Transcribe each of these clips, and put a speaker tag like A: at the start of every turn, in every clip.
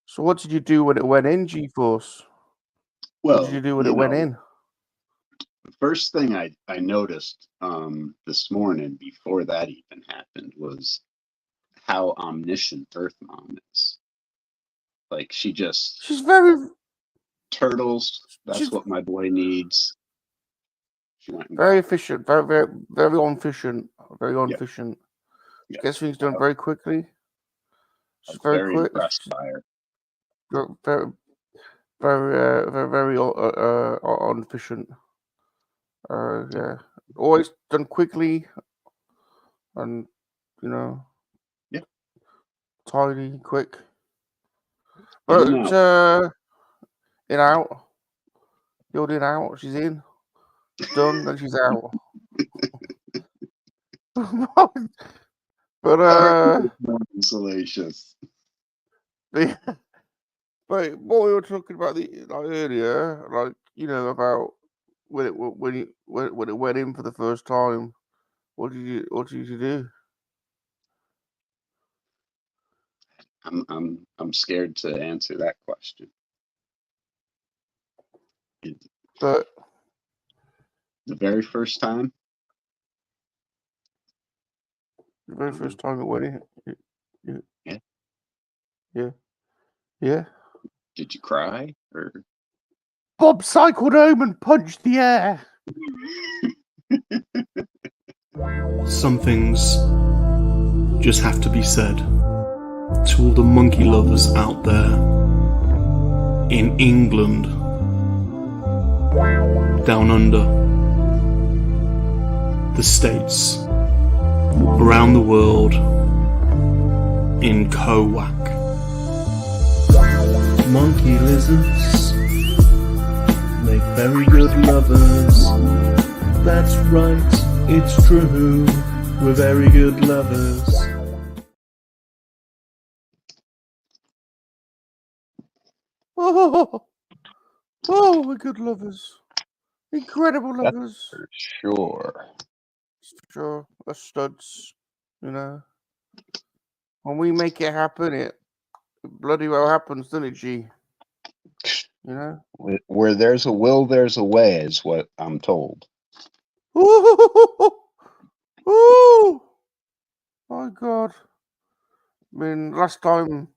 A: So what did you do when it went in, G-Force?
B: Well,
A: what did you do when it went in?
B: The first thing I noticed this morning before that even happened was how omniscient Earth Mom is. Like
A: She's very
B: turtles. That's what my boy needs. She went and
A: very efficient, very efficient, very efficient. She gets things done very quickly. She's very quick.
B: Impressed by her.
A: Very efficient. Yeah, always done quickly, and tidy, quick. But in out, you're in out. She's in, done, then she's out. But
B: Salacious.
A: But what we were talking about earlier, about when it went in for the first time, what did you do?
B: I'm scared to answer that question.
A: But
B: the very first time.
A: The very first time it went in. Yeah.
B: Did you cry or?
A: Bob cycled home and punched the air.
C: Some things just have to be said to all the monkey lovers out there in England, down under, the States, around the world, in KoWaK. Monkey lizards make very good lovers. That's right, it's true, we're very good lovers.
A: Oh, we're good lovers. Incredible lovers.
B: That's for
A: sure. That's studs, When we make it happen, it bloody well happens, doesn't it, G?
B: Where there's a will, there's a way, is what I'm told.
A: Ooh! My God. I mean, last time,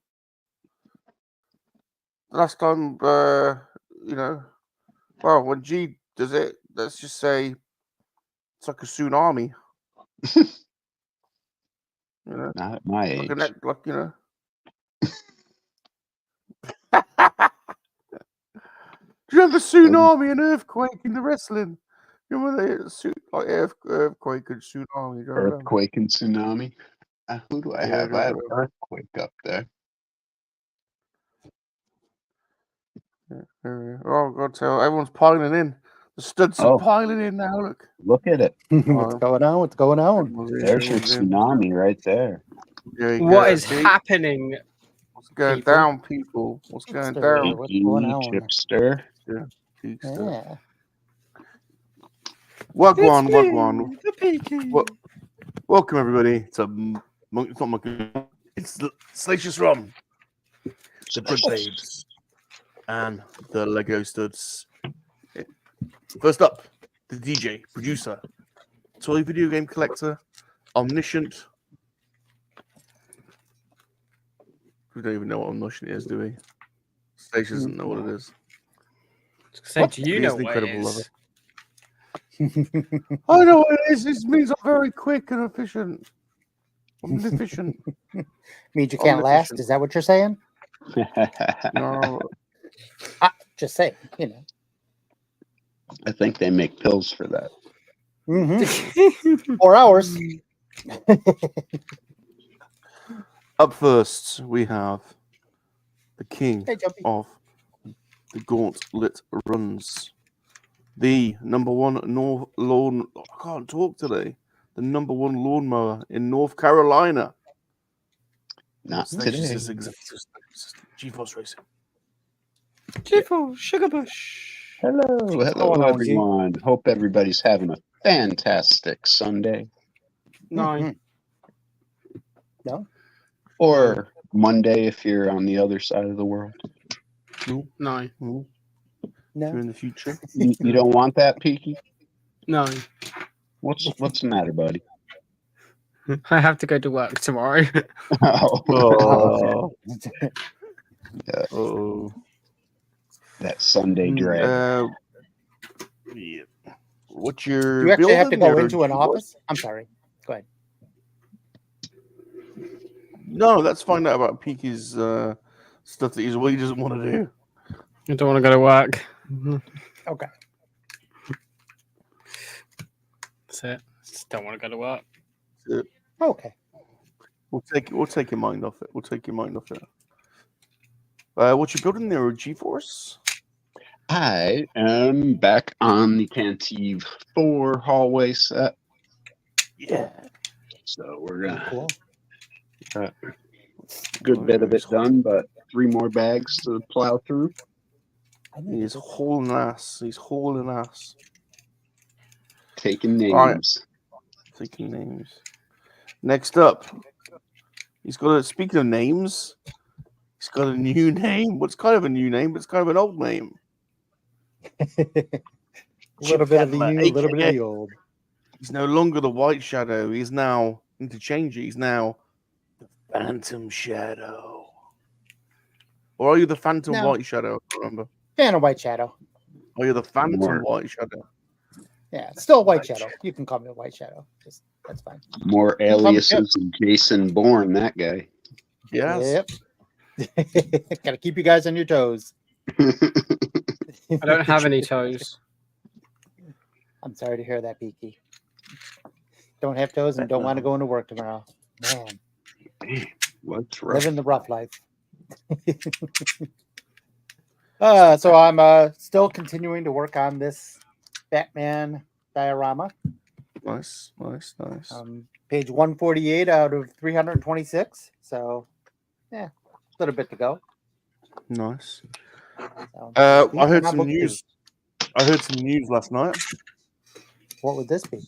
A: when G does it, let's just say it's like a tsunami.
B: Not at my age.
A: Do you remember tsunami and earthquake in the wrestling? You remember earthquake and tsunami?
B: Earthquake and tsunami? Who do I have? I have earthquake up there.
A: Oh, God, tell everyone's piling in. The studs are piling in now.
B: Look at it.
D: What's going on? What's going on?
B: There's your tsunami right there.
E: What is happening?
A: What's going down, people? What's going down?
D: What's going on?
B: Chipster.
D: Yeah.
A: Wagwan. Welcome, everybody. It's not Monkey. It's Salacious Rum. The Good Babes. And the Lego Studs. First up, the DJ, producer, toy video game collector, omniscient. We don't even know what omniscient is, do we? Salacious doesn't know what it is.
E: Do you know what it is?
A: I know what it is. This means I'm very quick and efficient. I'm efficient.
D: Means you can't last? Is that what you're saying?
A: No.
D: Just say,
B: I think they make pills for that.
D: 4 hours.
A: Up first, we have the king of the gauntlet runs. The number one I can't talk today. The number one lawnmower in North Carolina.
B: Not today.
A: G-Force Racing.
E: G-Force, Sugarbush.
B: Hello, everyone. Hope everybody's having a fantastic Sunday.
E: No.
D: No?
B: Or Monday if you're on the other side of the world.
E: No.
A: No. You're
D: No.
A: in the future.
B: You don't want that, Peaky?
E: No.
B: What's the matter, buddy?
E: I have to go to work tomorrow.
A: Oh.
B: Yeah.
A: Oh.
B: That Sunday dread.
A: Yeah. What's your?
D: Do you actually have to
A: building
D: go
A: there,
D: into an
A: G-Boy?
D: office? I'm sorry. Go ahead.
A: No, let's find out about Peaky's stuff that he doesn't want to do.
E: I don't want to go to work.
D: Okay.
E: That's it. Just don't want to go to work.
A: That's it.
D: Okay.
A: We'll take your mind off it. We'll take your mind off it. What you building there, GeForce?
B: I am back on the Cantive 4 hallway set.
A: Yeah.
B: So we're gonna
D: Cool.
B: good bit of it done, but 3 more bags to plow through.
A: He's hauling ass. He's hauling ass.
B: Taking names.
A: All right. Taking names. Next up, he's got a. Speaking of names, he's got a new name. What's kind of a new name, but it's kind of an old name.
D: A little bit of the new, a little bit of the old.
A: He's no longer the White Shadow. He's now interchange. He's now the Phantom Shadow. Or are you the Phantom White Shadow? I can't remember.
D: And a White Shadow.
A: Are you the Phantom White Shadow?
D: Yeah, it's still a White Shadow. You can call me a White Shadow. That's fine.
B: More aliases than Jason Bourne, that guy.
A: Yes.
D: Yep. Gotta keep you guys on your toes.
E: I don't have any toes.
D: I'm sorry to hear that, Peaky. Don't have toes and don't want to go into work tomorrow. Man.
B: What's rough?
D: Living the rough life. So I'm still continuing to work on this Batman diorama.
A: Nice.
D: Page 148 out of 326. So, yeah, a little bit to go.
A: Nice.
D: So,
A: I heard some news. I heard some news last night.
D: What would this be?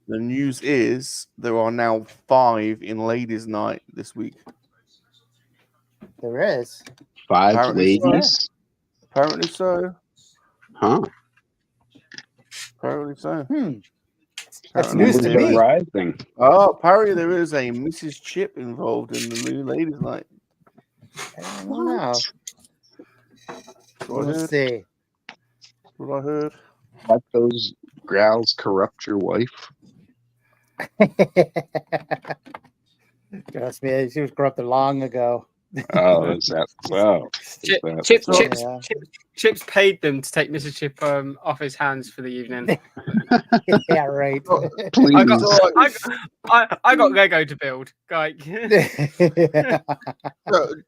A: The news is there are now 5 in Ladies' Night this week.
D: There is
B: 5
A: Apparently
B: ladies.
A: So. Apparently so.
B: Huh?
A: Apparently so.
D: That's news to me.
B: Rising.
A: Oh, apparently there is a Mrs. Chip involved in the new Ladies' Night.
D: I don't know. We'll see.
A: What I heard.
B: Let those growls corrupt your wife.
D: Trust me, she was corrupted long ago.
B: Oh, is that wow?
E: Chips paid them to take Mr. Chip off his hands for the evening.
D: Yeah, right.
E: I got Lego to build. Like,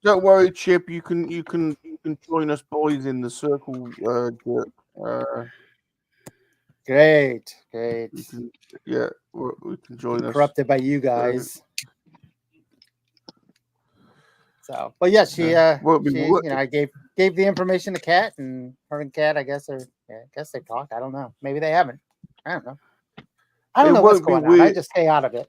A: don't worry, Chip. You can join us boys in the circle.
D: Great.
A: We can join us.
D: Corrupted by you guys. So, but yeah, she I gave the information to Kat, and her and Kat, I guess they talked. I don't know. Maybe they haven't. I don't know. I don't know what's going on. I just stay out of it.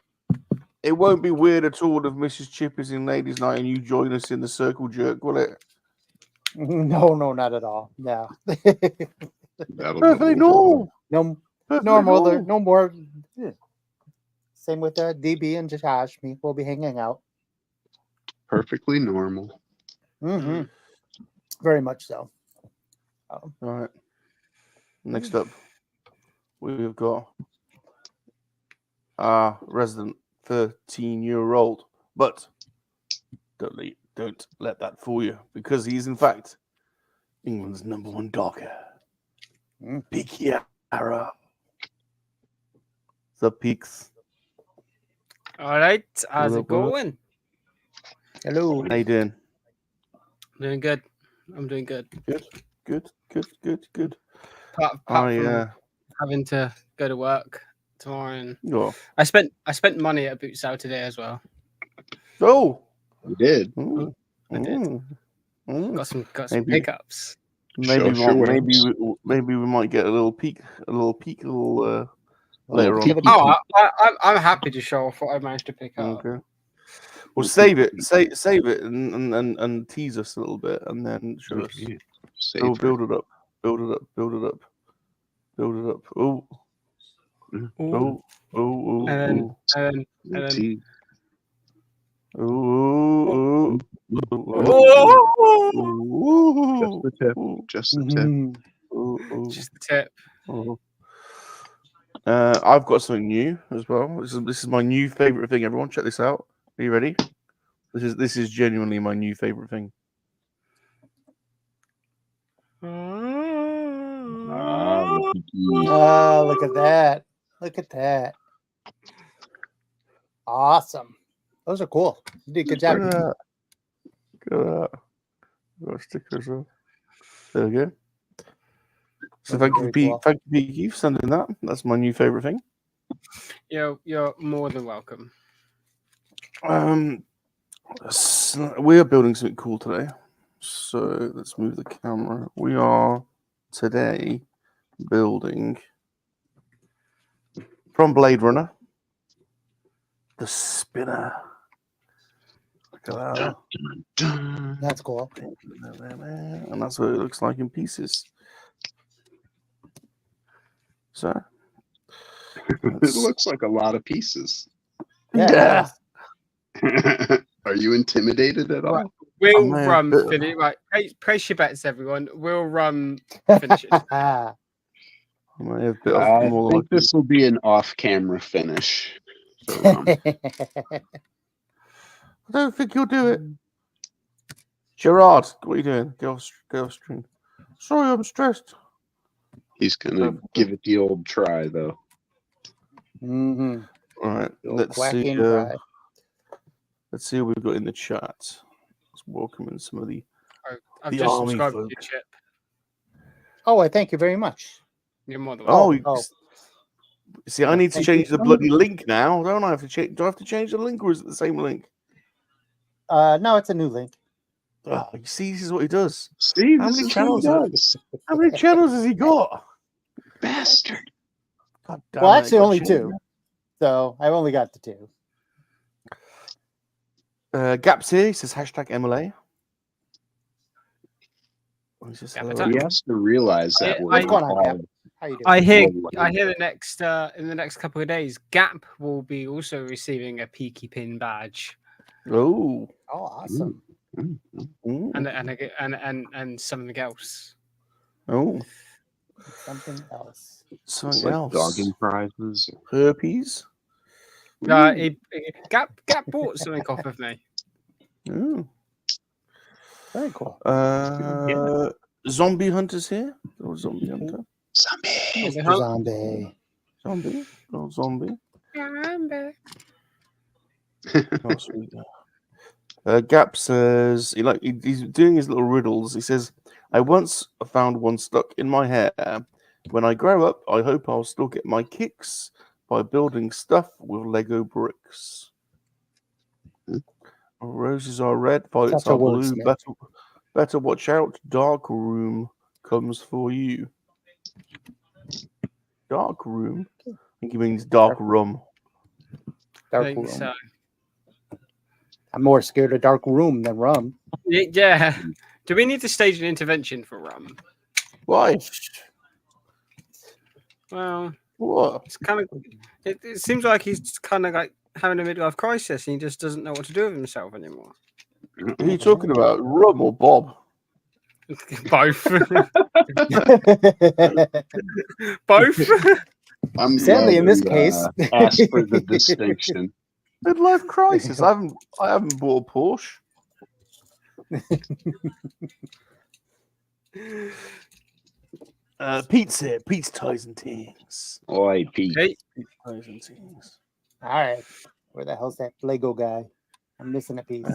A: It won't be weird at all if Mrs. Chip is in Ladies' Night and you join us in the circle jerk, will it?
D: No, not at all. No.
A: Perfectly normal.
D: No more. Yeah. Same with DB and Josh. We'll be hanging out.
B: Perfectly normal.
D: Mm-hmm. Very much so.
A: All right. Next up, we've got our resident 13-year-old, but don't let that fool you, because he's in fact England's #1 dogger, Peaky Arrow. The Peaks.
E: All right, how's it going?
D: Hello.
A: How you doing?
E: Doing good. I'm doing good.
A: Good.
E: Apart from having to go to work tomorrow, and I spent money at a boot sale today as well.
A: Oh,
B: you did.
E: I did. Got some pickups.
A: Maybe we might get a little peek later on.
E: Oh, I'm happy to show off what I managed to pick up.
A: Okay. Well, save it, save it, and tease us a little bit, and then show us. Build it up, build it up, build it up, build it up. Oh,
E: and then
B: just the tip, just the tip,
E: just the tip.
A: I've got something new as well. This is my new favorite thing. Everyone, check this out. Are you ready? This is genuinely my new favorite thing.
D: Oh, look at that! Look at that! Awesome. Those are cool. You did a good job.
A: Look at that. Got stickers on. There we go. So thank you, Pete, for sending that. That's my new favorite thing.
E: You're more than welcome.
A: We are building something cool today. So let's move the camera. We are today building from Blade Runner the spinner. Look at that.
D: That's cool.
A: And that's what it looks like in pieces. So
B: it looks like a lot of pieces.
D: Yeah.
B: Are you intimidated at all?
E: Right. We'll finish. Right, place your bets, everyone. We'll finish it.
B: I think this will be an off-camera finish.
A: I don't think you'll do it. Gerard, what are you doing? Get off screen. Sorry, I'm stressed.
B: He's gonna give it the old try, though.
D: Mm-hmm.
A: All right, let's see. Let's see what we've got in the chat. Let's welcome in some of the.
E: I've just subscribed to your chip.
D: Oh, I thank you very much.
E: You're more than
A: welcome. See, I need to change the bloody link now. Don't I have to change? Do I have to change the link, or is it the same link?
D: No, it's a new link.
A: Oh, you see, this is what he does.
B: See,
A: how many channels has he got?
B: Bastard.
D: Well, actually, only 2. So I've only got the 2.
A: Gaps here. He says #MLA.
B: He has to realize that we're
E: I hear the next in the next couple of days, Gap will be also receiving a Peaky Pin badge.
A: Oh,
D: awesome!
E: And something else.
A: Oh,
D: something else.
A: Something else.
B: Dogging prizes,
A: herpes.
E: No, Gap bought something off of me.
A: Oh,
D: very cool.
A: Zombie Hunter's here. Oh, Zombie Hunter.
D: Zombie.
A: Oh, zombie. Gap says he's doing his little riddles. He says, "I once found one stuck in my hair. When I grow up, I hope I'll still get my kicks by building stuff with Lego bricks. Roses are red, violets are blue. Better watch out. Dark room comes for you." Dark room? I think he means dark rum.
D: Dark room. So. I'm more scared of dark room than rum.
E: Yeah. Do we need to stage an intervention for rum?
A: Why?
E: Well,
A: what?
E: It's kind of. It seems like he's kind of like having a midlife crisis, and he just doesn't know what to do with himself anymore.
A: What are you talking about? Rum or Bob?
E: Both. Both.
D: Sadly, in this case,
B: ask for the distinction.
A: Midlife crisis. I haven't bought a Porsche. Pete's here. Pete's ties and things.
B: Oi, Pete.
E: Hey.
A: Pete's ties and things.
D: All right. Where the hell's that Lego guy? I'm missing a piece.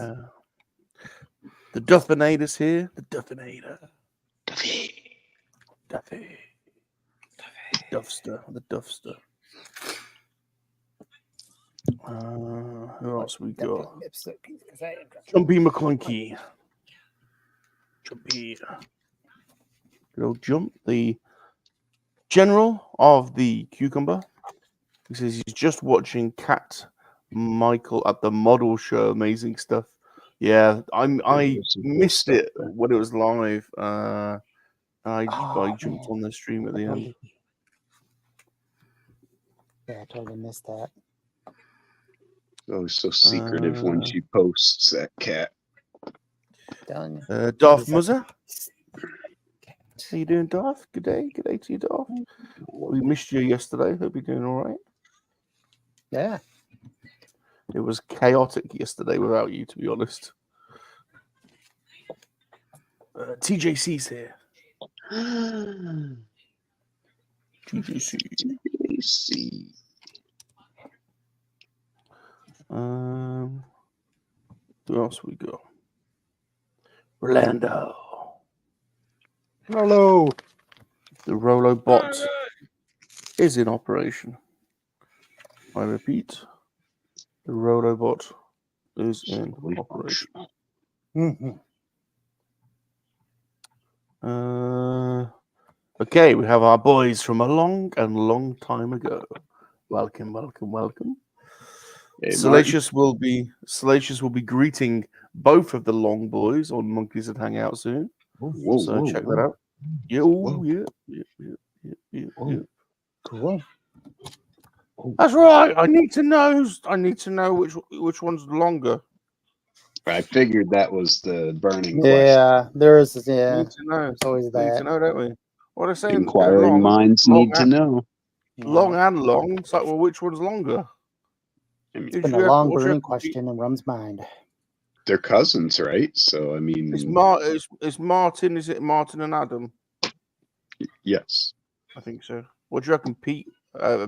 A: The Duffinator's here. The Duffinator.
B: Duffy.
A: Duffster. The Duffster. Who else we got? Jumpy McClunky. Jumpy. Good old Jump. The general of the cucumber. He says he's just watching Cat Michael at the model show. Amazing stuff. Yeah, I missed it when it was live. I jumped on the stream at the end.
D: Yeah, I totally missed that.
B: Oh, so secretive when she posts that cat.
A: Darth Muzzer. How you doing, Darth? Good day. Good day to you, Darth. We missed you yesterday. Hope you're doing all right.
D: Yeah.
A: It was chaotic yesterday without you, to be honest. TJC's here. TJC. Who else we got? Orlando.
D: Hello.
A: The Rolo bot is in operation. I repeat, the Rolo bot is in operation. Okay, we have our boys from a long time ago. Welcome, welcome, welcome. Hey, Salacious will be greeting both of the long boys on Monkeys that Hang Out soon. So check that out. Yeah.
D: Cool.
A: That's right. I need to know which one's longer.
B: I figured that was the burning
D: question. There is. Yeah.
A: Need to know.
D: It's always that.
A: Need to know, don't we? What I'm saying.
B: Inquiring minds need to know.
A: Long and long. It's like, well, which one's longer?
D: It's been a long burning question in Rum's mind.
B: They're cousins, right? So I mean,
A: it's Martin. Is it Martin and Adam?
B: Yes,
A: I think so. What do you reckon, Pete?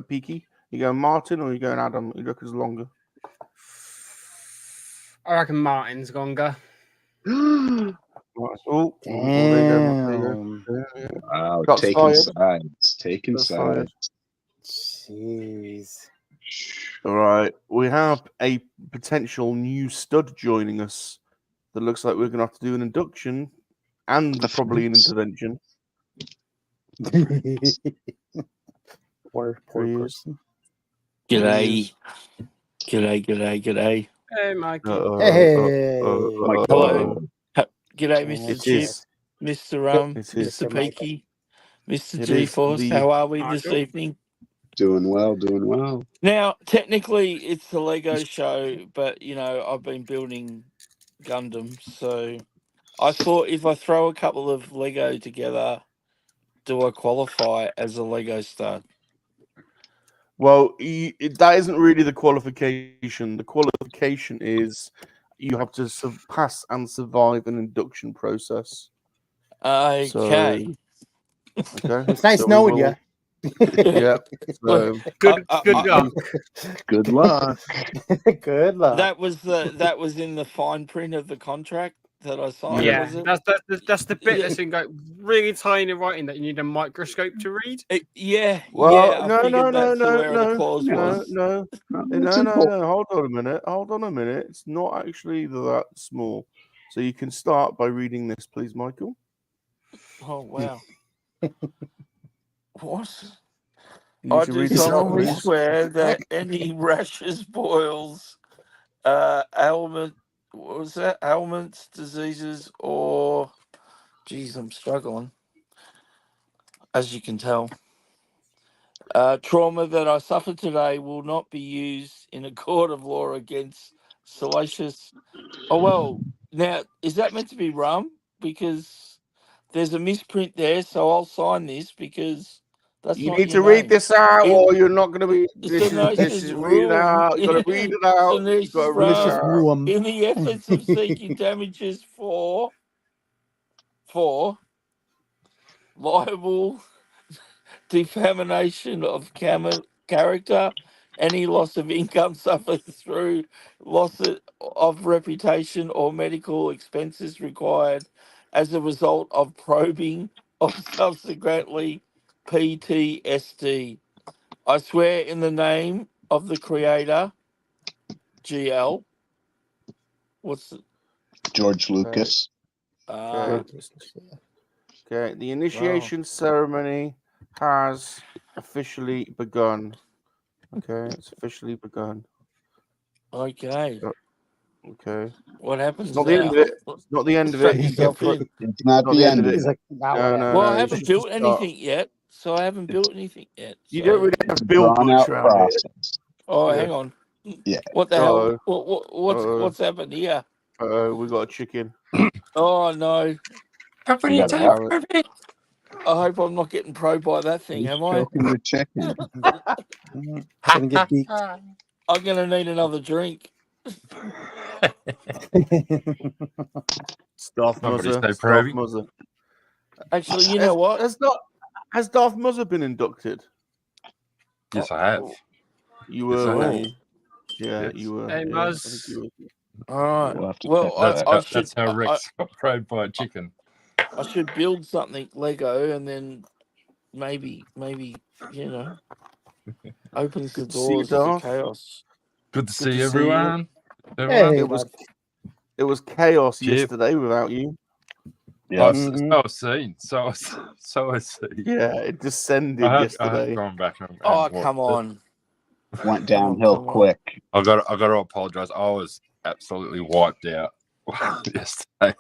A: Peaky? You going Martin or you going Adam? You reckon's longer?
E: I reckon Martin's longer.
D: Damn.
B: Wow, taking sides. Taking sides.
D: Jeez.
A: All right, we have a potential new stud joining us. That looks like we're going to have to do an induction and probably an intervention.
D: Poor person.
F: G'day. G'day.
E: Hey, Michael.
F: Hello. G'day, Mr. Chip, Mr. Mr. Peaky, Mr. G-Force. How are we this evening?
B: Doing well.
F: Now, technically, it's the Lego show, but, you know, I've been building Gundams, so I thought if I throw a couple of Lego together, do I qualify as a Lego stud?
A: Well, that isn't really the qualification. The qualification is you have to pass and survive an induction process.
F: Okay.
D: It's nice knowing you.
A: Yeah. So,
E: good luck.
B: Good luck.
D: Good luck.
F: That was in the fine print of the contract that I signed.
E: Yeah,
F: was it?
E: that's the bit that's in like really tiny writing that you need a microscope to read.
F: Yeah.
A: Well,
F: no.
A: Hold on a minute. It's not actually that small. So you can start by reading this, please, Michael.
F: Oh wow. What?
A: I do
F: solemnly swear that any rashes, boils, ailments, diseases, or I'm struggling, as you can tell. Trauma that I suffered today will not be used in a court of law against Salacious. Oh well, now is that meant to be Rum? Because there's a misprint there, so I'll sign this because that's
A: you
F: not
A: need
F: your
A: to read
F: name.
A: this out, or you're not going to be. This is read it out. You got to read it out. You got to read it out.
F: In the efforts of seeking damages for libel, defamation of character, any loss of income suffered through loss of reputation or medical expenses required as a result of probing of subsequently PTSD. I swear in the name of the creator, GL. What's it?
B: George Lucas.
A: Okay, the initiation ceremony has officially begun. Okay, it's officially begun.
F: Okay.
A: Okay.
F: What happens?
A: It's not the end of it. It's not the end of it.
F: Strap yourself in.
B: It's not the end of it.
D: He's like,
A: No,
F: Well, I
A: it's
F: haven't
A: just
F: built
A: the start.
F: anything yet, so I haven't built anything yet.
A: You
F: so-
A: don't really have to
B: It's a
A: build
B: drawn
A: much
B: out
A: around here.
B: process.
F: Oh,
A: Yeah.
F: hang on.
B: Yeah.
F: What the hell? What's happened here?
A: We got a chicken.
F: Oh no!
B: You got a parrot.
F: I hope I'm not getting probed by that thing,
B: Who's
F: am I?
B: choking the chicken?
D: gonna get beat.
F: I'm gonna need another drink.
A: Darth
G: Somebody
A: Muzzer.
G: stay
A: Darth
G: probing.
A: Muzzer.
F: Actually, you know what?
A: Has Darth Muzzer been inducted?
G: Yes, I have.
A: You
G: Yes,
A: were.
G: I
A: weren't
G: have.
A: you? Yeah,
G: Yes.
A: you were.
E: Hey,
A: Yeah,
E: Muzz.
A: I think you were.
F: All
B: We'll
F: right.
B: have to
F: Well,
B: check
G: That's how Rex got probed by a chicken.
F: I should build something Lego, and then maybe you know, opens the
A: Good to see you,
F: doors to
A: Darth.
F: chaos.
G: Good to see
A: to see
G: everyone.
D: Hey,
A: It was chaos
G: Jip.
A: yesterday without you.
B: Yeah.
G: So I've seen. So I see.
A: Yeah, it descended
G: I have
A: yesterday.
G: gone back and
F: Oh,
G: watched
F: come
G: it.
F: on.
B: Went downhill quick.
G: I got to apologize. I was absolutely wiped out yesterday.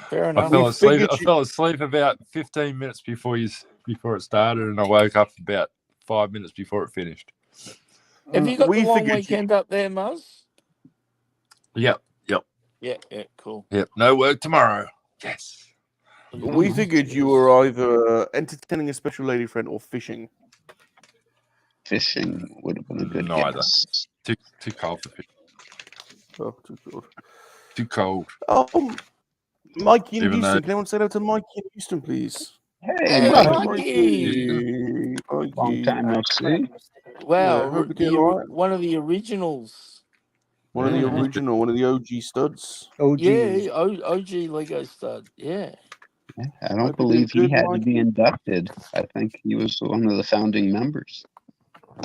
F: Fair
G: I
F: enough.
G: fell asleep.
A: figured
G: I fell asleep about 15 minutes before it started, and I woke up about 5 minutes before it finished.
F: Have you got
A: We
F: the long
A: figured
F: weekend up there, Muzz?
G: Yep.
F: Yeah, cool.
G: Yep. No work tomorrow. Yes.
A: We figured you were either entertaining a special lady friend or fishing.
B: Fishing would have been a good
G: Neither.
B: guess.
G: Too cold for fish.
A: Oh, too cold.
G: Too cold.
A: Oh, Mikey in
G: Even
A: Houston.
G: though-
A: Can anyone say hello to Mikey in Houston, please?
B: Hey,
F: Mikey!
B: long time no see.
F: Wow,
A: Yeah, hope you're doing all right.
F: one of the originals.
A: One of the original, one of the OG studs.
D: OG.
F: Yeah, OG Lego stud. Yeah.
B: I don't believe he had to be inducted. I think he was one of the founding members.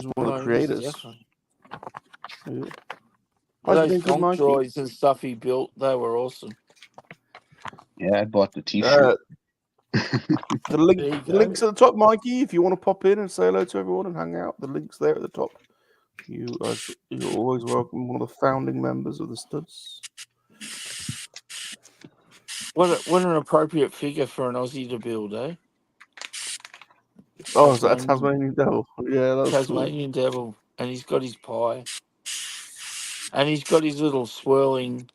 A: He was one of the creators. Yeah.
F: Those donk droids and stuff he built, they were awesome.
B: Yeah, I bought the T-shirt.
A: The links at the top, Mikey. If you want to pop in and say hello to everyone and hang out, the link's there at the top. You're always welcome. One of the founding members of the Studs.
F: What an appropriate figure for an Aussie to build, eh?
A: Oh, is that a Tasmanian Devil? Yeah, that's
F: Tasmanian Devil, and he's got his pie, and he's got his little swirling.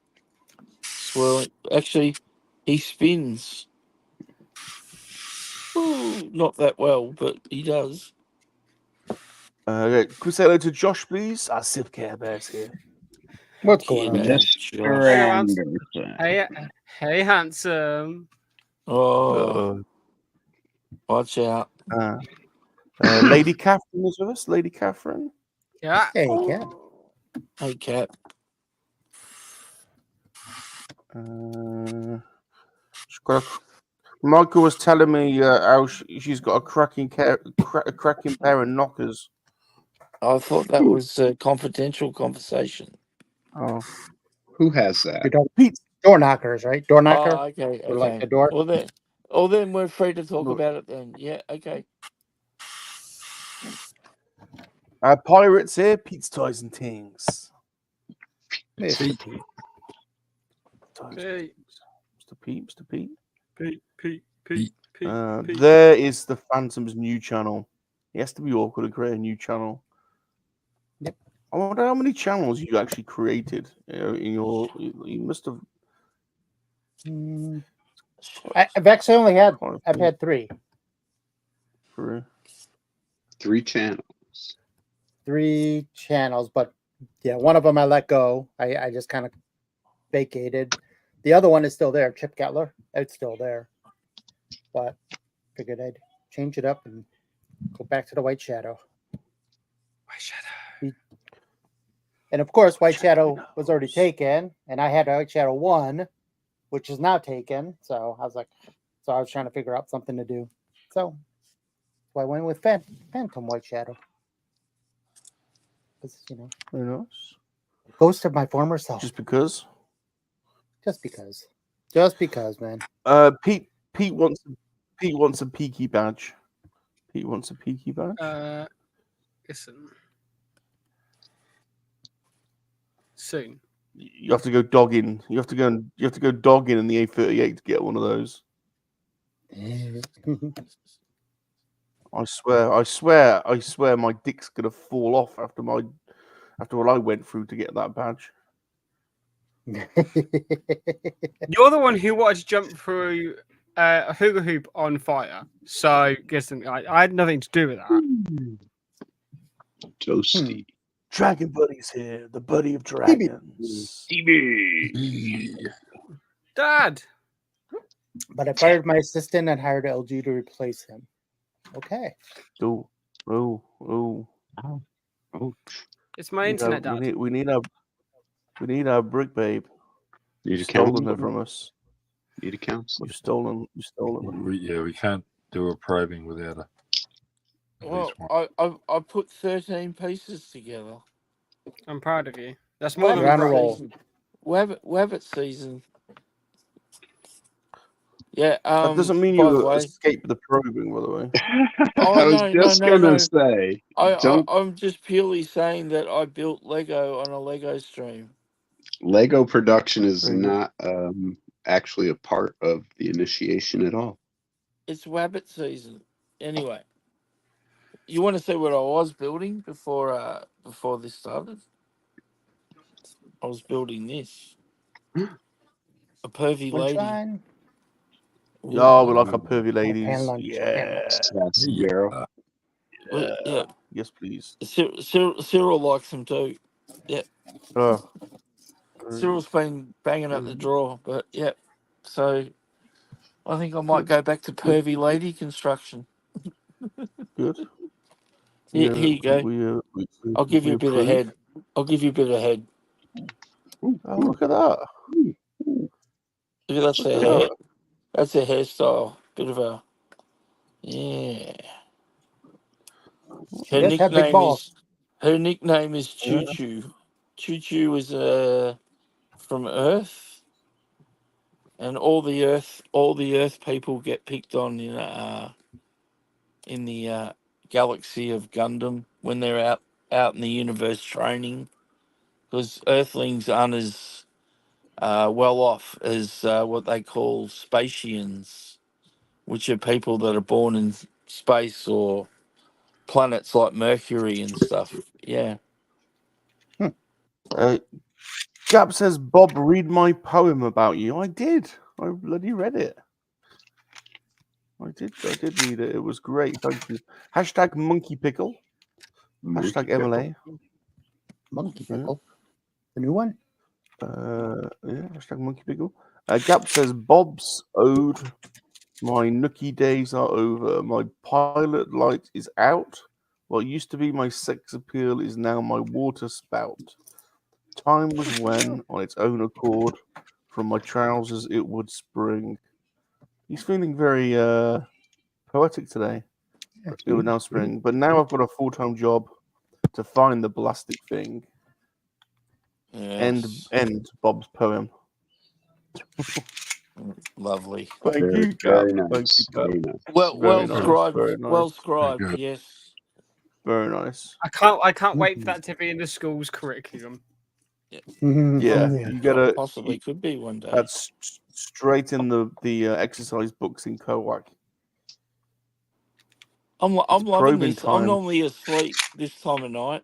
F: Actually, he spins. Ooh, not that well, but he does.
A: Okay, can we say hello to Josh, please? Our Sip Care Bears here.
D: What's going on?
B: Mr. Anderson.
E: Hey, handsome.
F: Oh, watch out.
A: Lady Catherine is with us. Lady Catherine.
E: Yeah.
D: Hey, Cat.
F: Hey, Cat.
A: Michael was telling me how she's got a cracking pair of knockers.
F: I thought that was a confidential conversation.
A: Oh,
B: who has that?
D: You're talking door knockers, right? Door knocker.
F: Oh, okay.
D: Or like the door.
F: Well, then we're free to talk about it. Then, yeah, okay.
A: Pirates here, Pete's Toys and Things.
D: Mr.
A: Pete.
E: Hey.
A: Mr. Pete.
E: Pete.
A: There is the Phantom's new channel. He has to be awkward to create a new channel.
D: Yep.
A: I wonder how many channels you actually created. You must have.
D: I've actually only had. I've had 3.
B: 3 channels.
D: 3 channels, but yeah, one of them I let go. I just kind of vacated. The other one is still there. Chip Gettler. It's still there, but figured I'd change it up and go back to the White Shadow.
G: White Shadow.
D: And of course, White Shadow was already taken, and I had a White Shadow 1, which is now taken. So I was trying to figure out something to do. So I went with Phantom White Shadow. Because,
A: Very nice.
D: Ghost of my former self.
A: Just because.
D: Just because, man.
A: Pete wants a peaky badge. Pete wants a peaky badge.
E: Listen. soon.
A: You have to go dogging. You have to go dogging in the A38 to get one of those. I swear, my dick's gonna fall off after what I went through to get that badge.
E: You're the one who wanted to jump through a hula hoop on fire. So, guess I had nothing to do with that.
B: Toasty.
A: Dragon Buddy's here, the buddy of dragons.
E: Dad.
D: But I fired my assistant and hired LG to replace him. Okay.
A: Oh.
E: It's my internet, Dad.
A: We need our brick babe.
B: You've
A: stolen her from us.
B: Need a counselor.
A: You've stolen her.
G: We can't do a probing without her.
F: Well, I put 13 pieces together.
E: I'm proud of you. That's more than
F: Wabbit season. Yeah.
A: That doesn't mean you escape the probing, by the way.
B: I was just gonna say.
F: I'm just purely saying that I built Lego on a Lego stream.
B: Lego production is not actually a part of the initiation at all.
F: It's Wabbit season. Anyway, you want to see what I was building before this started? I was building this. A pervy lady.
A: Yeah, we like our pervy ladies.
B: Yeah.
F: Yeah.
A: Yes, please.
F: Cyril likes them too. Yeah. Cyril's been banging up the drawer, but yeah. So I think I might go back to pervy lady construction.
A: Good.
F: Here you go. I'll give you a bit of head.
A: Oh, look at that.
F: Look at that hair. That's a hairstyle. Bit of a Her nickname is Choo Choo. Choo Choo is from Earth, and all the Earth people get picked on in the galaxy of Gundam when they're out in the universe training, because Earthlings aren't as well off as what they call Spacians, which are people that are born in space or planets like Mercury and stuff. Yeah.
A: Gab says, Bob, read my poem about you. I did. I bloody read it. I did read it. It was great. Thank you. Hashtag monkey pickle. Hashtag MLA.
D: Monkey pickle. The new one?
A: Hashtag monkey pickle. Gap says, Bob's ode. My nookie days are over. My pilot light is out. What used to be my sex appeal is now my water spout. Time was when, on its own accord, from my trousers it would spring. He's feeling very poetic today. It would now spring. But now I've got a full-time job to find the blastic thing.
F: Yes.
A: End Bob's poem.
F: Lovely.
A: Thank you,
B: very nice. Very nice.
F: Well scribed. Well scribed. Yes.
A: Very nice.
E: I can't wait for that to be in the school's curriculum.
F: Yeah.
A: You gotta
F: possibly could be one day.
A: That's straight in the exercise books in KoWaK.
F: I'm loving this. I'm normally asleep this time of night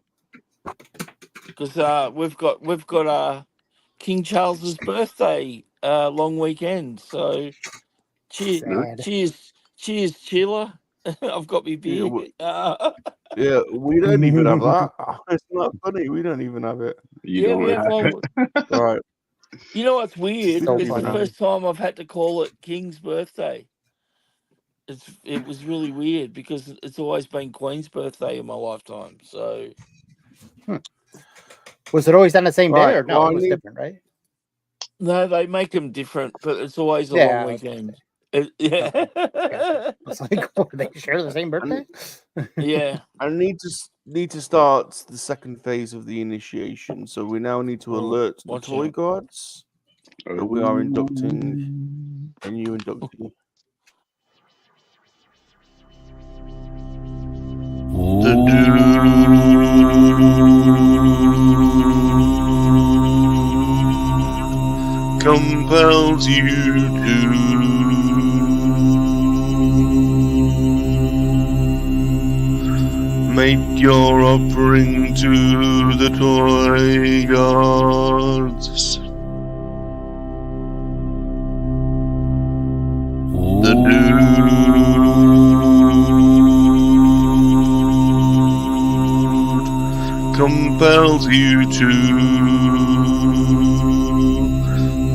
F: because we've got King Charles's birthday long weekend. So cheers, Chilla. I've got my beer.
A: Yeah, we don't even have that. It's not funny. We don't even have it. All right.
F: You know what's weird? It's the first time I've had to call it King's birthday. It was really weird because it's always been Queen's birthday in my lifetime. So,
D: was it always on the same day or no? It was different, right?
F: No, they make them different, but it's always a long weekend. Yeah.
D: It's like, they share the same birthday.
F: Yeah.
A: I need to start the second phase of the initiation, so we now need to alert the toy guards that we are inducting a new inductee. compels you to make your offering to the toy gods. The dude compels you to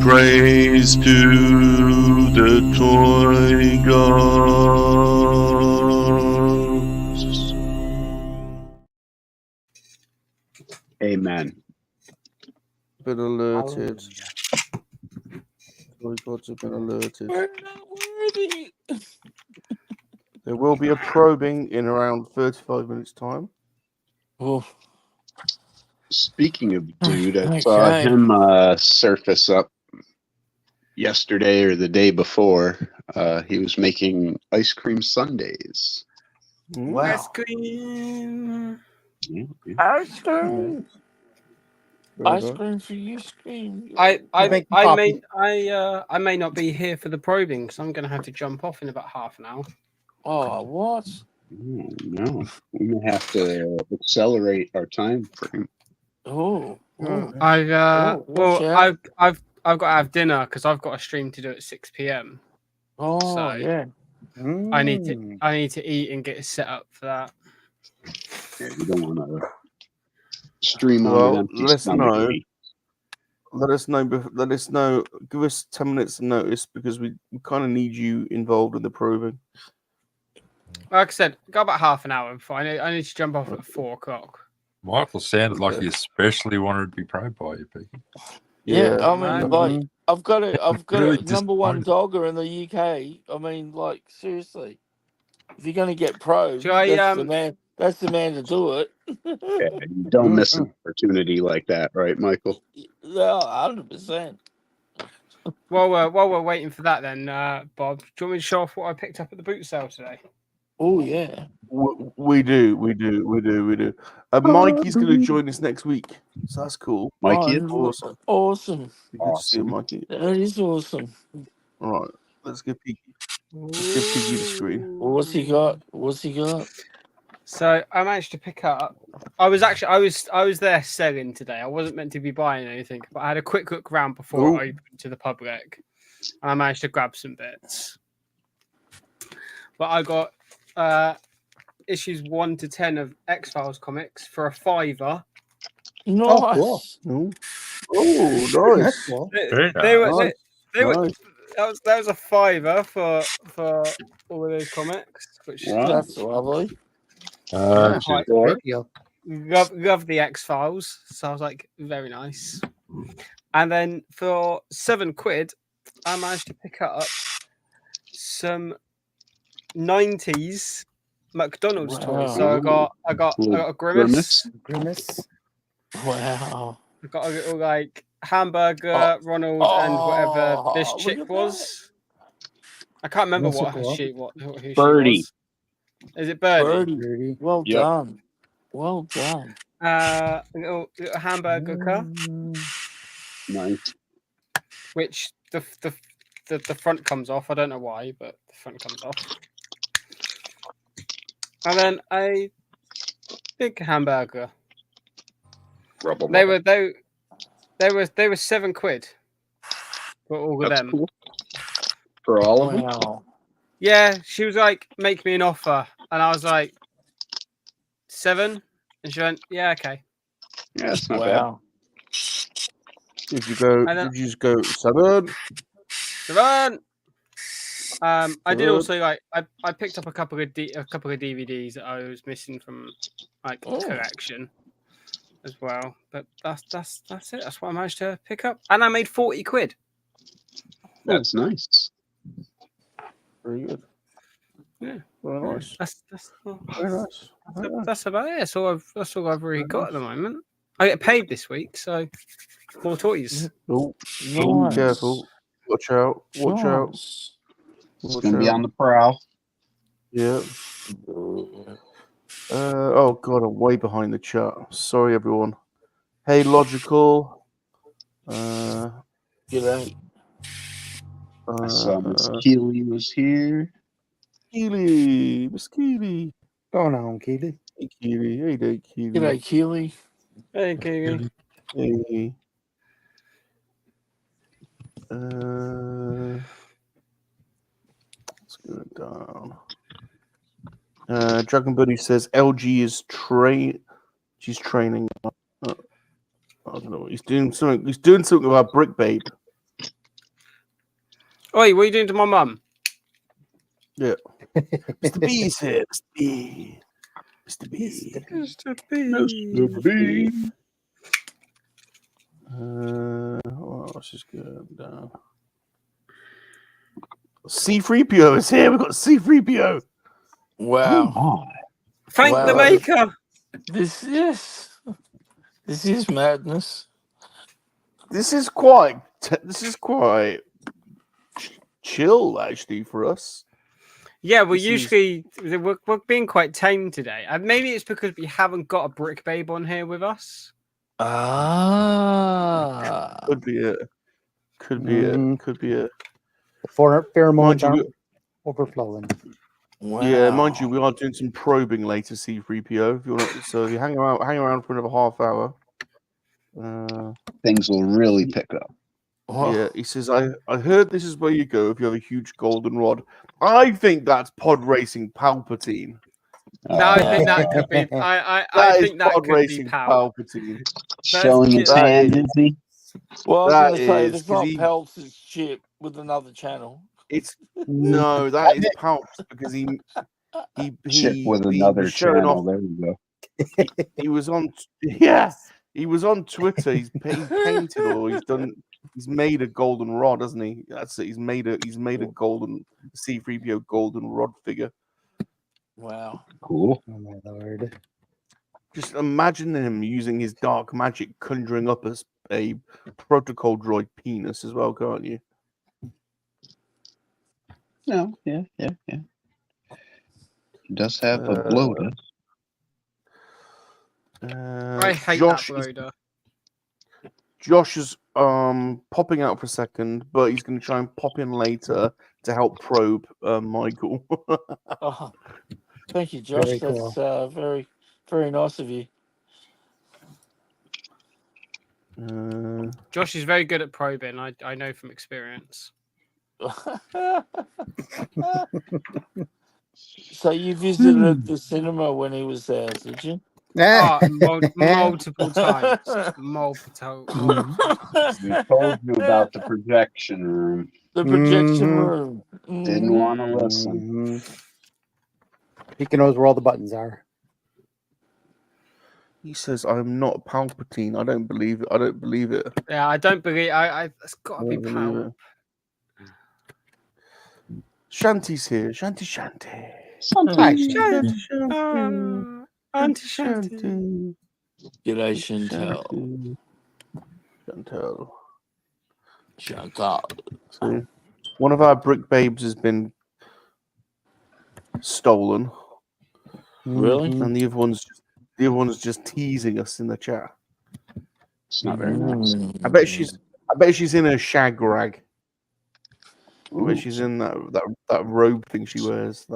A: praise to the toy gods.
B: Amen.
A: Been alerted. Toy gods have been alerted.
F: We're not worthy.
A: There will be a probing in around 35 minutes' time.
F: Oh,
B: Speaking of dude, I
F: okay.
B: saw him surface up yesterday or the day before. He was making ice cream sundaes.
F: Wow.
E: Ice cream.
B: Yeah, yeah.
F: Ice cream.
A: Very
F: Ice
A: nice.
F: cream for you, scream.
E: I
D: coffee.
E: may not be here for the probing because I'm going to have to jump off in about half an hour.
F: Oh, what?
B: Oh, no, we may have to accelerate our time frame.
F: Oh, oh.
E: I've
F: watch out.
E: I've got to have dinner because I've got a stream to do at 6 p.m.
F: Oh,
E: So
F: yeah.
E: I need to eat and get set up for that.
B: Yeah, you don't want to stream on
A: Well,
B: an empty
A: let us
B: stomach.
A: know. Let us know. Let us know. Give us 10 minutes notice because we kind of need you involved in the probing.
E: Like I said, got about half an hour before I need to jump off at 4 o'clock.
G: Michael sounded like he especially wanted to be probed by you, Pete.
F: Yeah, I mean, like, I've got
G: Really
F: a number one
G: disappointed.
F: dogger in the UK. I mean, like, seriously, if you're going to get probed,
E: Should I,
F: that's the man. That's the man to do it.
B: Yeah, you don't miss an opportunity like that, right, Michael?
F: No, 100%.
E: While we're waiting for that, then Bob, do you want me to show off what I picked up at the boot sale today?
F: Oh yeah,
A: we do. Mikey's going to join us next week, so that's cool.
B: Mikey,
A: awesome.
F: Awesome.
A: Good to see you, Mikey.
F: That is awesome.
A: All right, let's give Piggy the screen.
F: What's he got? What's he got?
E: So I managed to pick up. I was there selling today. I wasn't meant to be buying anything, but I had a quick look around before I opened to the public, and I managed to grab some bits. But I got issues 1 to 10 of X-Files comics for a $5.
F: Nice.
A: Oh, nice.
E: They were. That was a $5 for all of those comics. Which
F: that's lovely.
E: Love the X-Files, so I was like, very nice. And then for £7, I managed to pick up some 90s McDonald's toys. So I got a Grimace.
F: Wow.
E: I got a little like hamburger, Ronald, and whatever this chick was. I can't remember what who she was. Is it Birdie?
F: Well done. Well done.
E: A little hamburger car.
B: Nice.
E: Which the front comes off. I don't know why, but the front comes off. And then a big hamburger. They were £7 for all of them.
B: Cool. For all of them?
E: Yeah, she was like, make me an offer. And I was like, 7? And she went, yeah, okay.
B: Yeah, that's not bad.
A: Did you just go 7?
E: 7. I did also like I picked up a couple of DVDs that I was missing from like collection as well. But that's it. That's what I managed to pick up, and I made £40.
B: That's nice.
A: Very good.
E: Yeah,
A: very nice.
E: That's
A: very nice.
E: That's about it. That's all I've really got at the moment. I get paid this week, so more toys.
A: Oh, nice. Careful! Watch out! Watch out!
B: It's gonna be on the prowl.
A: Yeah. Oh god, I'm way behind the chat. Sorry, everyone. Hey, Logical.
F: G'day.
B: I saw Miss Keely was here.
A: Keely, Miss Keely.
D: Going on, Keely.
A: Hey, Keely. Hey there, Keely.
F: G'day, Keely.
E: Hey, Keely.
A: Hey. Let's go down. Dragon Buddy says LG is She's training. I don't know. He's doing something. He's doing something about Brick Babe.
E: Oi, what are you doing to my mum?
A: Yeah. Mr. B's here. Mr. B. Mr. B.
E: Mr. B.
B: Mr. B.
A: What else is going down? C3PO is here. We've got C3PO.
F: Wow.
B: Oh,
E: Thank the maker.
F: This is madness.
A: This is quite chill, actually, for us.
E: Yeah, we're being quite tame today. Maybe it's because we haven't got a Brick Babe on here with us.
F: Ah.
A: Could be it. Could be it. Could be it.
D: The pheromones aren't overflowing.
F: Wow.
A: Yeah, mind you, we are doing some probing later, C3PO. If you want, so if you hang around for another half hour.
B: things will really pick up.
A: Yeah, he says, I heard this is where you go if you have a huge golden rod. I think that's pod racing Palpatine.
E: No, I think that could be. I think that could be
A: Palpatine.
B: Showing his hand, is he?
F: Well, I was going to say,
A: is,
F: it's not Peltz's chip with another channel.
A: It's no, that is Palps because he
B: chip with another channel.
A: Off,
B: there you go.
A: he was on Twitter. He's painted or he's made a golden rod, hasn't he? That's it. He's made a golden C3PO golden rod figure.
F: Wow.
B: Cool.
D: Oh my lord.
A: Just imagine him using his dark magic conjuring up a protocol droid penis as well, can't you?
B: No, yeah. He does have a bloater.
E: I hate that bloater.
A: Josh is popping out for a second, but he's going to try and pop in later to help probe Michael.
F: Oh, thank you, Josh.
D: Very cool.
F: That's very, very nice of you.
E: Josh is very good at probing. I know from experience.
F: So you visited the cinema when he was there, did you?
E: Multiple times. Multiple.
B: We told you about the projection room.
F: The projection room.
B: Didn't want to listen.
D: He knows where all the buttons are.
A: He says, "I'm not Palpatine. I don't believe it. I don't believe it."
E: Yeah, I don't believe. It's got to be Pal.
A: Shanty's here. Shanty.
D: Auntie
E: Shanty.
F: G'day, Chantal.
A: Chantal. So, one of our brick babes has been stolen.
F: Really?
A: And the other one's just teasing us in the chat.
B: It's not very nice.
A: I bet she's in a shag rag. I bet she's in that robe thing she wears.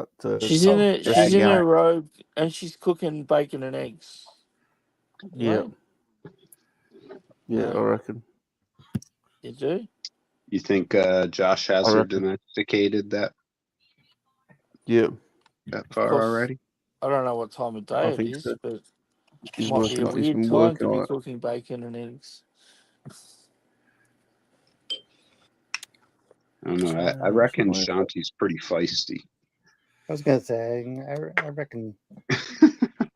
F: She's in a robe and she's cooking bacon and eggs.
A: Yeah. Yeah, I reckon.
F: You do?
B: You think Josh has her domesticated that far already?
F: I don't know what time of day it is, but it might be a weird time to be cooking bacon and eggs.
B: I don't know. I reckon Shanti's pretty feisty.
D: I was gonna say, I reckon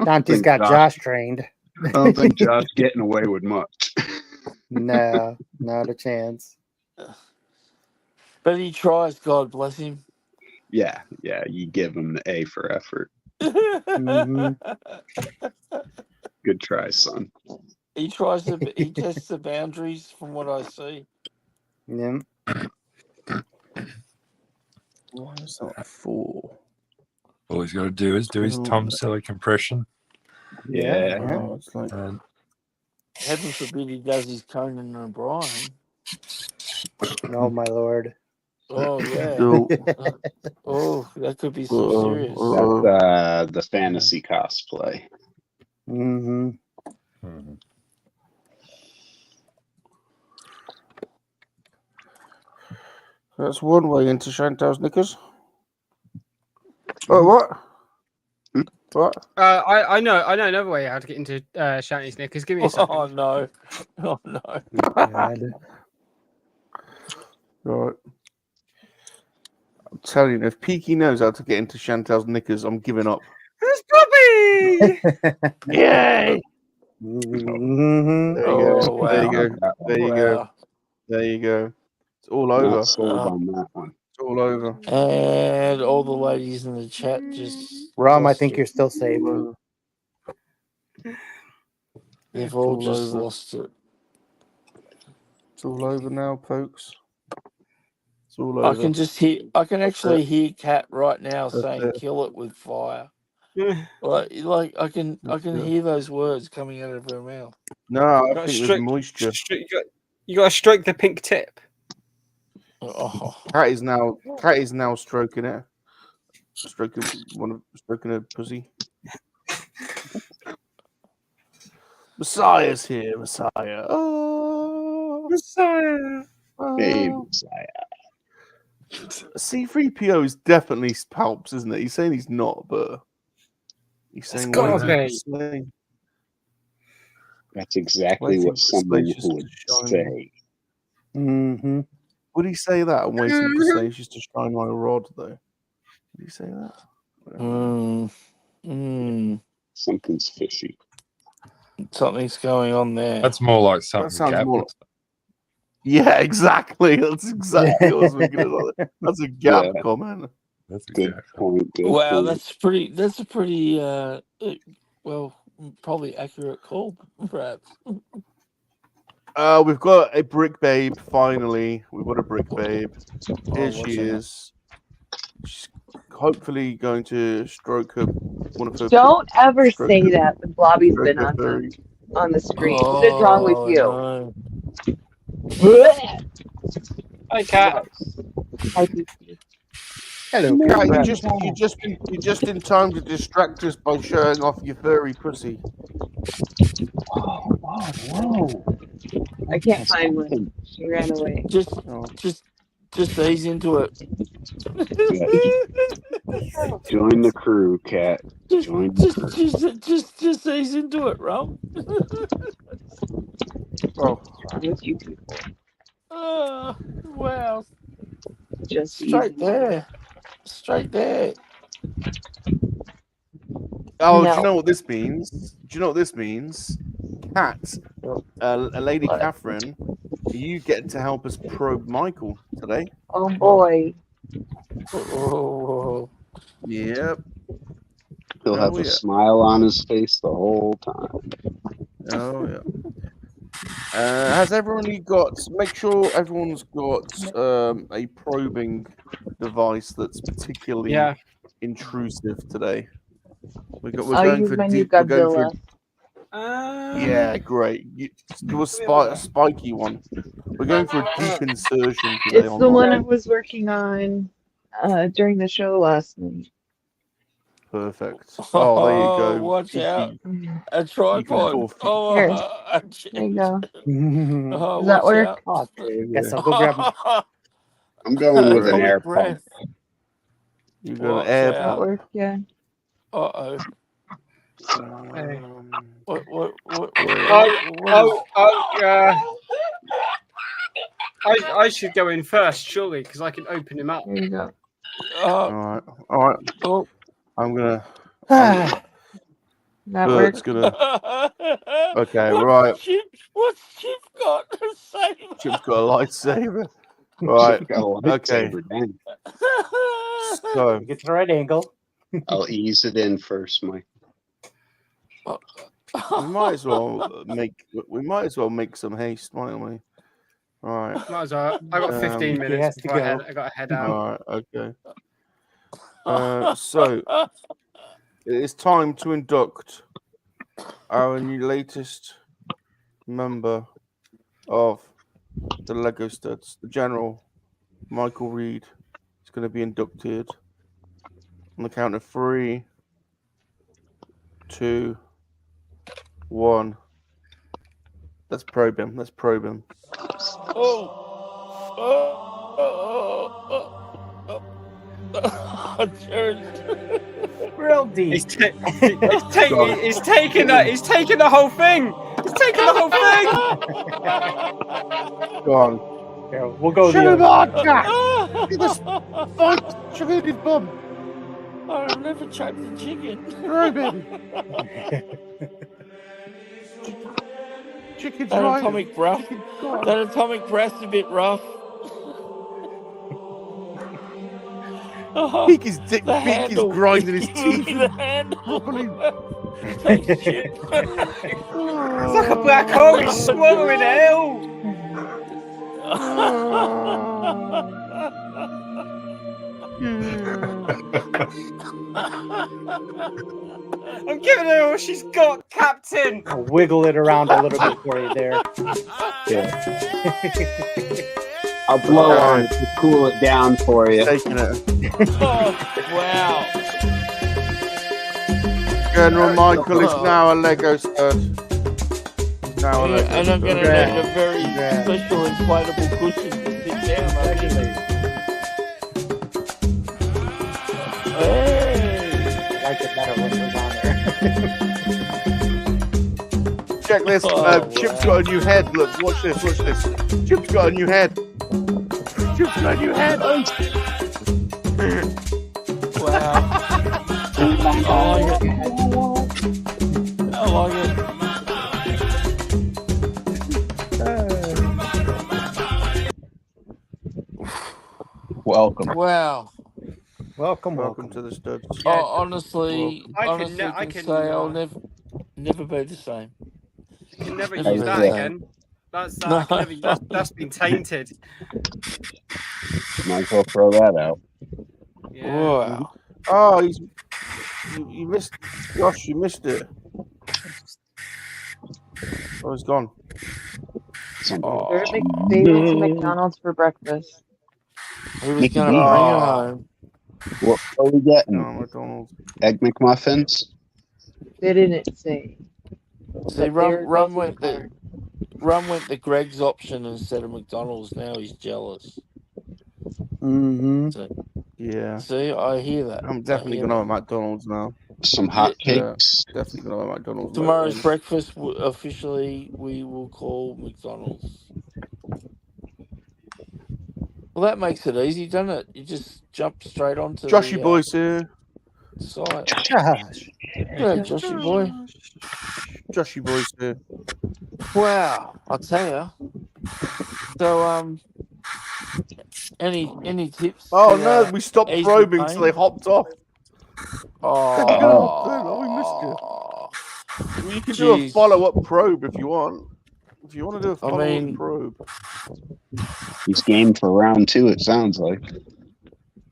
D: Shanti's got Josh trained.
B: I don't think Josh getting away with much.
D: No, not a chance.
F: But he tries, God bless him.
B: Yeah, you give him the A for effort. Good try, son.
F: He tests the boundaries from what I see.
D: Yeah.
A: Why is that 4?
G: All he's got to do is do his Tom Selleck compression.
B: Yeah.
A: It's like
F: heaven forbid he does his Conan O'Brien.
D: Oh my lord.
F: Oh yeah.
A: So,
F: Oh, that could be some serious.
B: That's the fantasy cosplay.
D: Mm-hmm.
A: that's one way into Chantal's knickers. Oh, what? What?
E: I know another way how to get into Shanty's knickers. Give me a second.
F: Oh no. Oh no.
D: God.
A: Right. I'm telling you, if Peaky knows how to get into Chantal's knickers, I'm giving up.
E: It's Bobby!
A: Yay!
D: Mm-hmm.
A: There you go.
F: Oh
A: There you
F: wow.
A: go. There you go.
F: Wow.
A: There you go. It's all over.
B: Not sold on that one.
A: It's all over.
F: And all the ladies in the chat just
D: Rom, I
F: lost
D: think
F: it.
D: you're still safe.
A: All over.
F: They've all
A: all
F: just
A: over.
F: lost it.
A: It's all over now, folks. It's all over.
F: I can actually hear Kat right now
A: That's
F: saying
A: it.
F: kill it with fire. Like I can hear those words coming out of her mouth.
A: No, I think there's moisture.
E: You got to stroke the pink tip.
F: Oh.
A: Cat is now stroking it. Stroking a pussy. Messiah's here, Messiah. Oh,
E: Messiah.
B: Hey,
A: oh.
B: Messiah.
A: C3PO is definitely Palps, isn't it? He's saying he's not, but he's saying
E: gotta
A: why
E: be.
B: That's exactly
A: Waiting
B: what
A: for
B: someone
A: Salacious
B: would
A: to shine.
B: say.
D: Mm-hmm.
A: Would he say that? I'm waiting for Salacious to shine my rod, though. Did he say that?
B: Something's fishy.
F: Something's going on there.
G: That's more like
A: That
G: something.
A: sounds more. Yeah, exactly. That's exactly what I was thinking of. That's a gap comment.
G: That's a
B: Good point. Good
F: Wow,
B: point.
F: that's a pretty well, probably accurate call, perhaps.
A: We've got a brick babe, finally. We've got a brick babe. Here she is. She's hopefully going to stroke her one of her.
H: Don't ever say that when Blobby's been on the screen. What is wrong with you?
F: No.
E: Hi, Cat.
H: Hi, Pete.
D: Hello,
A: Cat,
D: Cat.
A: you're just in time to distract us by showing off your furry pussy.
B: Whoa.
H: I can't find one. She ran away.
F: Just ease into it.
B: Join the crew, Cat. Join the crew.
F: Just ease into it, Rom.
A: Oh,
H: With you people.
F: Wow.
H: Just
F: Straight there.
A: Oh,
H: No.
A: do you know what this means? Cat, a lady
H: What?
A: Catherine, you get to help us probe Michael today.
H: Oh boy.
F: Oh.
A: Yep.
B: He'll have a smile on his face the whole time.
A: Oh yeah. Has everyone make sure everyone's got a probing device that's particularly intrusive today. We're going for deep. We're going for yeah, great. Do a spiky one. We're going for a deep insertion today.
H: It's the one I was working on during the show last night.
A: Perfect. Oh, there you go.
F: Watch out. A tripod.
H: Here. There you go. Does that work?
D: Oh, guess I'll go grab it.
B: I'm going with an air pump.
A: You got an air pump.
H: That work? Yeah.
F: Uh-oh.
E: I should go in first, surely, because I can open him up.
H: There you go.
A: All right.
F: Oh.
A: I'm gonna.
H: That
A: Bert's
H: works.
A: gonna. Okay, right.
F: What's Chip got? A saber.
A: Chip's got a lightsaber. Right.
B: Chip got a lightsaber,
A: Okay.
B: dang.
A: So
D: get to the right angle.
B: I'll ease it in first, Mike.
A: we might as well make some haste, mightn't we? All right.
E: Might as well. I got 15 minutes before I got to head out.
A: All right. Okay. So it is time to induct our new latest member of the Lego Studs. The General, Michael Reed, is going to be inducted on the count of 3, 2, 1. Let's probe him. Let's probe him.
D: Real deep.
E: He's taking the whole thing. He's taking the whole thing.
A: Go on.
D: Yeah, we'll go
A: Shoot
D: the
A: him
D: other.
A: on, Jack! Get this fight! Shoot his bum!
F: I've never choked the chicken.
A: Probe him! Chicken's
F: That
A: right.
F: atomic breath. That atomic breath's a bit rough.
A: Peek his dick,
F: The
A: Peek is
F: handle.
A: grinding his
F: Give me
A: teeth.
F: the handle.
A: Properly.
F: Thanks, Chip.
E: It's like a black hole. He's swallowing hell. I'm giving her all she's got, Captain.
D: I'll wiggle it around a little bit for you there.
B: Yeah. I'll blow on it to cool it down for you.
A: Taking it.
F: Oh, wow.
A: General Michael is now a Lego stud. Now a Lego
F: And I'm going to
A: stud.
F: need a very special inflatable cushion to sit down. Hey.
D: I like it better when it's on there.
A: Check this. Chip's got a new head. Look, watch this. Watch this. Chip's got a new head. Chip's got a new head.
F: Wow. I like it.
B: Welcome.
F: Wow.
D: Welcome
A: to the studs.
F: Oh, honestly,
E: I
F: I
E: can
F: say I'll never be the same.
E: You can never
F: Never
E: use that
F: be.
E: again. That's been tainted.
B: Might as well throw that out.
E: Yeah.
F: Wow.
A: Oh, you missed. Gosh, you missed it. Oh, it's gone.
H: They're at BABES and McDonald's for breakfast.
F: He was going to bring it home.
B: What are we getting?
A: Oh, McDonald's.
B: Egg McMuffins?
H: They didn't say.
F: See,
H: But
F: Rum went the Greg's option instead of McDonald's. Now he's jealous.
D: Mm-hmm.
F: So,
A: Yeah.
F: see, I hear that.
A: I'm definitely going to have McDonald's now.
B: Some hot
A: Yeah,
B: cakes?
A: definitely going to have McDonald's.
F: Tomorrow's breakfast, officially, we will call McDonald's. Well, that makes it easy, doesn't it? You just jump straight onto
A: Joshy
F: the
A: boys here.
F: site.
D: Josh.
F: Yeah, Joshy boy.
A: Joshy boys here.
F: Wow, I'll tell you. So, any tips?
A: Oh
F: to,
A: no, we stopped
F: ease the
A: probing,
F: pain?
A: so they hopped off.
F: Oh,
A: we missed it. Well, you can do
F: Jeez.
A: a follow-up probe if you want. If you want to do a follow-up probe.
B: He's game for round 2, it sounds like.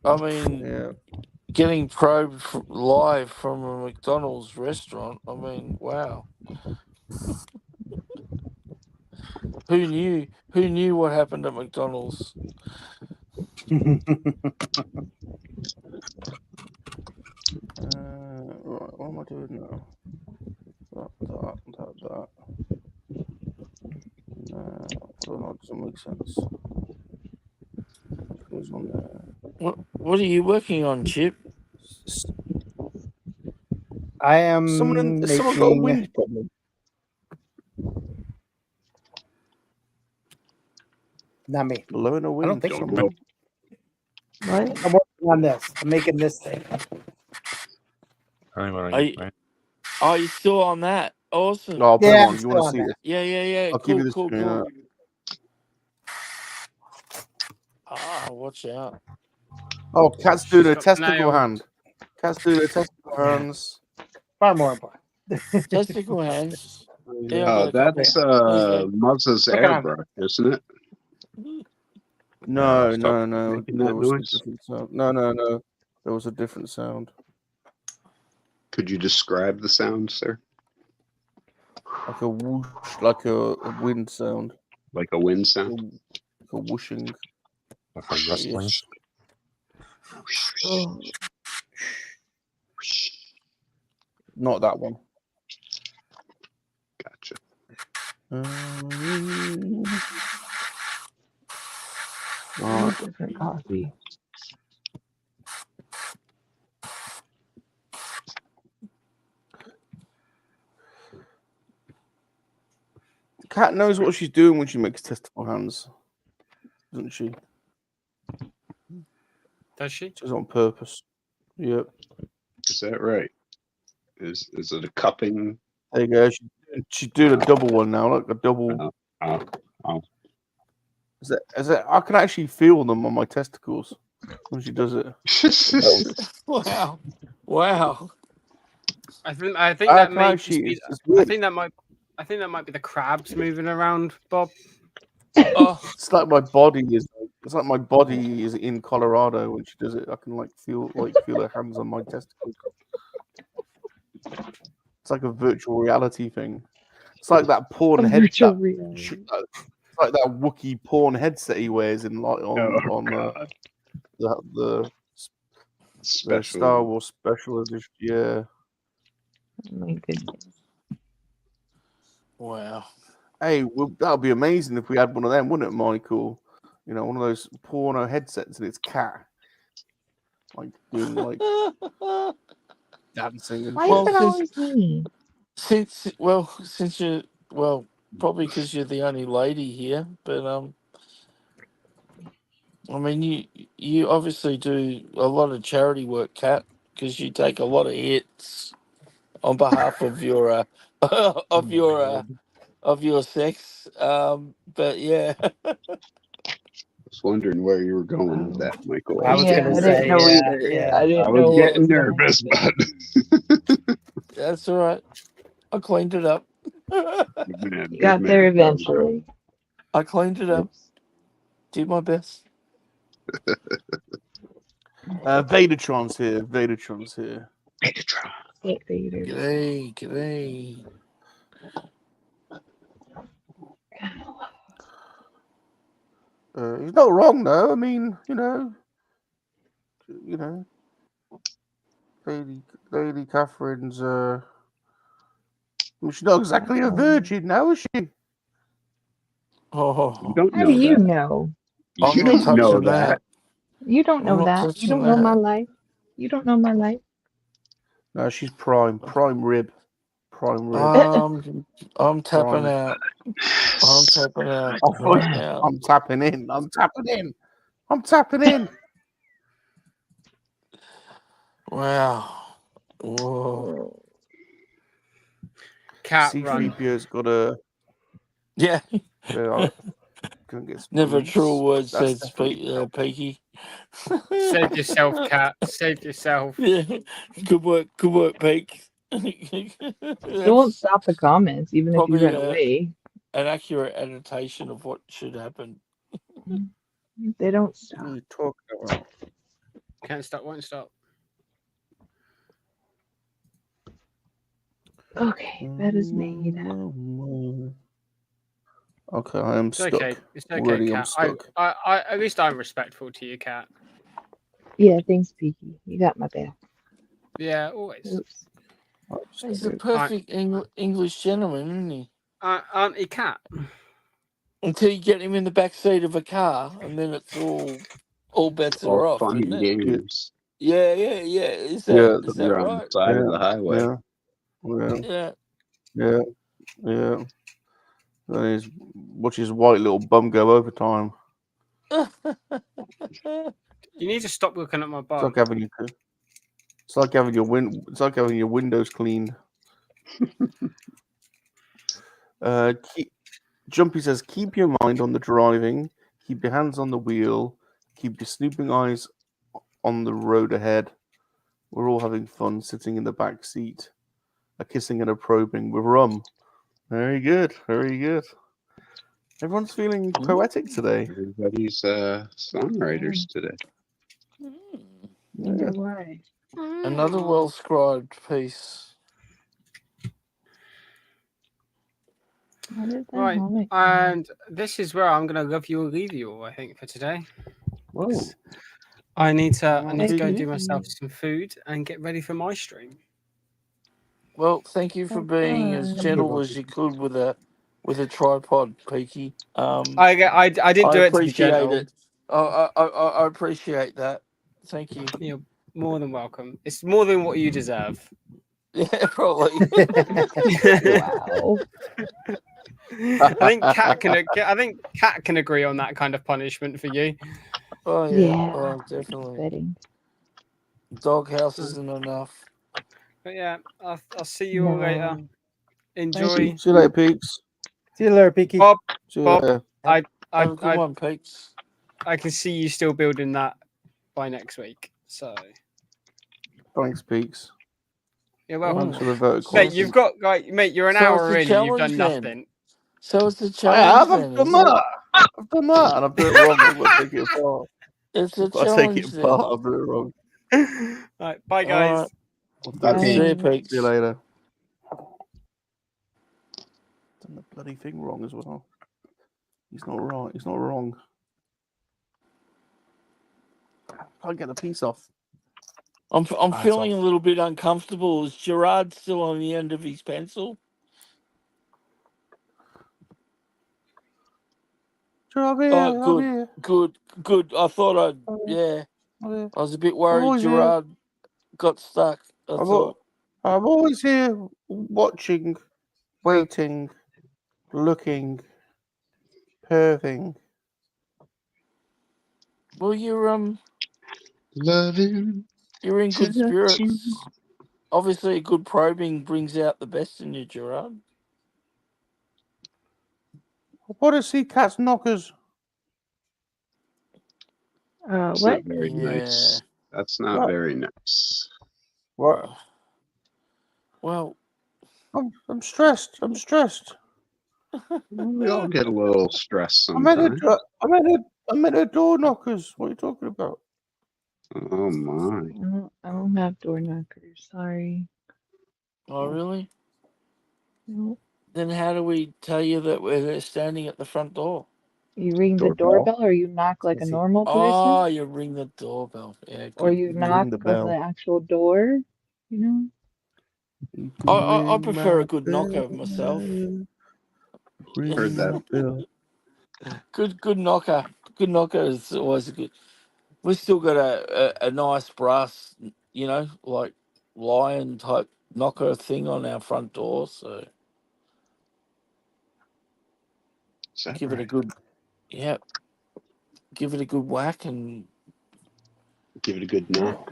F: I mean,
A: Yeah.
F: getting probed live from a McDonald's restaurant. I mean, wow. Who knew? Who knew what happened at McDonald's?
A: Right, what am I doing now? That. No, that doesn't make sense. What goes on there?
F: What are you working on, Chip?
D: I am.
A: Someone got a wind problem.
D: Not me.
A: Blowing a wind.
D: I don't think so.
H: What?
D: I'm working on this. I'm making this thing.
F: Are you still on that? Awesome.
A: No, I'll put
D: Yeah,
A: it on.
D: I'm
A: You want to
D: still
A: see
D: on
A: it?
F: Yeah.
A: I'll
F: Cool,
A: give you this.
F: cool. Ah, watch out.
A: Oh, cats do their
E: Got
A: testicle
E: nailed.
A: hand. Cats do their testicle hands.
D: Far more important.
F: Testicle hands. Yeah,
B: Oh, that's Muzz's
D: Look at him.
B: airbrush, isn't it?
A: No.
B: making that
A: There was a
B: noise.
A: different sound. No. There was a different sound.
B: Could you describe the sound, sir?
A: Like a whoosh, like a wind sound.
B: Like a wind sound?
A: Like a whooshing.
G: Like a rustling.
H: Oh.
A: Not that one.
B: Gotcha.
H: I need different coffee.
A: Cat knows what she's doing when she makes testicle hands, doesn't she?
E: Does she?
A: She's on purpose. Yep.
B: Is that right? Is it a cupping?
A: There you go. She's doing a double one now, like a double.
B: Oh.
A: Is that? I can actually feel them on my testicles when she does it.
F: Wow. Wow.
E: I think that may just be, I think that might be the crabs moving around, Bob.
F: Oh,
A: It's like my body is. It's like my body is in Colorado when she does it. I can feel her hands on my testicles. It's like a virtual reality thing. It's like that porn headset. It's like that Wookiee porn headset he wears in the Star Wars special edition. Yeah.
H: Oh my goodness.
F: wow.
A: Hey, that would be amazing if we had one of them, wouldn't it, Michael? You know, one of those porno headsets and it's cat. Like doing dancing and
H: Why
A: shit.
H: is it always me?
F: Since you're probably because you're the only lady here, but I mean you obviously do a lot of charity work, Kat, because you take a lot of hits on behalf of your of your sex. But yeah.
B: I was wondering where you were going with that, Michael.
D: I was
H: Yeah,
D: gonna
H: I
D: say,
H: didn't know
D: yeah,
H: either.
D: yeah.
H: I didn't
B: I
H: know
B: was
H: what
B: getting
H: was gonna
B: nervous,
H: happen.
B: but
F: That's all right. I cleaned it up.
H: You got there eventually.
F: I cleaned it up.
H: Oops.
F: Did my best.
A: Vadertron's here. Vadertron's here.
B: Megatron.
H: Hey, Vader.
F: G'day.
A: He's not wrong though. I mean, you know, Lady Catherine's. Well, she's not exactly a virgin now, is she?
F: Oh,
B: You don't
H: How
B: know
H: do you
B: that.
H: know?
F: I'm
B: You
F: not
B: don't know
F: touching
B: that.
H: You don't
F: I'm
H: know
F: not
H: that. You
F: touching
H: don't know my
F: that.
H: life. You don't know my life.
A: No, she's prime rib.
F: I'm tapping
A: Prime.
F: out. I'm tapping out
A: Oh,
F: right now.
A: I'm tapping in. I'm tapping in.
F: Wow. Whoa.
E: Cat run.
A: C-3PO's got a.
F: Yeah.
A: Couldn't get
F: Never a
A: spoons.
F: true word
A: That's
F: said,
A: definitely
F: Peaky.
E: Save yourself, Cat. Save yourself.
F: Yeah. Good work, Peak.
H: They won't stop the comments, even if you
F: probably
H: run away.
F: an accurate annotation of what should happen.
H: They don't
A: What
H: stop.
A: are you talking about?
E: Can't stop, won't stop.
H: Okay, that is made.
A: Okay, I am
E: It's
A: stuck.
E: okay. It's okay,
A: Already I'm
E: Cat.
A: stuck.
E: I at least I'm respectful to you, Cat.
H: Yeah, thanks, Peaky. You got my back.
E: Yeah, always.
H: Oops.
F: He's a perfect English gentleman, isn't he?
E: Aren't he, Cat?
F: Until you get him in the back seat of a car, and then it's all bets
B: All
F: are off,
B: fun
F: isn't
B: and
F: it?
B: games.
F: Yeah. Is that
B: You're on
F: right?
B: the side of the highway.
A: Yeah. And he's watch his white little bum go overtime.
E: You need to stop looking at my
A: It's
E: bum.
A: like having your windows cleaned. Jumpy says, keep your mind on the driving, keep your hands on the wheel, keep your snooping eyes on the road ahead. We're all having fun sitting in the back seat, a kissing and a probing with rum. Very good, very good. Everyone's feeling poetic today.
B: Everybody's songwriters today.
H: Wonder why.
F: Another well-scribed piece.
E: Right, and this is where I'm gonna love you or leave you all, I think, for today.
A: Whoa.
E: I need to go and do myself some food and get ready for my stream.
F: Well, thank you for being as gentle as you could with a tripod, Peaky.
E: I didn't do it to be gentle.
F: It. I appreciate that. Thank you.
E: You're more than welcome. It's more than what you deserve.
F: Yeah, probably.
H: Wow.
E: I think Cat can agree on that kind of punishment for you.
F: Oh
H: Yeah.
F: Oh, definitely.
H: Fitting.
F: Doghouse isn't enough.
E: But yeah, I'll see you all later. Enjoy.
A: See you later, Peaks.
D: See you later, Peaky.
E: Bob,
A: See you later.
F: Have a good one, Peaks.
E: I can see you still building that by next week. So
A: Thanks, Peaks.
E: you're welcome.
A: Thanks for the vertical.
E: Mate, you've got mate, you're an hour in and you've done nothing.
F: So it's a challenge.
A: I've done that. I've done that, and I've done it wrong. I'm going to take it apart.
F: It's a
A: I
F: challenge.
A: take it apart. I've done it wrong.
E: Right, bye, guys.
F: See you, Peaks.
A: See you later. Done the bloody thing wrong as well. He's not right. He's not wrong. Can't get the piece off.
F: I'm feeling a little bit uncomfortable. Is Gerard still on the end of his pencil?
A: Good.
F: I thought I was a bit worried Gerard got stuck. I'm
A: always here watching, waiting, looking, perving.
F: Well, you're
B: loving.
F: You're in good spirits. Obviously, a good probing brings out the best in you, Gerard.
A: What is he, Cat's knockers?
B: That's
H: What?
B: not very nice. That's not very nice.
A: What?
F: Well,
A: I'm stressed. I'm stressed.
B: We all get a little stressed sometimes.
A: I'm at a door knockers. What are you talking about?
B: Oh my!
H: I don't have door knockers. Sorry.
F: Oh, really?
H: No.
F: Then how do we tell you that we're standing at the front door?
H: You ring the doorbell, or you knock like a normal person?
F: Oh, you ring the doorbell. Yeah.
H: Or you knock on the actual door. You know.
F: I prefer a good knocker myself.
B: Heard that.
F: Good knocker. Good knocker is always a good. We've still got a nice brass, like lion type knocker thing on our front door. So give it a good, give it a good whack and
B: give it a good knock.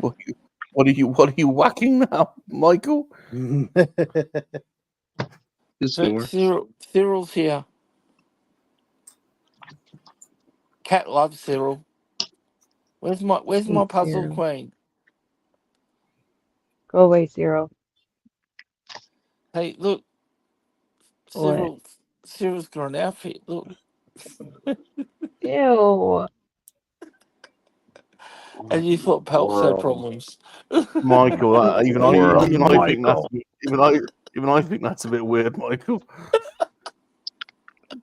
A: What are you whacking now, Michael?
F: Cyril's here. Cat loves Cyril. Where's my puzzle queen?
H: Go away, Cyril.
F: Hey, look. Cyril's got an outfit. Look.
H: Ew.
F: And you thought Pelps had problems.
A: Michael, even I think that's a bit weird, Michael.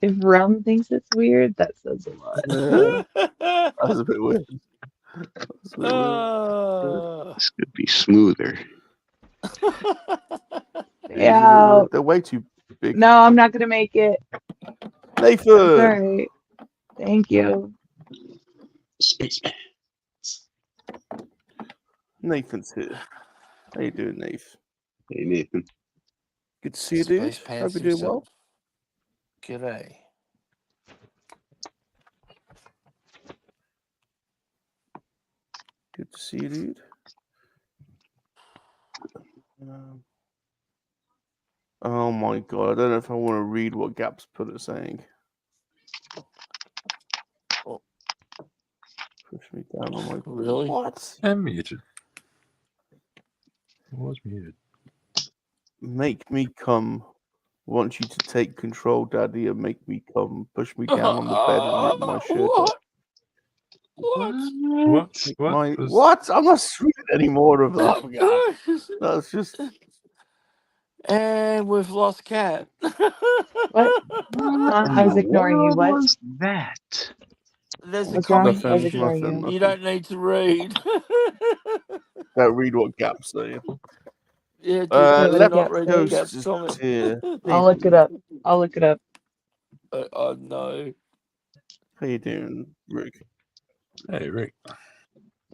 H: If Rum thinks it's weird, that says a lot.
A: That's a bit weird.
B: This could be smoother.
H: Yeah.
A: They're way too big.
H: No, I'm not going to make it.
A: Nathan!
H: Sorry. Thank you.
B: Spaceman.
A: Nathan's here. How you doing, Nathan?
B: Hey, Nathan.
A: Good to see you, dude. Hope you're doing well.
F: G'day.
A: Good to see you, dude. Oh my god, I don't know if I want to read what Gap's put it saying. Push me down on my...
F: Really?
A: What?
G: I'm muted. I was muted.
A: Make me come. Want you to take control, Daddy, and make me come. Push me down on the bed and rip my shirt off. What? I'm not reading any more of that. That's just...
F: And we've lost Cat.
H: What? I was ignoring you. What?
B: Was that?
F: There's a
H: What's wrong?
F: comment
H: I was
F: you
H: ignoring you.
F: you don't need to read.
A: Don't read what Gap's saying.
F: Yeah,
H: Wait, what
F: do
H: did
F: not
H: Gap
F: read
H: say?
F: Gap's
A: is
F: comment.
A: here.
H: I'll look it up. I'll look it up.
F: Oh no.
A: How you doing, Rick?
G: Hey, Rick.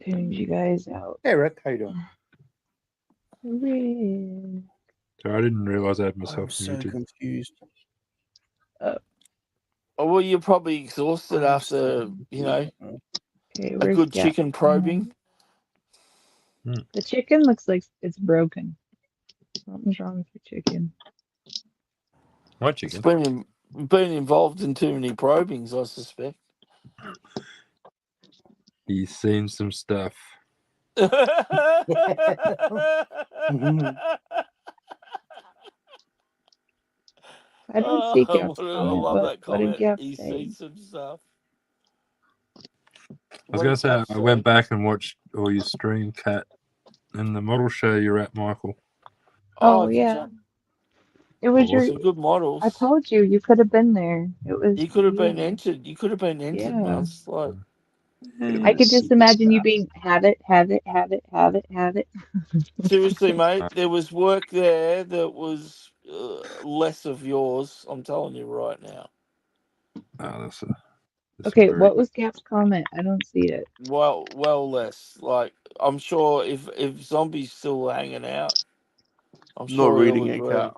H: Tuned you guys out.
D: Hey, Rick, how you doing?
H: Rick.
G: So I didn't realize I had
A: I'm
G: myself
A: so
G: muted.
A: confused.
F: Oh, well, you're probably exhausted
A: I'm
F: after, you know,
H: Okay,
F: a
H: where's
F: good
H: Gap?
F: chicken probing.
H: The chicken looks like it's broken. Something's wrong with the chicken.
G: My
F: It's
G: chicken.
F: been involved in too many probings, I suspect.
G: He's seen some stuff.
H: I don't see Gap's
F: I
H: comment.
F: love that
H: What did
F: comment.
H: Gap
F: He's
H: say?
F: seen some stuff.
G: I was going to say, I went back and watched all your stream, Cat, and the model show you're at, Michael.
H: Oh yeah. It was your.
F: Some good models.
H: I told you, you could have been there. It was.
F: You could have been entered. You could have been entered,
H: Yeah.
F: Mouse. Like,
H: I could just imagine you being have it.
F: seriously, mate, there was work there that was less of yours. I'm telling you right now.
G: Oh, that's
H: Okay, what was Gap's comment? I don't see it.
F: Well less. Like, I'm sure if Zombie's still hanging out, I'm
A: Not
F: sure
A: reading
F: he'll
A: it,
F: agree.
A: Cat.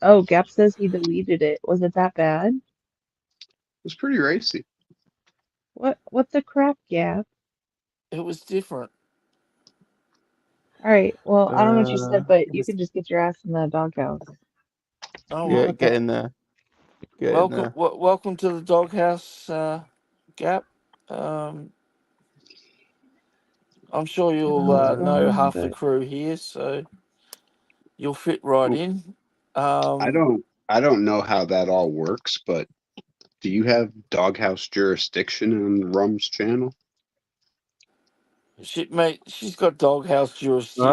H: Oh, Gap says he deleted it. Was it that bad?
B: It was pretty racy.
H: What the crap, Gap?
F: It was different.
H: All right. Well, I don't know what you said, but you can just get your ass in the doghouse.
F: Oh,
A: yeah, get in there.
F: Welcome to the doghouse, Gap. I'm sure you'll know half the crew here, so you'll fit right in.
B: I don't know how that all works, but do you have doghouse jurisdiction on Rum's channel?
F: Mate, she's got doghouse jurisdiction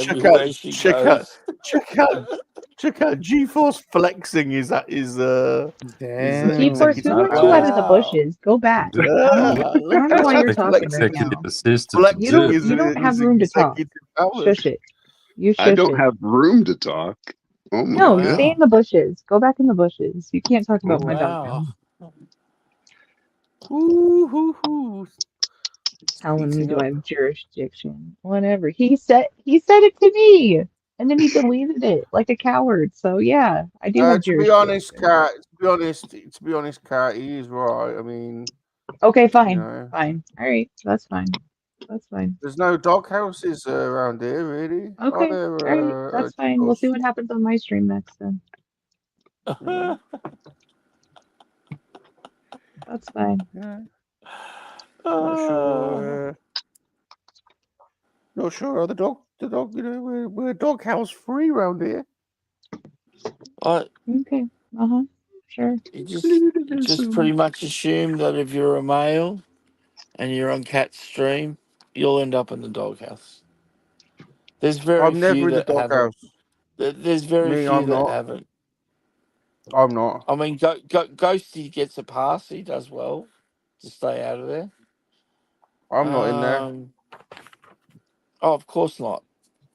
F: everywhere she goes.
A: Check out GeForce flexing is that is
H: GeForce, who let you out of the bushes? Go back. I don't know why you're talking right now. You don't have room to talk. Shush it. You shush it.
B: I don't have room to talk. Oh my
H: No,
B: God.
H: stay in the bushes. Go back in the bushes. You can't talk about my doghouse. Telling me, do I have jurisdiction? Whatever. He said it to me, and then he deleted it like a coward. So yeah, I do have jurisdiction.
A: To be honest, Cat, he is right. I mean,
H: okay, fine, fine. All right, that's fine. That's fine.
A: There's no doghouses around here, really.
H: Okay, all right, that's fine. We'll see what happens on my stream next then. That's fine.
A: Yeah. Not sure. Not sure. The dog. You know, we're doghouse free around here.
H: Okay. Sure.
F: You just pretty much assume that if you're a male and you're on Cat's stream, you'll end up in the doghouse. There's very
A: I'm never
F: few
A: in the
F: that haven't.
A: doghouse.
F: There's very few
A: I'm
F: that
A: not.
F: haven't.
A: I'm not.
F: I mean, Ghosty gets a pass. He does well to stay out of there.
A: I'm not in there.
F: Oh, of course not.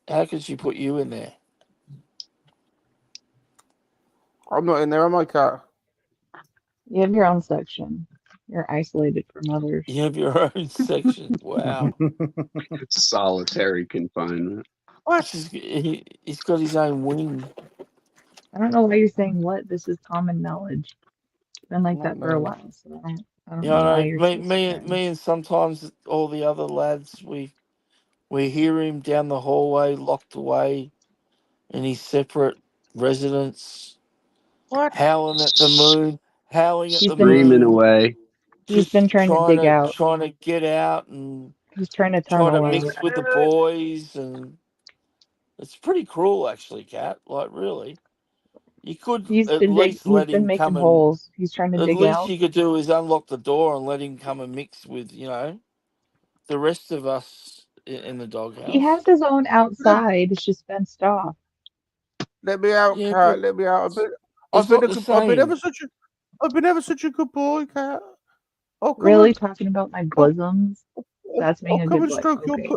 F: How could she put you in there?
A: I'm not in there, am I, Cat?
H: You have your own section. You're isolated from others.
F: You have your own section. Wow.
B: Solitary confinement.
F: What? He's got his own wing.
H: I don't know why you're saying what. This is common knowledge. It's been like that for a while, so I don't know why you're
F: me and sometimes all the other lads, we hear him down the hallway, locked away in his separate residence.
A: What?
F: Howling at the moon.
B: Screaming away.
H: He's been trying to dig out.
F: Trying to get out and
H: he's trying to tunnel out.
F: mix with the boys, and it's pretty cruel, actually, Cat. Like, really, you could at least let him come and
H: holes. He's trying to dig out.
F: At least you could do is unlock the door and let him come and mix with, the rest of us in the doghouse.
H: He has his own outside. It's just fenced off.
A: Let me out,
F: Yeah,
A: Cat. Let me out. I've been ever such a good boy, Cat. Oh, come
H: Really
A: on.
H: talking about my bosoms? That's being a
A: come
H: good
A: and
H: boy.
A: stroke
H: Okay.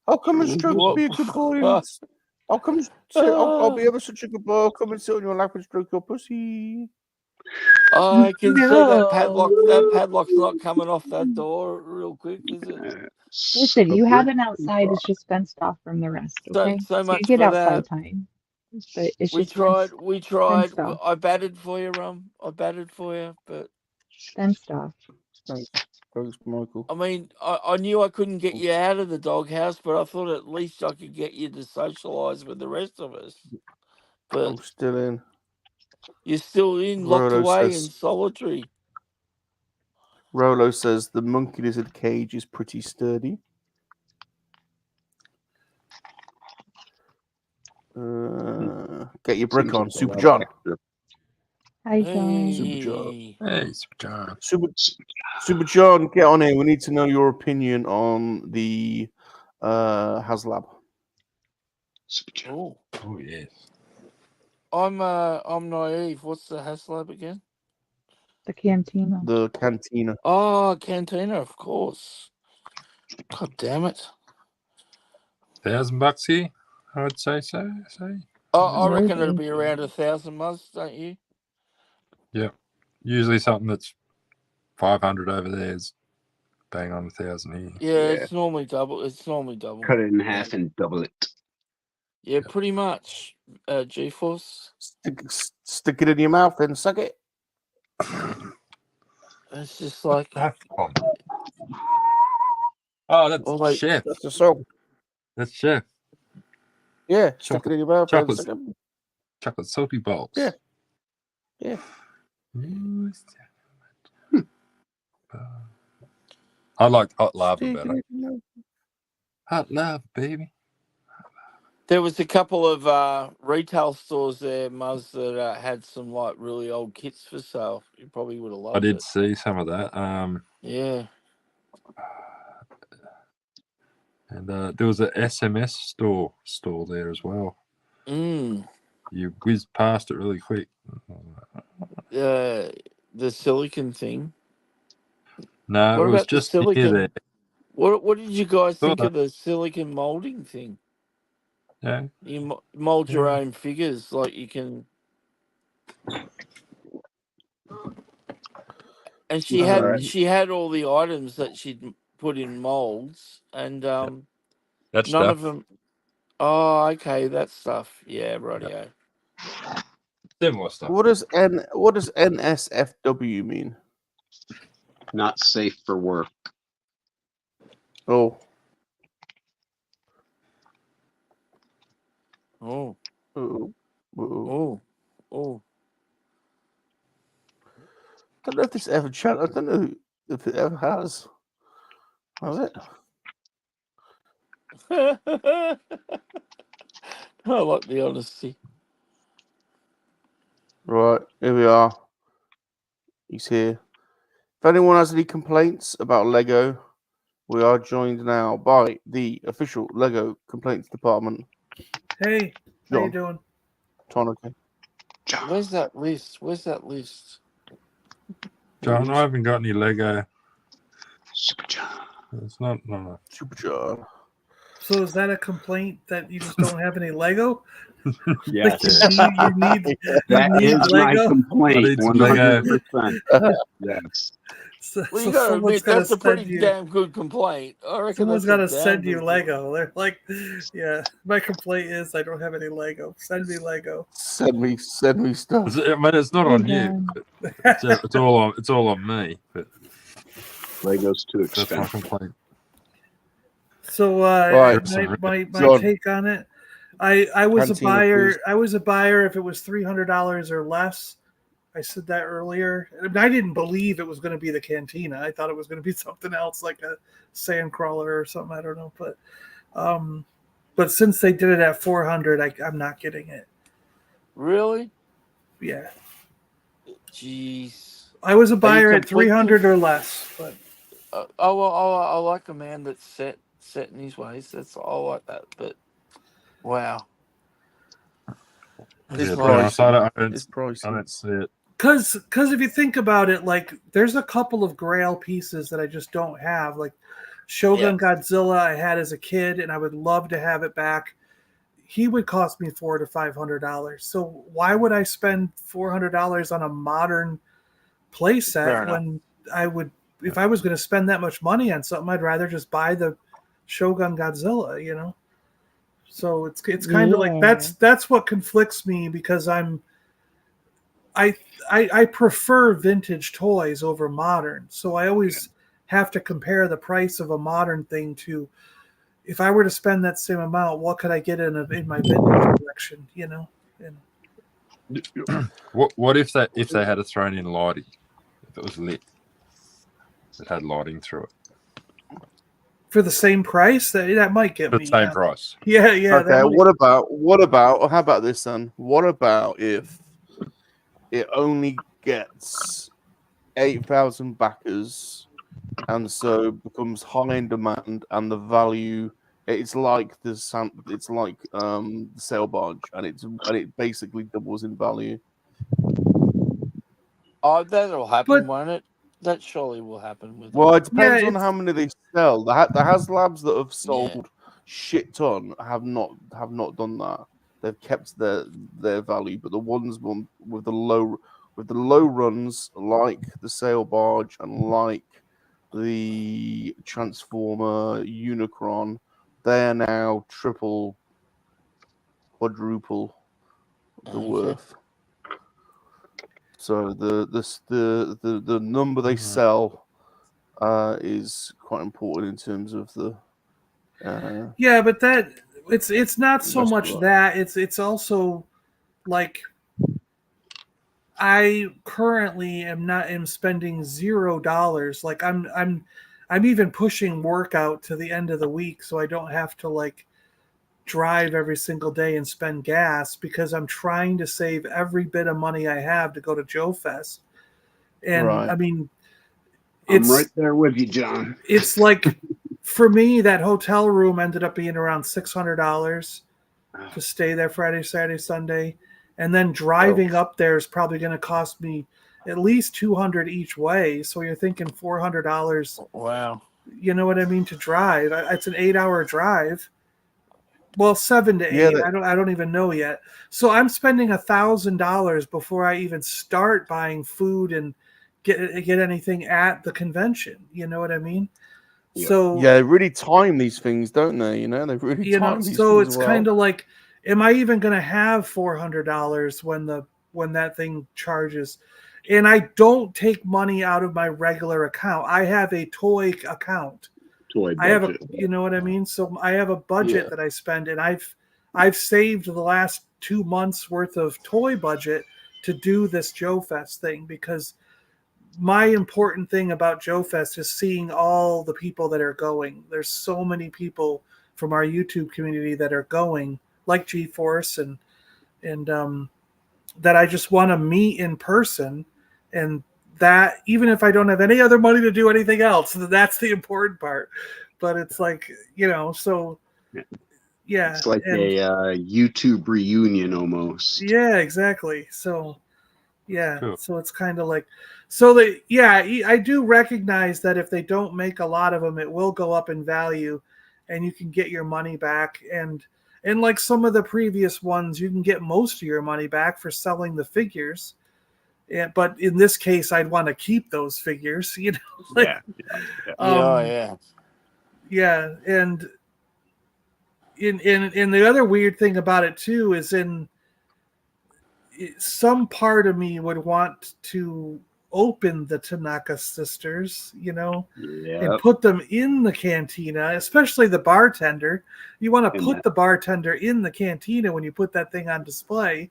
A: I'll come and stroke, be a good boy. And I'll come and sit. I'll be ever such a good boy. I'll come and sit on your lap and stroke your pussy.
F: I can see that padlock. That padlock's not coming off that door real quick, is it?
H: Listen, you have an outside. It's just fenced off from the rest. Okay,
F: So much
H: you get
F: for
H: outside
F: that.
H: time, but it's
F: We
H: just
F: tried.
H: fenced off.
F: I batted for you, I batted for you, but
H: Fenced off.
A: Thanks, Michael.
F: I mean, I knew I couldn't get you out of the doghouse, but I thought at least I could get you to socialise with the rest of us. But
A: I'm still in.
F: You're still in, locked away in solitary.
A: Rolo says the monkey lizard cage is pretty sturdy. Get your brick on, Super John.
H: Hi, John.
A: Super John.
G: Hey, Super John.
A: Super John, get on here. We need to know your opinion on the HasLab.
B: Super John.
G: Oh yes.
F: I'm naive. What's the HasLab again?
H: The cantina.
A: The cantina.
F: Oh, cantina, of course. God damn it.
G: $1,000 here, I'd say so.
F: I reckon it'll be around 1,000 months, don't you?
G: Yeah. Usually something that's 500 over there is bang on 1,000 here.
F: Yeah, it's normally double.
B: Cut it in half and double it.
F: Yeah, pretty much. G-Force.
A: Stick it in your mouth and suck it.
F: It's just like...
G: Oh, that's Chef.
A: That's a song.
G: That's Chef.
A: Yeah, stick it in your mouth and suck it.
G: Chocolate salty balls.
A: Yeah.
G: I like hot lava better. Hot lava, baby.
F: There was a couple of retail stores there, Muzz, that had some like really old kits for sale. You probably would have loved it.
G: I did see some of that.
F: Yeah.
G: And there was a SMS store there as well. You whizzed past it really quick.
F: The silicon thing.
G: No,
F: What
G: it was
F: about
G: just
F: the silicon?
G: there.
F: What did you guys think of the silicon molding thing?
G: Yeah.
F: You mold your own figures, like you can. And she had all the items that she'd put in molds, and
G: that's
F: none of them. Oh, okay, that stuff. Yeah, rightio.
G: Similar stuff.
A: What does NSFW mean?
B: Not safe for work.
A: Oh.
F: Oh.
A: Oh.
F: Oh. Oh.
A: I don't know if this ever I don't know if it ever has. Has it?
F: I like the honesty.
A: Right, here we are. He's here. If anyone has any complaints about Lego, we are joined now by the official Lego complaints department.
I: Hey, how you doing?
A: Tonica.
F: Where's that list?
G: John, I haven't got any Lego.
B: Super John.
G: It's not
A: Super John.
I: So is that a complaint that you just don't have any Lego?
B: Yes.
I: You need
B: that is
I: Lego?
B: my complaint. 100%. Yes.
F: Well, you gotta admit, that's a pretty damn good complaint. I reckon
I: someone's got to send you Lego. They're like, yeah, my complaint is I don't have any Lego. Send me Lego.
A: Send me stuff.
G: I mean, it's not on you. It's all on me. But
B: Lego's too expensive.
G: That's my complaint.
I: So my take on it, I was a buyer. I was a buyer if it was $300 or less. I said that earlier. I didn't believe it was going to be the cantina. I thought it was going to be something else, like a sand crawler or something. I don't know, but since they did it at $400, I'm not getting it.
F: Really?
I: Yeah.
F: Jeez.
I: I was a buyer at $300 or less, but
F: I like a man that's set set in his ways. That's all like that. But wow.
A: It's
G: pricey.
A: It's pricey.
G: I don't see it.
I: Because if you think about it, like there's a couple of Grail pieces that I just don't have. Like Shogun Godzilla I had as a kid, and I would love to have it back. He would cost me $400 to $500. So why would I spend $400 on a modern playset when I would, if I was going to spend that much money on something, I'd rather just buy the Shogun Godzilla, you know? So it's kind of like that's what conflicts me, because I prefer vintage toys over modern. So I always have to compare the price of a modern thing to, if I were to spend that same amount, what could I get in my vintage collection, you know? And
G: what if they had thrown in lighting? If it was lit, it had lighting through it.
I: For the same price, that might get me.
G: For the same price.
I: Yeah.
A: Okay. What about? How about this then? What about if it only gets 8,000 backers, and so becomes high in demand, and the value? It's like the sail barge, and it basically doubles in value.
F: Oh, that'll happen, won't it? That surely will happen with.
A: Well, it depends on how many they sell. The HasLabs that have sold shit ton have not done that. They've kept their value, but the ones with the low runs, like the sail barge and like the Transformer Unicron, they're now triple, quadruple the worth. So the number they sell is quite important in terms of the.
I: But that it's not so much that it's also like I currently am spending $0. Like I'm even pushing work out to the end of the week so I don't have to like drive every single day and spend gas, because I'm trying to save every bit of money I have to go to Joe Fest. And I mean,
B: I'm right there with you, John.
I: It's like, for me, that hotel room ended up being around $600 to stay there Friday, Saturday, Sunday. And then driving up there is probably going to cost me at least $200 each way. So you're thinking $400.
F: Wow.
I: You know what I mean? To drive. It's an 8-hour drive. Well, 7 to 8. I don't even know yet. So I'm spending $1,000 before I even start buying food and get anything at the convention. You know what I mean? So
A: they really time these things, don't they? You know, they really time these
I: so
A: things.
I: It's kind of like, am I even going to have $400 when that thing charges? And I don't take money out of my regular account. I have a toy account. I have you know what I mean? So I have a budget that I spend, and I've saved the last 2 months worth of toy budget to do this Joe Fest thing, because my important thing about Joe Fest is seeing all the people that are going. There's so many people from our YouTube community that are going, like G-Force and that I just want to meet in person. And that, even if I don't have any other money to do anything else, that's the important part. But it's like, you know, so
B: it's like a YouTube reunion almost.
I: Yeah, exactly. So
G: Cool.
I: So it's kind of like, so I do recognize that if they don't make a lot of them, it will go up in value, and you can get your money back. And like some of the previous ones, you can get most of your money back for selling the figures. But in this case, I'd want to keep those figures, you know. Like, yeah. And in the other weird thing about it too is, some part of me would want to open the Tanaka sisters, you know, and put them in the cantina, especially the bartender. You want to put the bartender in the cantina when you put that thing on display.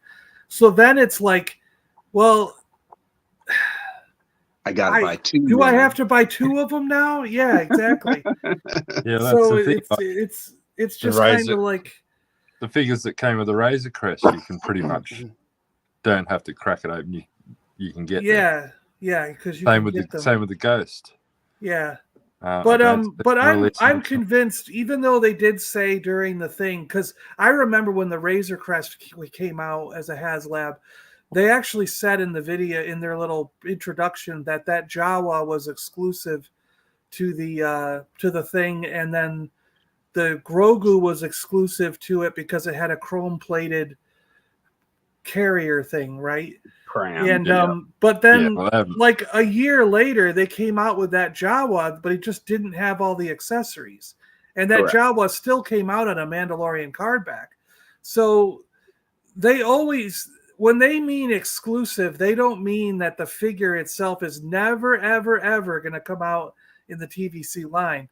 I: So then it's like, well,
B: I gotta buy two.
I: Do I have to buy two of them now? Yeah, exactly.
G: That's
I: so
G: the thing.
I: It's just kind of like
G: the figures that came with the Razor Crest. You can pretty much don't have to crack it open. You can get them.
I: Yeah, because
G: same with the Ghost.
I: Yeah, But I'm convinced, even though they did say during the thing, because I remember when the Razor Crest came out as a HasLab, they actually said in the video, in their little introduction, that Jawa was exclusive to the thing, and then the Grogu was exclusive to it because it had a chrome-plated carrier thing, right? But then like a year later they came out with that Jawa, but it just didn't have all the accessories, and that Jawa still came out on a Mandalorian card back. So they always, when they mean exclusive, they don't mean that the figure itself is never ever going to come out in the TVC line.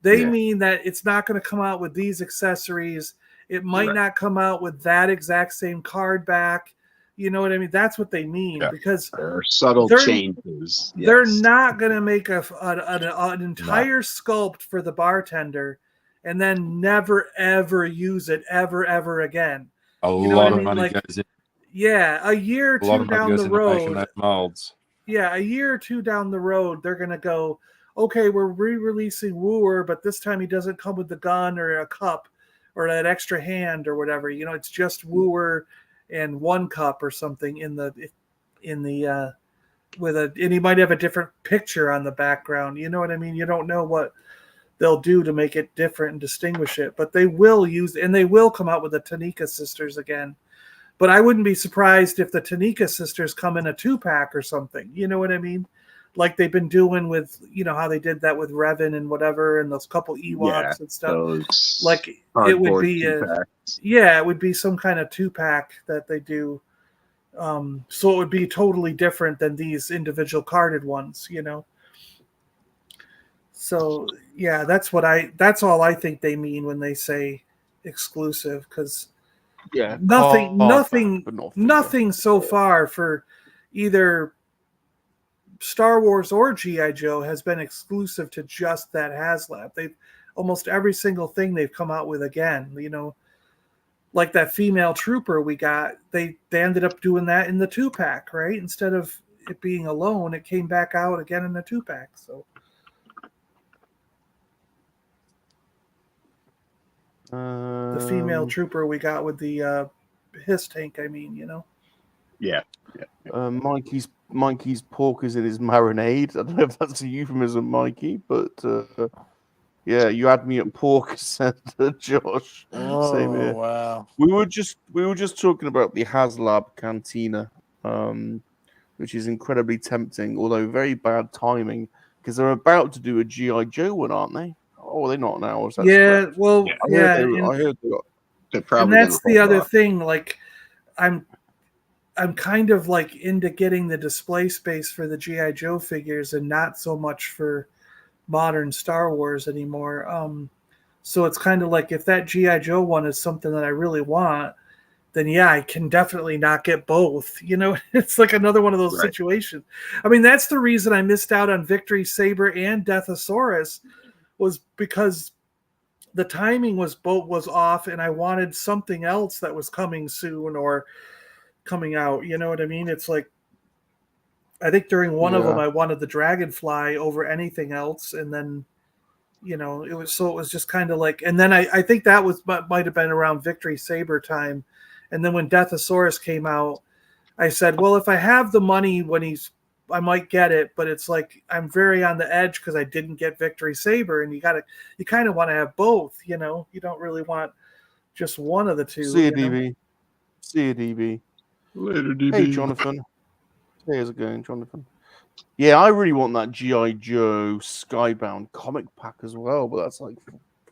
I: They mean that it's not going to come out with these accessories. It might not come out with that exact same card back. You know what I mean? That's what they mean, because
B: there are subtle changes.
I: They're not going to make an entire sculpt for the bartender and then never, ever use it ever again.
G: A lot of money goes in.
I: Yeah, a year or two down the road. Yeah, a year or two down the road, they're going to go, okay, we're re-releasing Wooer, but this time he doesn't come with the gun or a cup or that extra hand or whatever. You know, it's just Wooer and one cup or something and he might have a different picture on the background. You know what I mean? You don't know what they'll do to make it different and distinguish it, but they will use, and they will come out with the Tanika sisters again. But I wouldn't be surprised if the Tanika sisters come in a 2-pack or something. You know what I mean? Like they've been doing with, you know, how they did that with Revan and whatever, and those couple Ewoks and stuff. Like it would be it would be some kind of 2-pack that they do. So it would be totally different than these individual carded ones, you know. So yeah, that's all I think they mean when they say exclusive, because nothing so far for either Star Wars or G.I. Joe has been exclusive to just that HasLab. They've almost every single thing they've come out with again, you know, like that female trooper we got, they ended up doing that in the 2-pack, right? Instead of it being alone, it came back out again in the 2-pack. So the female trooper we got with the his tank, I mean, you know.
A: Mikey's pork is in his marinade. I don't know if that's a euphemism, Mikey, but yeah, you had me at pork, said Josh. Same here.
F: Wow.
A: We were just talking about the HasLab Cantina, which is incredibly tempting, although very bad timing, because they're about to do a G.I. Joe one, aren't they? Oh, are they not now? Or is that correct?
I: Well,
A: I heard they got.
I: And that's the other thing. Like, I'm kind of like into getting the display space for the G.I. Joe figures and not so much for modern Star Wars anymore. So it's kind of like if that G.I. Joe one is something that I really want, then yeah, I can definitely not get both. You know, it's like another one of those situations. I mean, that's the reason I missed out on Victory Saber and Deathosaurus, was because the timing was off, and I wanted something else that was coming soon or coming out. You know what I mean? It's like, I think during one of them I wanted the Dragonfly over anything else, and then, you know, it was just kind of like, and then I think that might have been around Victory Saber time, and then when Deathosaurus came out, I said, well, if I have the money I might get it, but it's like I'm very on the edge because I didn't get Victory Saber, and you kind of want to have both, you know. You don't really want just one of the two.
A: See you, DB. See you, DB.
B: Later, DB.
A: Hey, Jonathan. How's it going, Jonathan? Yeah, I really want that G.I. Joe Skybound comic pack as well, but that's like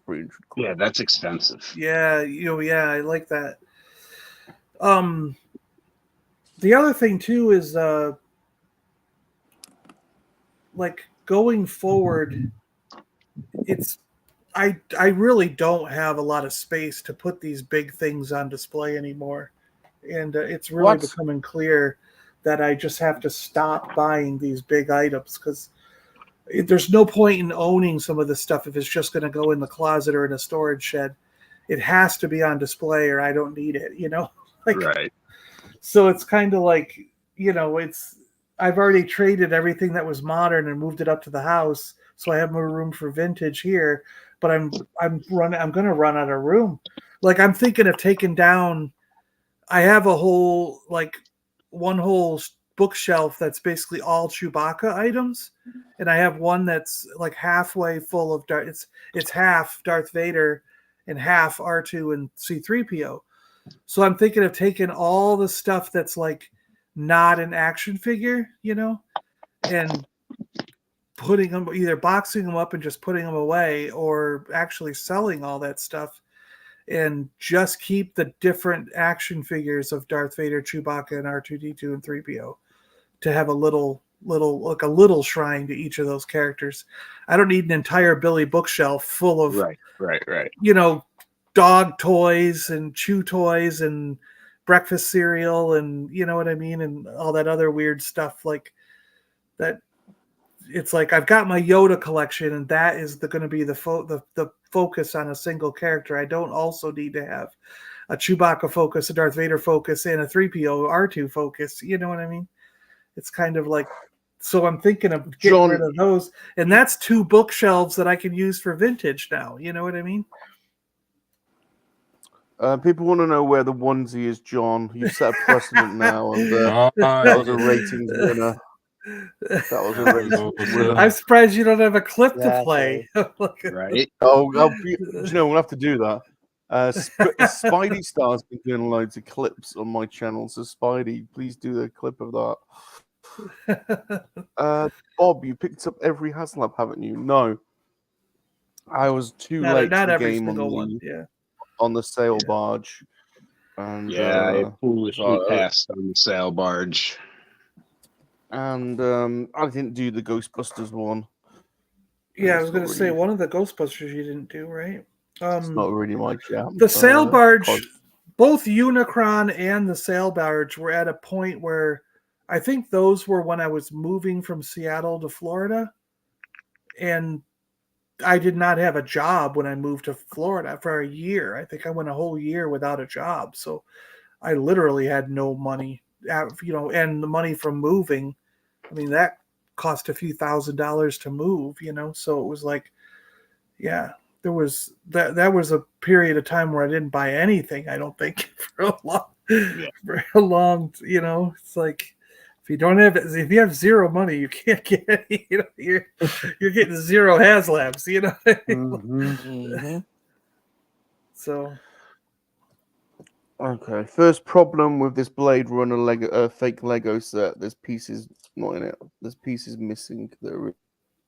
A: $300.
B: Yeah, that's expensive.
I: Yeah, I like that. The other thing too is like going forward, I really don't have a lot of space to put these big things on display anymore, and it's really becoming clear that I just have to stop buying these big items, because there's no point in owning some of this stuff if it's just going to go in the closet or in a storage shed. It has to be on display or I don't need it, you know? Like,
B: right.
I: So it's kind of like, you know, I've already traded everything that was modern and moved it up to the house. so I have more room for vintage here. But I'm going to run out of room. Like I'm thinking of taking down. I have a whole one whole bookshelf that's basically all Chewbacca items, and I have one that's like halfway full of it's half Darth Vader and half R2 and C-3PO. So I'm thinking of taking all the stuff that's like not an action figure, and putting them, either boxing them up and just putting them away, or actually selling all that stuff and just keep the different action figures of Darth Vader, Chewbacca, and R2-D2 and 3PO to have a little shrine to each of those characters. I don't need an entire Billy bookshelf full of
B: right.
I: Dog toys and chew toys and breakfast cereal and you know what I mean, and all that other weird stuff like that. It's like I've got my Yoda collection, and that is going to be the focus on a single character. I don't also need to have a Chewbacca focus, a Darth Vader focus, and a 3PO R2 focus. You know what I mean? It's kind of like, so I'm thinking of getting rid of those, and that's 2 bookshelves that I can use for vintage now. You know what I mean?
A: People want to know where the onesie is, John. You've set a precedent now, and that was a ratings winner. That was a ratings winner.
I: I'm surprised you don't have a clip to play.
B: Right?
A: Oh, we'll have to do that. Spidey Star's been doing loads of clips on my channel, so Spidey, please do a clip of that. Bob, you picked up every HasLab, haven't you? No, I was too late to the game on the sail barge. And,
B: I foolishly passed on the sail barge.
A: And I didn't do the Ghostbusters one.
I: Yeah, I was going to say one of the Ghostbusters you didn't do, right?
A: It's not really my jam.
I: The sail barge, both Unicron and the sail barge were at a point where I think those were when I was moving from Seattle to Florida, and I did not have a job when I moved to Florida for a year. I think I went a whole year without a job, so I literally had no money. And the money from moving, I mean, that cost a few $1,000s to move, so it was like, yeah, there was that was a period of time where I didn't buy anything, I don't think, for a long, it's like, if you have zero money, you can't get any, you're getting zero HasLabs,
A: Mm-hmm.
I: So.
A: Okay, first problem with this Blade Runner fake Lego set. There's pieces not in it. There's pieces missing that are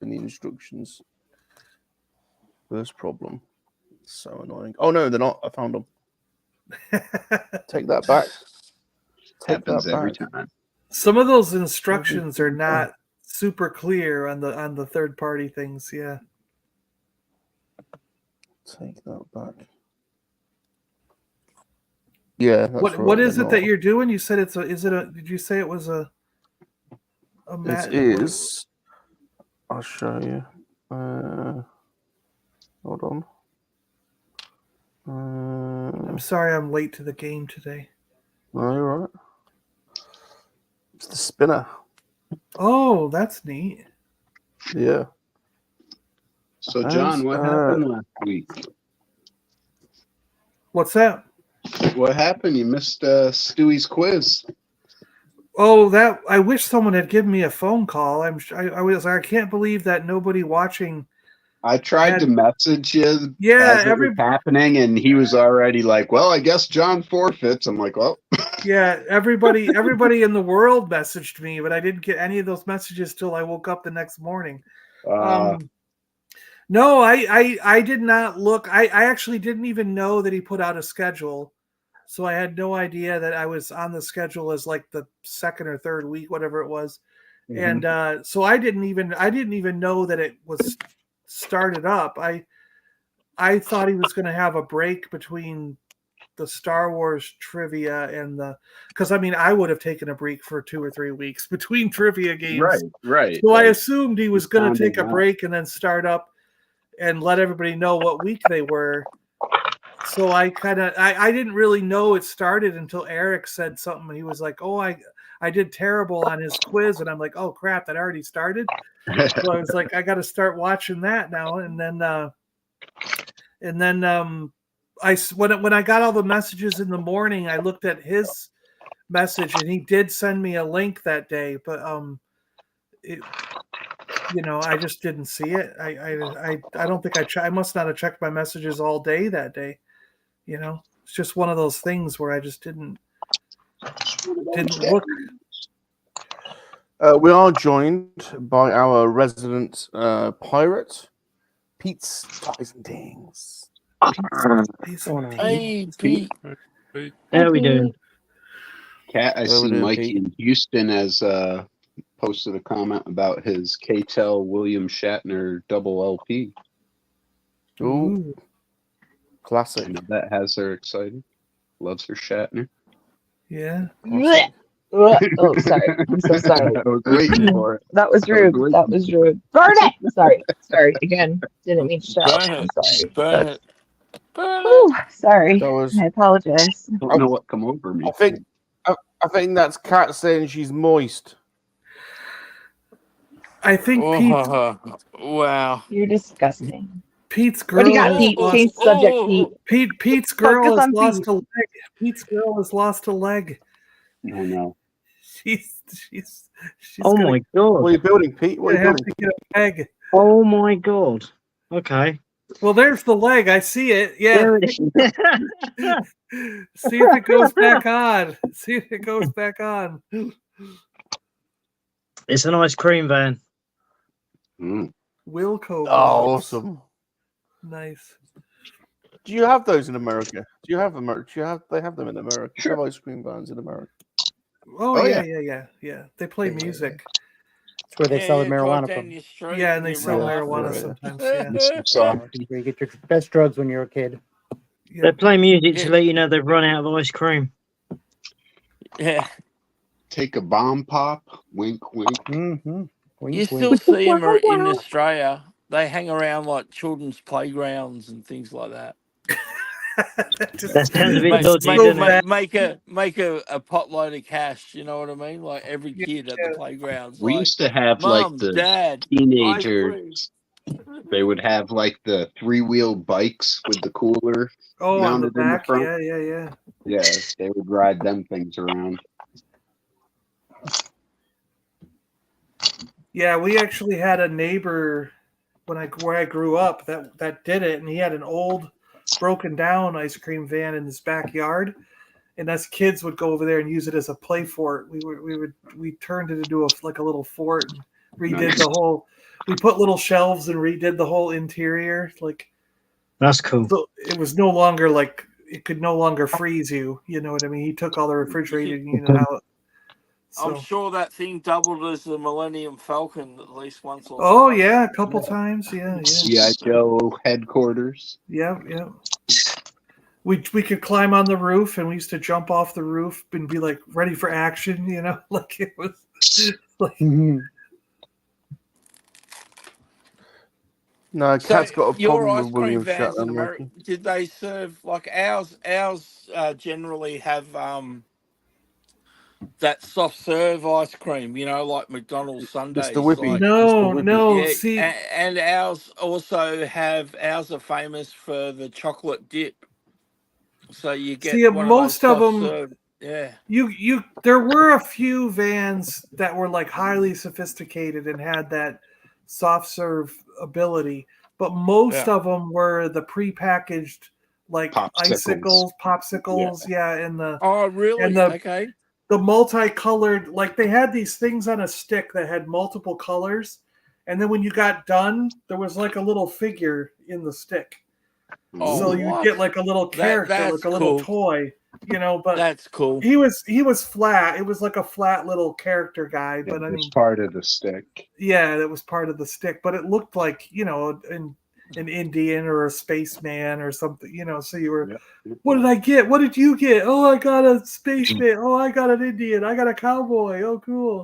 A: in the instructions. First problem. So annoying. Oh no, they're not. I found them. Take that back.
B: Happens every time.
I: Some of those instructions are not super clear on the third party things. Yeah.
A: Take that back. Yeah.
I: What is it that you're doing? You said did you say it was a mat?
A: It is. I'll show you. Hold on.
I: I'm sorry I'm late to the game today.
A: No, you're right. It's the spinner.
I: Oh, that's neat.
A: Yeah.
B: So, John, what happened last week?
I: What's that?
B: What happened? You missed Stewie's quiz.
I: Oh, that I wish someone had given me a phone call. I was like, I can't believe that nobody watching.
B: I tried to message you.
I: Yeah,
B: as it was happening, and he was already like, "Well, I guess John forfeits." I'm like, "Well."
I: Yeah, everybody in the world messaged me, but I didn't get any of those messages till I woke up the next morning. No, I did not look. I actually didn't even know that he put out a schedule. So I had no idea that I was on the schedule as like the second or third week, whatever it was. Mm-hmm. And so I didn't even know that it was started up. I thought he was going to have a break between the Star Wars trivia and because I mean, I would have taken a break for 2 or 3 weeks between trivia games.
B: Right.
I: So I assumed he was going to take a break and then start up and let everybody know what week they were. So I didn't really know it started until Eric said something. He was like, "Oh, I did terrible on his quiz, and I'm like, oh crap, that already started. So I was like, I got to start watching that now. And then when I got all the messages in the morning, I looked at his message, and he did send me a link that day, but I just didn't see it. I don't think I must not have checked my messages all day that day. It's just one of those things where I just didn't look.
A: We are joined by our resident pirate, Pete's Toys and Things.
F: Hey, Pete.
J: How are we doing?
B: Cat, I see Mikey in Houston has posted a comment about his K-Tel William Shatner double LP.
A: Ooh. Classic.
B: I know that has her excited. Loves her Shatner.
I: Yeah.
H: Oh, sorry. I'm so sorry.
B: I was waiting for it.
H: That was rude. That was rude. Burn it! Sorry. Again, didn't mean to shout. I'm sorry.
F: Burn it.
H: Sorry.
A: I
H: apologize.
B: I don't know what come over me.
A: I think that's Kat saying she's moist.
I: I think Pete.
F: Wow.
H: You're disgusting.
I: Pete's girl.
H: What do you got, Pete? Change subject, Pete.
I: Pete's girl has lost a leg. Pete's girl has lost a leg.
B: Oh no.
I: She's
J: oh my god.
A: What are you building, Pete? What are you building?
I: To get a leg.
J: Oh my god. Okay.
I: Well, there's the leg. I see it. Yeah. See if it goes back on.
J: It's an ice cream van.
I: Wilco.
A: Oh, awesome.
I: Nice.
A: Do you have those in America? They have them in America? Sure. Have ice cream vans in America.
I: Oh yeah. They play music.
D: That's where they sell the marijuana from.
I: Yeah, and they sell marijuana sometimes. Yeah.
D: Where you get your best drugs when you're a kid.
I: Yeah.
J: They play music to let you know they've run out of ice cream.
F: Yeah.
B: Take a bomb pop. Wink, wink.
D: Mm-hmm.
F: You still see them in Australia. They hang around like children's playgrounds and things like that.
J: That sounds a bit dodgy, doesn't it?
F: Make a potload of cash. You know what I mean? Like every kid at the playgrounds.
B: We used to have
F: Mom,
B: like the
F: Dad,
B: teenagers. They would have like the 3-wheel bikes with the cooler.
I: On the back.
B: In the front.
I: Yeah.
B: Yeah, they would ride them things around.
I: Yeah, we actually had a neighbor where I grew up that did it, and he had an old broken down ice cream van in his backyard, and us kids would go over there and use it as a play fort. We turned it into a little fort and redid the whole. We put little shelves and redid the whole interior.
J: That's cool.
I: So it was no longer it could no longer freeze you. You know what I mean? He took all the refrigerated unit out. So.
F: I'm sure that thing doubled as the Millennium Falcon at least once or
I: twice. Yeah, a couple times. Yeah.
B: G.I. Joe headquarters.
I: Yeah. We could climb on the roof, and we used to jump off the roof and be ready for action. It was
A: No, Cat's got a problem with William
F: Shatner. Did they serve ours? Ours generally have that soft serve ice cream, like McDonald's Sundays.
A: Mr. Whippy.
I: No.
F: Yeah,
I: see,
F: and ours are famous for the chocolate dip. So you get
I: most of them.
F: Served. Yeah.
I: There were a few vans that were highly sophisticated and had that soft serve ability, but most of them were the prepackaged popsicles, and the
F: really?
I: And the,
F: okay.
I: The multicolored, they had these things on a stick that had multiple colors, and then when you got done, there was a little figure in the stick. So you get a little character, a little toy, but
F: that's cool.
I: He was flat. It was a flat little character guy, but I mean,
B: part of the stick.
I: Yeah, that was part of the stick, but it looked like an Indian or a spaceman or something, so you were, what did I get? What did you get? Oh, I got a spaceman. Oh, I got an Indian. I got a cowboy. Oh, cool.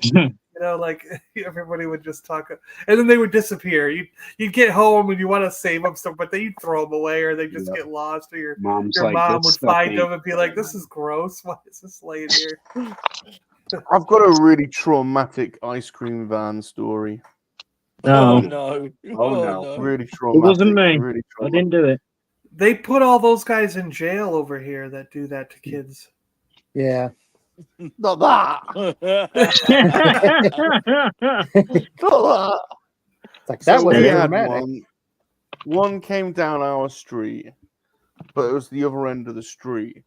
I: Everybody would just talk, and then they would disappear. You'd get home and you want to save them, but then you'd throw them away, or they just get lost, or your mom would find them and be like, "This is gross. Why is this laying here?"
A: I've got a really traumatic ice cream van story.
J: Oh,
F: no!
B: No!
A: Really traumatic.
J: It wasn't me.
A: Really
J: I didn't do it.
I: They put all those guys in jail over here that do that to kids.
D: Yeah.
A: Not that.
D: Like that
A: so
D: was
A: we had
D: dramatic.
A: one came down our street, but it was the other end of the street.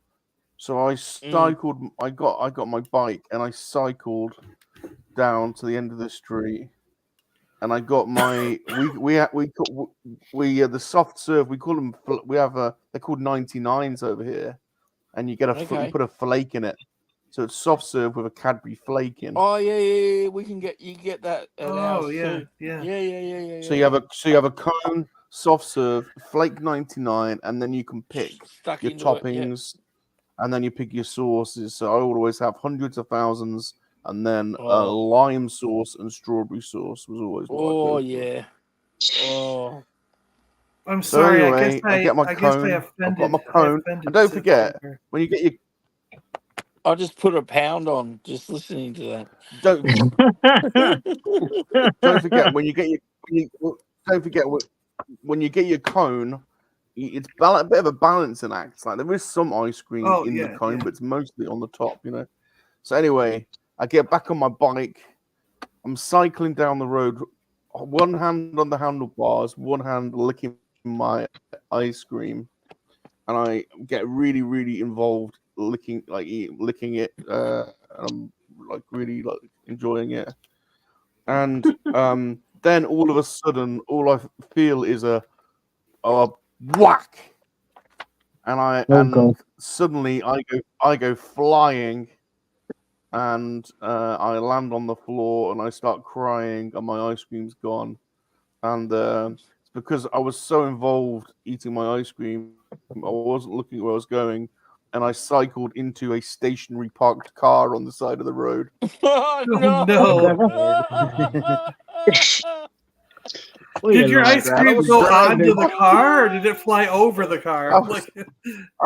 A: So I cycled. I got my bike and I cycled down to the end of the street, and I got my the soft serve. We call them. They're called 99s over here, and you get you put a flake in it. So it's soft serve with a Cadbury flake in.
F: Oh yeah. You get that at ours
I: yeah,
F: too. Yeah.
A: So you have a cone, soft serve, flake 99, and then you can pick your toppings, and then you pick your sauces. So I would always have hundreds of thousands, and then lime sauce and strawberry sauce was always what I go for.
F: Oh.
I: I'm sorry.
A: So anyway, I get my cone. I've got my cone, and don't forget when you get your.
F: I'll just put a pound on just listening to that.
A: Don't forget when you get your cone, it's a bit of a balancing act. Like there is some ice cream in the cone, but it's mostly on the top, you know. So anyway, I get back on my bike. I'm cycling down the road, one hand on the handlebars, one hand licking my ice cream, and I get really, really involved. Licking it, I'm like really like enjoying it, and then all of a sudden, all I feel is a whack, and suddenly I go flying, and I land on the floor and I start crying, and my ice cream's gone, and it's because I was so involved eating my ice cream, I wasn't looking where I was going. And I cycled into a stationary parked car on the side of the road.
F: Oh,
I: no! Did your ice cream go onto the car, or did it fly over the car?
A: I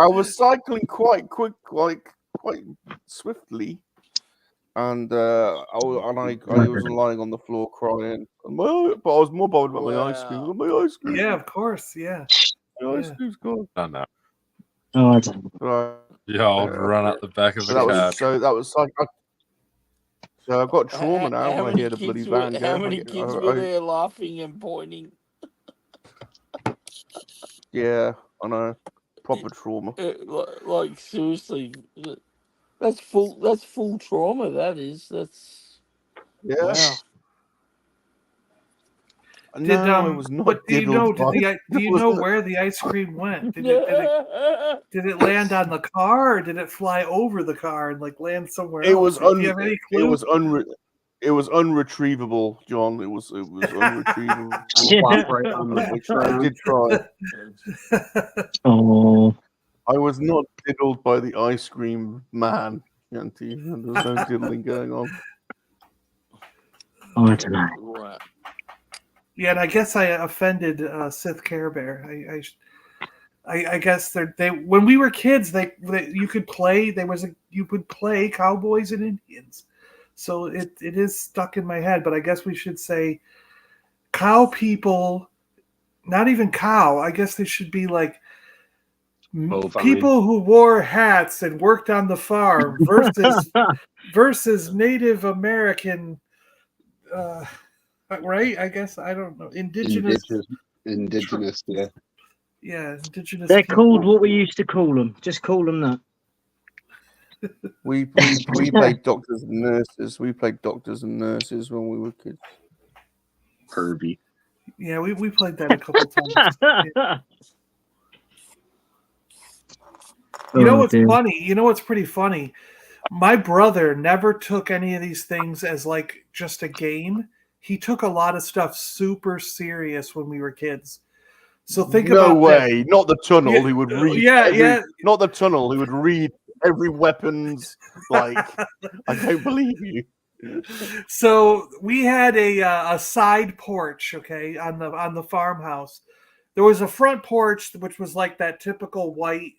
A: was cycling quite quite swiftly, and I was lying on the floor crying. But I was more bothered about my ice cream. My ice cream.
I: Yeah, of course. Yeah.
A: My ice cream's gone.
G: Oh no.
J: Oh, I don't know.
G: Yeah, I'll run up the back of the car.
A: That was like. So I've got trauma now. When I hear the bloody van go.
F: How many kids were there laughing and pointing?
A: Yeah, I know. Proper trauma.
F: Like seriously, that's full trauma. That's wow.
A: No, it was not.
I: Do you know where the ice cream went? Did it land on the car, or did it fly over the car and like land somewhere else? Do you have any clue?
A: It was unretrievable, John. It was unretrievable. I did try.
J: Oh.
A: I was not diddled by the ice cream man, Yanti. There was no diddling going on.
J: Oh, I don't know.
I: Yeah, and I guess I offended Sith Care Bear. I guess they when we were kids, you could play. You could play cowboys and Indians, so it is stuck in my head. But I guess we should say cow people, not even cow. I guess they should be like people who wore hats and worked on the farm versus Native American. Right? I guess I don't know. Indigenous,
B: yeah.
I: Yeah, indigenous.
J: They're called what we used to call them. Just call them that.
A: We played doctors and nurses. We played doctors and nurses when we were kids.
B: Herbie.
I: Yeah, we played that a couple times. Yeah. You know what's funny? You know what's pretty funny? My brother never took any of these things as like just a game. He took a lot of stuff super serious when we were kids. So think about
A: no way, not the tunnel. He would read.
I: Yeah.
A: Not the tunnel. He would read every weapons. Like I don't believe you.
I: So we had a side porch, okay, on the farmhouse. There was a front porch which was like that typical white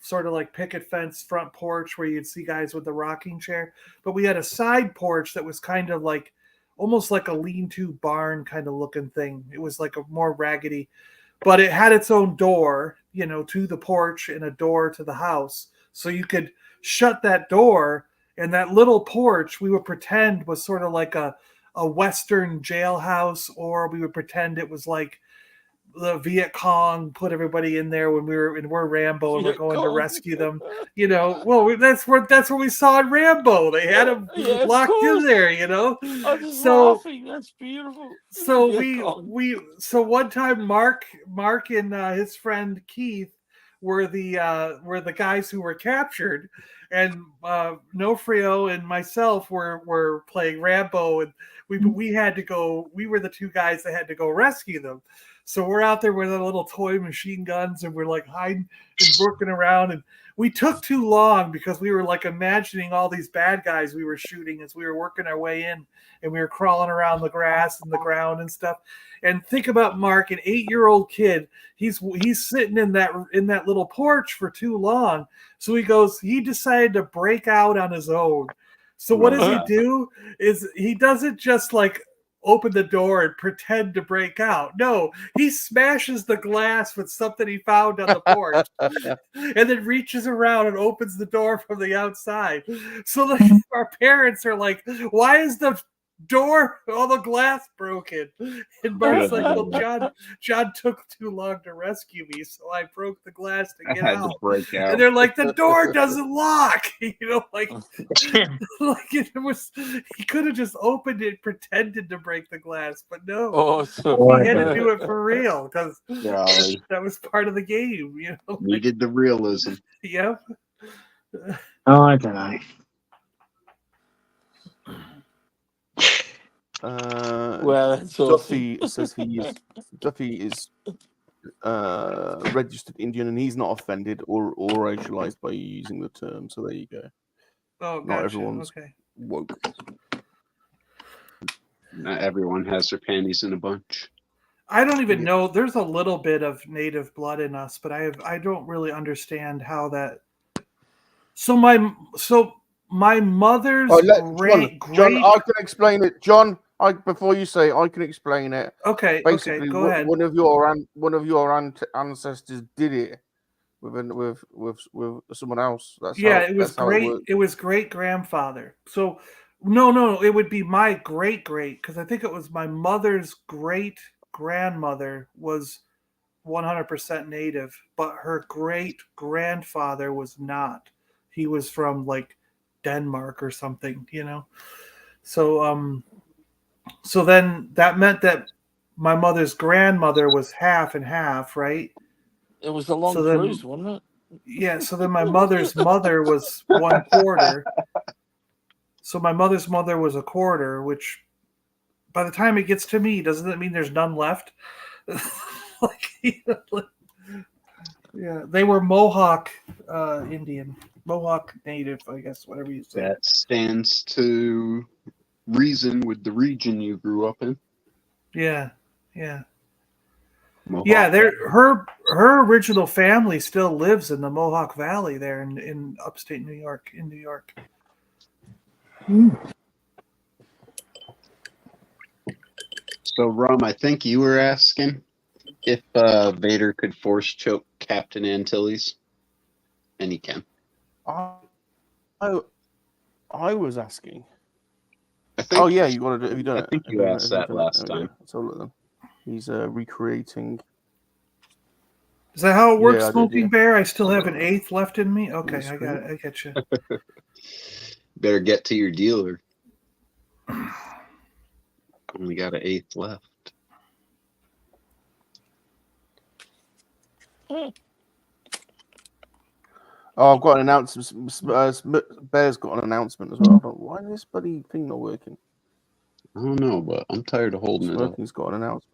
I: sort of like picket fence front porch where you'd see guys with the rocking chair. But we had a side porch that was kind of like almost like a lean-to barn kind of looking thing. It was like a more raggedy, but it had its own door, to the porch and a door to the house. So you could shut that door, and that little porch we would pretend was sort of like a Western jailhouse, or we would pretend it was like the Viet Cong put everybody in there when we're Rambo and we're going to rescue them. Well, that's what we saw in Rambo. They had them locked in there.
F: I'm just laughing. That's beautiful.
I: So so one time Mark and his friend Keith were the guys who were captured, and Nofrio and myself were playing Rambo, and we had to go. We were the two guys that had to go rescue them. So we're out there with our little toy machine guns, and we're like hiding and working around. And we took too long because we were like imagining all these bad guys we were shooting as we were working our way in, and we were crawling around the grass and the ground and stuff. And think about Mark, an 8-year-old kid. He's sitting in that little porch for too long. So he decided to break out on his own. So what does he do? Is he doesn't just like open the door and pretend to break out. No, he smashes the glass with something he found on the porch and then reaches around and opens the door from the outside. So our parents are like, why is the door, all the glass broken? And Mark's like, well, John took too long to rescue me, so I broke the glass to get out. And they're like, the door doesn't lock. Like it was, he could have just opened it, pretended to break the glass, but no, he had to do it for real because that was part of the game.
B: Needed the realism.
I: Yep.
J: Oh, I don't know.
F: Well,
A: Duffy says Duffy is registered Indian, and he's not offended or racialized by using the term. So there you go.
I: Oh, gotcha.
A: Not everyone's woke.
B: Not everyone has their panties in a bunch.
I: I don't even know. There's a little bit of native blood in us, but I don't really understand how that. So my mother's great.
A: John, I can explain it. John, before you say, I can explain it.
I: Okay.
A: Basically,
I: go ahead.
A: One of your ancestors did it with someone else.
I: It was great grandfather. So no, it would be my great because I think it was my mother's great grandmother was 100% native, but her great grandfather was not. He was from like Denmark or something, So so then that meant that my mother's grandmother was half and half, right?
F: It was a long cruise, wasn't it?
I: Yeah, so then my mother's mother was 1/4. So my mother's mother was 1/4, which by the time it gets to me, doesn't that mean there's none left? Yeah, they were Mohawk Indian. Mohawk native, I guess, whatever you say.
B: That stands to reason with the region you grew up in.
I: Yeah.
B: Mohawk.
I: Yeah, her original family still lives in the Mohawk Valley there in upstate New York, in New York.
B: So, Rum, I think you were asking if Vader could force choke Captain Antilles, and he can.
A: I was asking.
B: You
A: wanted to. Have you done it?
B: I think you asked that last time.
A: So look then. He's recreating.
I: Is that how it works, Smoking Bear? I still have an 8th left in me. Okay, I got it. I get you.
B: Better get to your dealer. Only got an 8th left.
A: Oh, I've got an announcement. Bear's got an announcement as well. Why is this bloody thing not working?
B: I don't know, but I'm tired of holding it up.
A: He's got an announcement.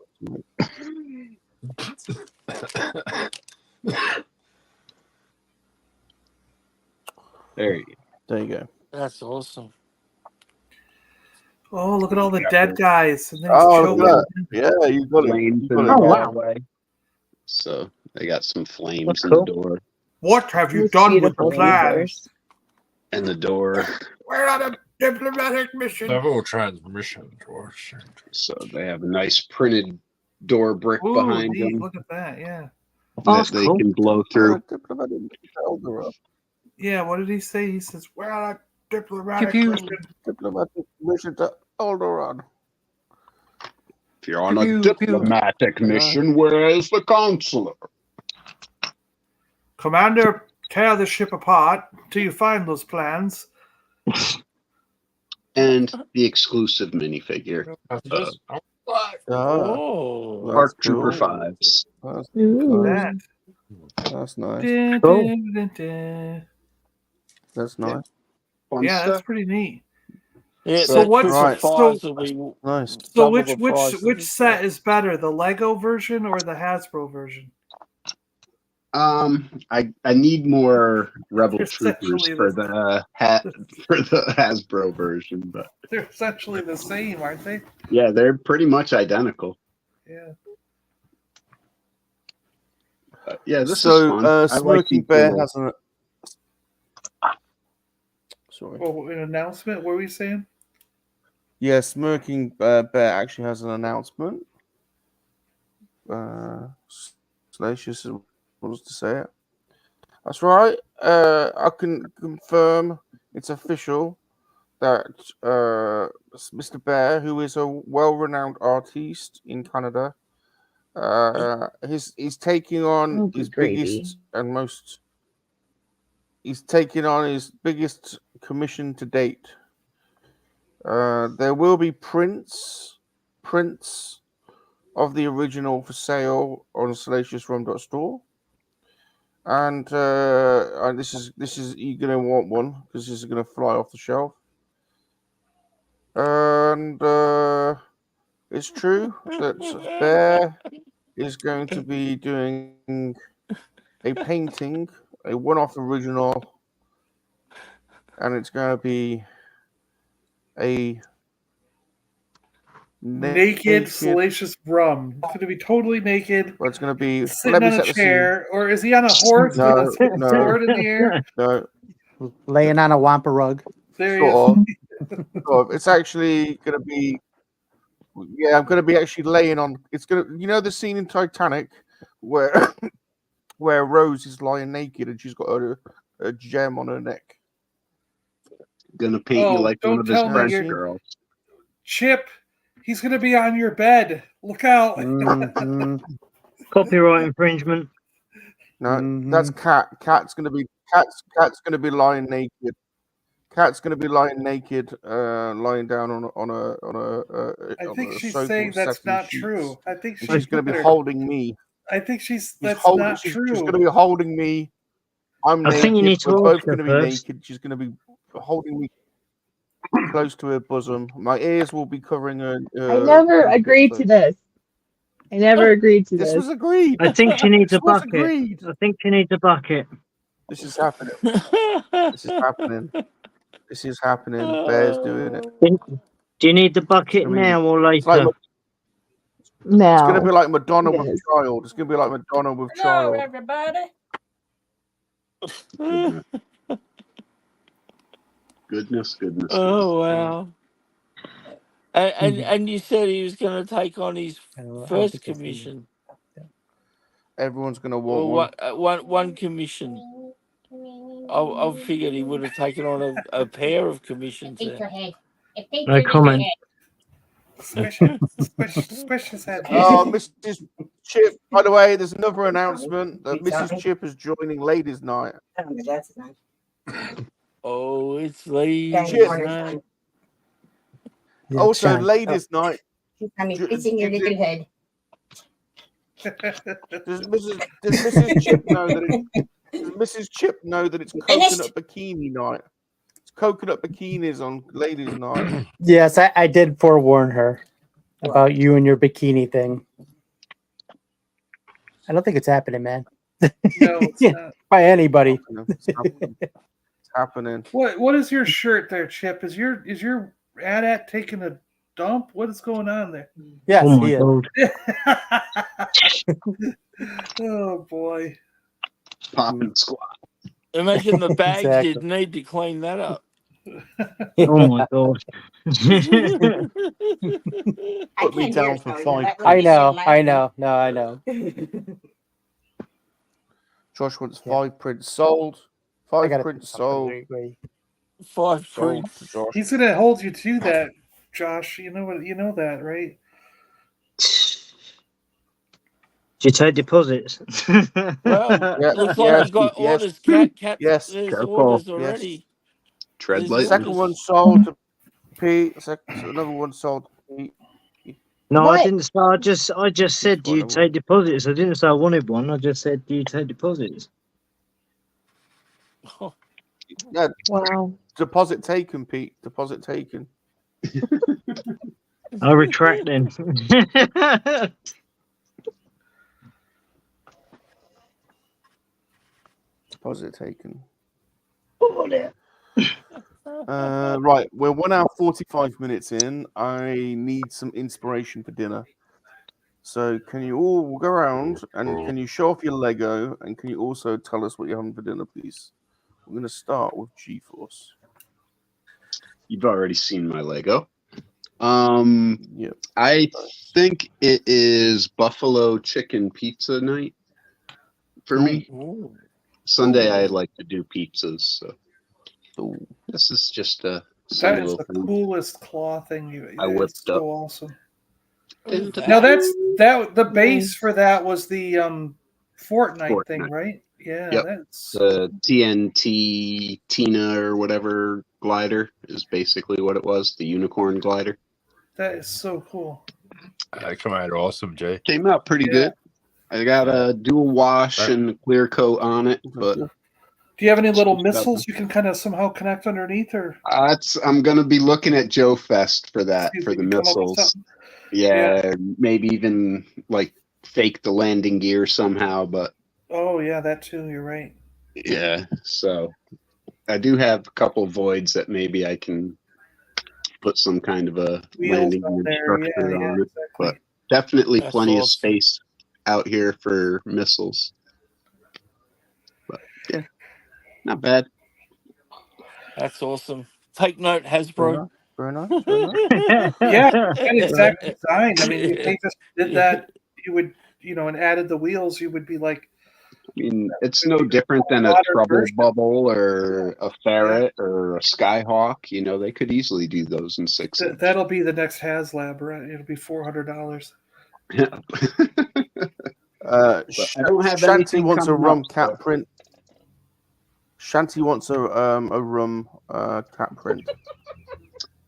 B: There you go.
A: There you go.
F: That's awesome.
I: Oh, look at all the dead guys. And
A: yeah, you got
B: flames
A: it.
B: Oh, wow. So they got some flames in the door.
I: What have you done with the plans?
B: And the door.
I: We're on a diplomatic mission.
G: Several transmissions.
B: So they have a nice printed door brick behind them.
I: Look at that, yeah.
B: That they can blow through.
I: Yeah, what did he say? He says, we're on a diplomatic mission.
A: Diplomatic mission to Alderaan.
B: If you're on a diplomatic mission, where is the consular?
I: Commander, tear the ship apart till you find those plans.
B: And the exclusive minifigure. Park Trooper 5s.
A: That's nice. That's nice.
I: Yeah, that's pretty neat.
F: Yeah,
I: so what's
A: right. Nice.
I: So which set is better, the Lego version or the Hasbro version?
B: I need more Rebel Troopers for the Hasbro version, but
I: they're essentially the same, aren't they?
B: Yeah, they're pretty much identical.
I: Yeah.
B: Yeah, this is fun.
A: Smoking Bear has an. Sorry.
I: Oh, an announcement? What were we saying?
A: Yeah, Smirking Bear actually has an announcement. Salacious wants to say it. That's right. I can confirm it's official that Mr. Bear, who is a well-renowned artiste in Canada, he's taking on his biggest and most. He's taking on his biggest commission to date. There will be prints of the original for sale on SalaciousRum.store, and this is you're gonna want one because this is gonna fly off the shelf. And it's true that Bear is going to be doing a painting, a one-off original, and it's going to be a
I: naked Salacious Rum. It's going to be totally naked.
A: Well, it's going to be
I: sitting on a chair, or is he on a horse with a sword in the air?
A: No,
D: laying on a wampa rug.
I: There he is.
A: It's actually going to be. Yeah, I'm going to be actually laying on. It's going to, the scene in Titanic where Rose is lying naked and she's got a gem on her neck.
B: Gonna paint you like one of his French girls.
I: Chip, he's gonna be on your bed. Look out!
J: Copyright infringement.
A: No, that's Cat. Cat's gonna be lying naked. Cat's gonna be lying naked, lying down on a.
I: I think she's saying that's not true. I think
A: she's gonna be holding me.
I: I think that's not true.
A: She's gonna be holding me. I'm naked.
J: I think you need to
A: We're both gonna be naked. She's gonna be holding me close to her bosom. My ears will be covering her.
H: I never agreed to this. I never agreed to this.
A: This was agreed.
J: I think she needs a bucket. I think she needs a bucket.
A: This is happening. This is happening. This is happening. Bear's doing it.
J: Do you need the bucket now or later?
H: Now.
A: It's going to be like Madonna with child. It's going to be like Madonna with child.
K: Hello, everybody.
B: Goodness.
F: Oh wow! And you said he was going to take on his first commission.
A: Everyone's going to want
F: one commission. I figured he would have taken on a pair of commissions.
J: No comment.
I: Squish his head.
A: Oh, Mrs. Chip, by the way, there's another announcement that Mrs. Chip is joining Ladies' Night.
F: Oh, it's Ladies' Night.
A: Also, Ladies' Night.
K: I'm kissing your little head.
A: Does Mrs. Chip know that Mrs. Chip know that it's coconut bikini night? It's coconut bikinis on Ladies' Night.
D: Yes, I did forewarn her about you and your bikini thing. I don't think it's happening, man.
I: No, it's not.
D: By anybody.
A: It's happening.
I: What is your shirt there, Chip? Is your AT-AT taking a dump? What is going on there?
D: Yes,
J: oh my God.
I: Oh boy.
B: Popping squat.
F: Imagine the bags
D: Exactly.
F: you'd need to clean that up.
J: Oh my god.
A: Put me down for 5.
D: I know. No, I know.
A: Josh wants 5 prints sold. 5 prints sold.
F: 5
A: Sold
F: prints.
A: to Josh.
I: He's gonna hold you to that, Josh. You know that, right?
J: Do you take deposits?
F: Well,
A: Yeah,
F: looks like you've got
A: yes,
F: orders, Cat.
A: yes.
F: There's
B: Careful.
F: orders
A: Yes.
F: already.
B: Tread
F: There's
B: lightly.
A: Second one sold to Pete. Another one sold to Pete.
J: No,
D: What?
J: I didn't. I just said, do you take deposits? I didn't say I wanted one. I just said, do you take deposits?
A: Yeah.
H: Wow.
A: Deposit taken, Pete. Deposit taken.
J: I retract then.
A: Deposit taken.
J: Oh, there.
A: Right, we're 1 hour 45 minutes in. I need some inspiration for dinner. So can you all go around and can you show off your Lego and can you also tell us what you're having for dinner, please? I'm going to start with G-Force.
B: You've already seen my Lego. I think it is buffalo chicken pizza night for me.
F: Ooh.
B: Sunday I like to do pizzas, so this is just a
I: That is the coolest claw thing
B: I whipped
I: it's so
B: up.
I: awesome.
F: That?
I: Now the base for that was the Fortnite thing, right? Yeah,
B: yep.
I: that's
B: the TNT Tina or whatever glider is basically what it was, the unicorn glider.
I: that is so cool.
G: That came out awesome, Jay.
B: Came out pretty good. I got a dual wash and a clear coat on it, but
I: do you have any little missiles you can kind of somehow connect underneath, or
B: I'm gonna be looking at Joe Fest for that, for the missiles. Yeah, maybe even like fake the landing gear somehow, but
I: oh yeah, that too, you're right.
B: yeah, so I do have a couple voids that maybe I can put some kind of a landing gear structure on it, but definitely plenty of space out here for missiles. But yeah, not bad.
F: That's awesome. Take note, Hasbro.
A: Very nice. Very nice.
I: Yeah, that exact design. I mean, if they just did that, you would, and added the wheels, you would be like.
B: I mean, it's no different than a trouble bubble or a ferret or a skyhawk. They could easily do those in 6 inches.
I: That'll be the next HasLab, right? It'll be $400.
B: I don't have
A: Shanty wants a
B: coming
A: rum
B: up,
A: cat print. Shanty wants a rum cat print.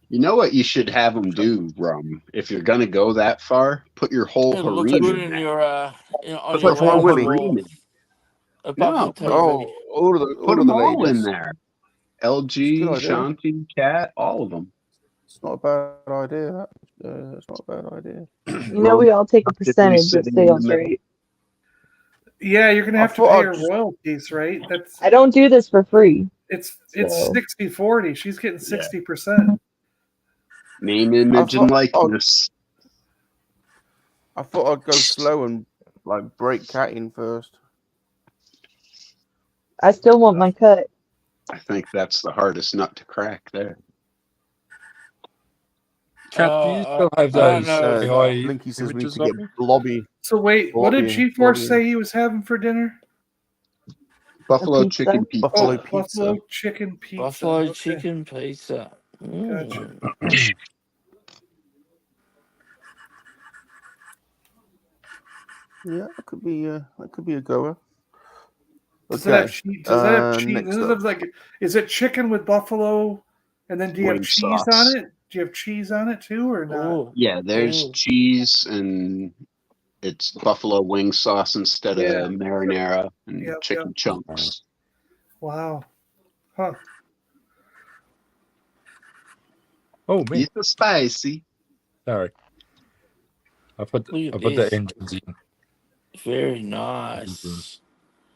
B: You know what you should have them do, Rum? If you're gonna go that far, put your whole
F: Looks
B: harem
F: good
B: in
F: in
B: there.
F: your on
B: Put
F: your
B: your whole
A: Willie.
B: harem in.
F: above the TV.
B: Put them all
A: ladies
B: in there. LG, Shanti, Cat, all of them.
A: It's not a bad idea. It's not a bad idea.
H: We all take a percentage of sales, right?
I: Yeah, you're gonna have to pay her royalties, right?
H: I don't do this for free.
I: It's 60-40. She's getting 60%.
B: Name, image, and likeness.
A: I thought I'd go slow and break Cat in first.
H: I still want my cut.
B: I think that's the hardest nut to crack there.
G: Cat, do you still have those
A: Blinky says we need to get Blobby.
I: So wait, what did G-Force say he was having for dinner?
B: Buffalo chicken pizza.
I: Buffalo chicken pizza.
F: Buffalo chicken pizza.
I: Gotcha.
A: Yeah, that could be a goer.
I: Does it have cheese? Is it chicken with buffalo? And then do you have cheese on it? Do you have cheese on it too, or not?
B: Yeah, there's cheese and it's buffalo wing sauce instead of marinara and chicken chunks.
I: Wow. Huh.
G: Oh, man.
B: It's spicy.
G: Sorry. I put the engines in.
F: Very nice.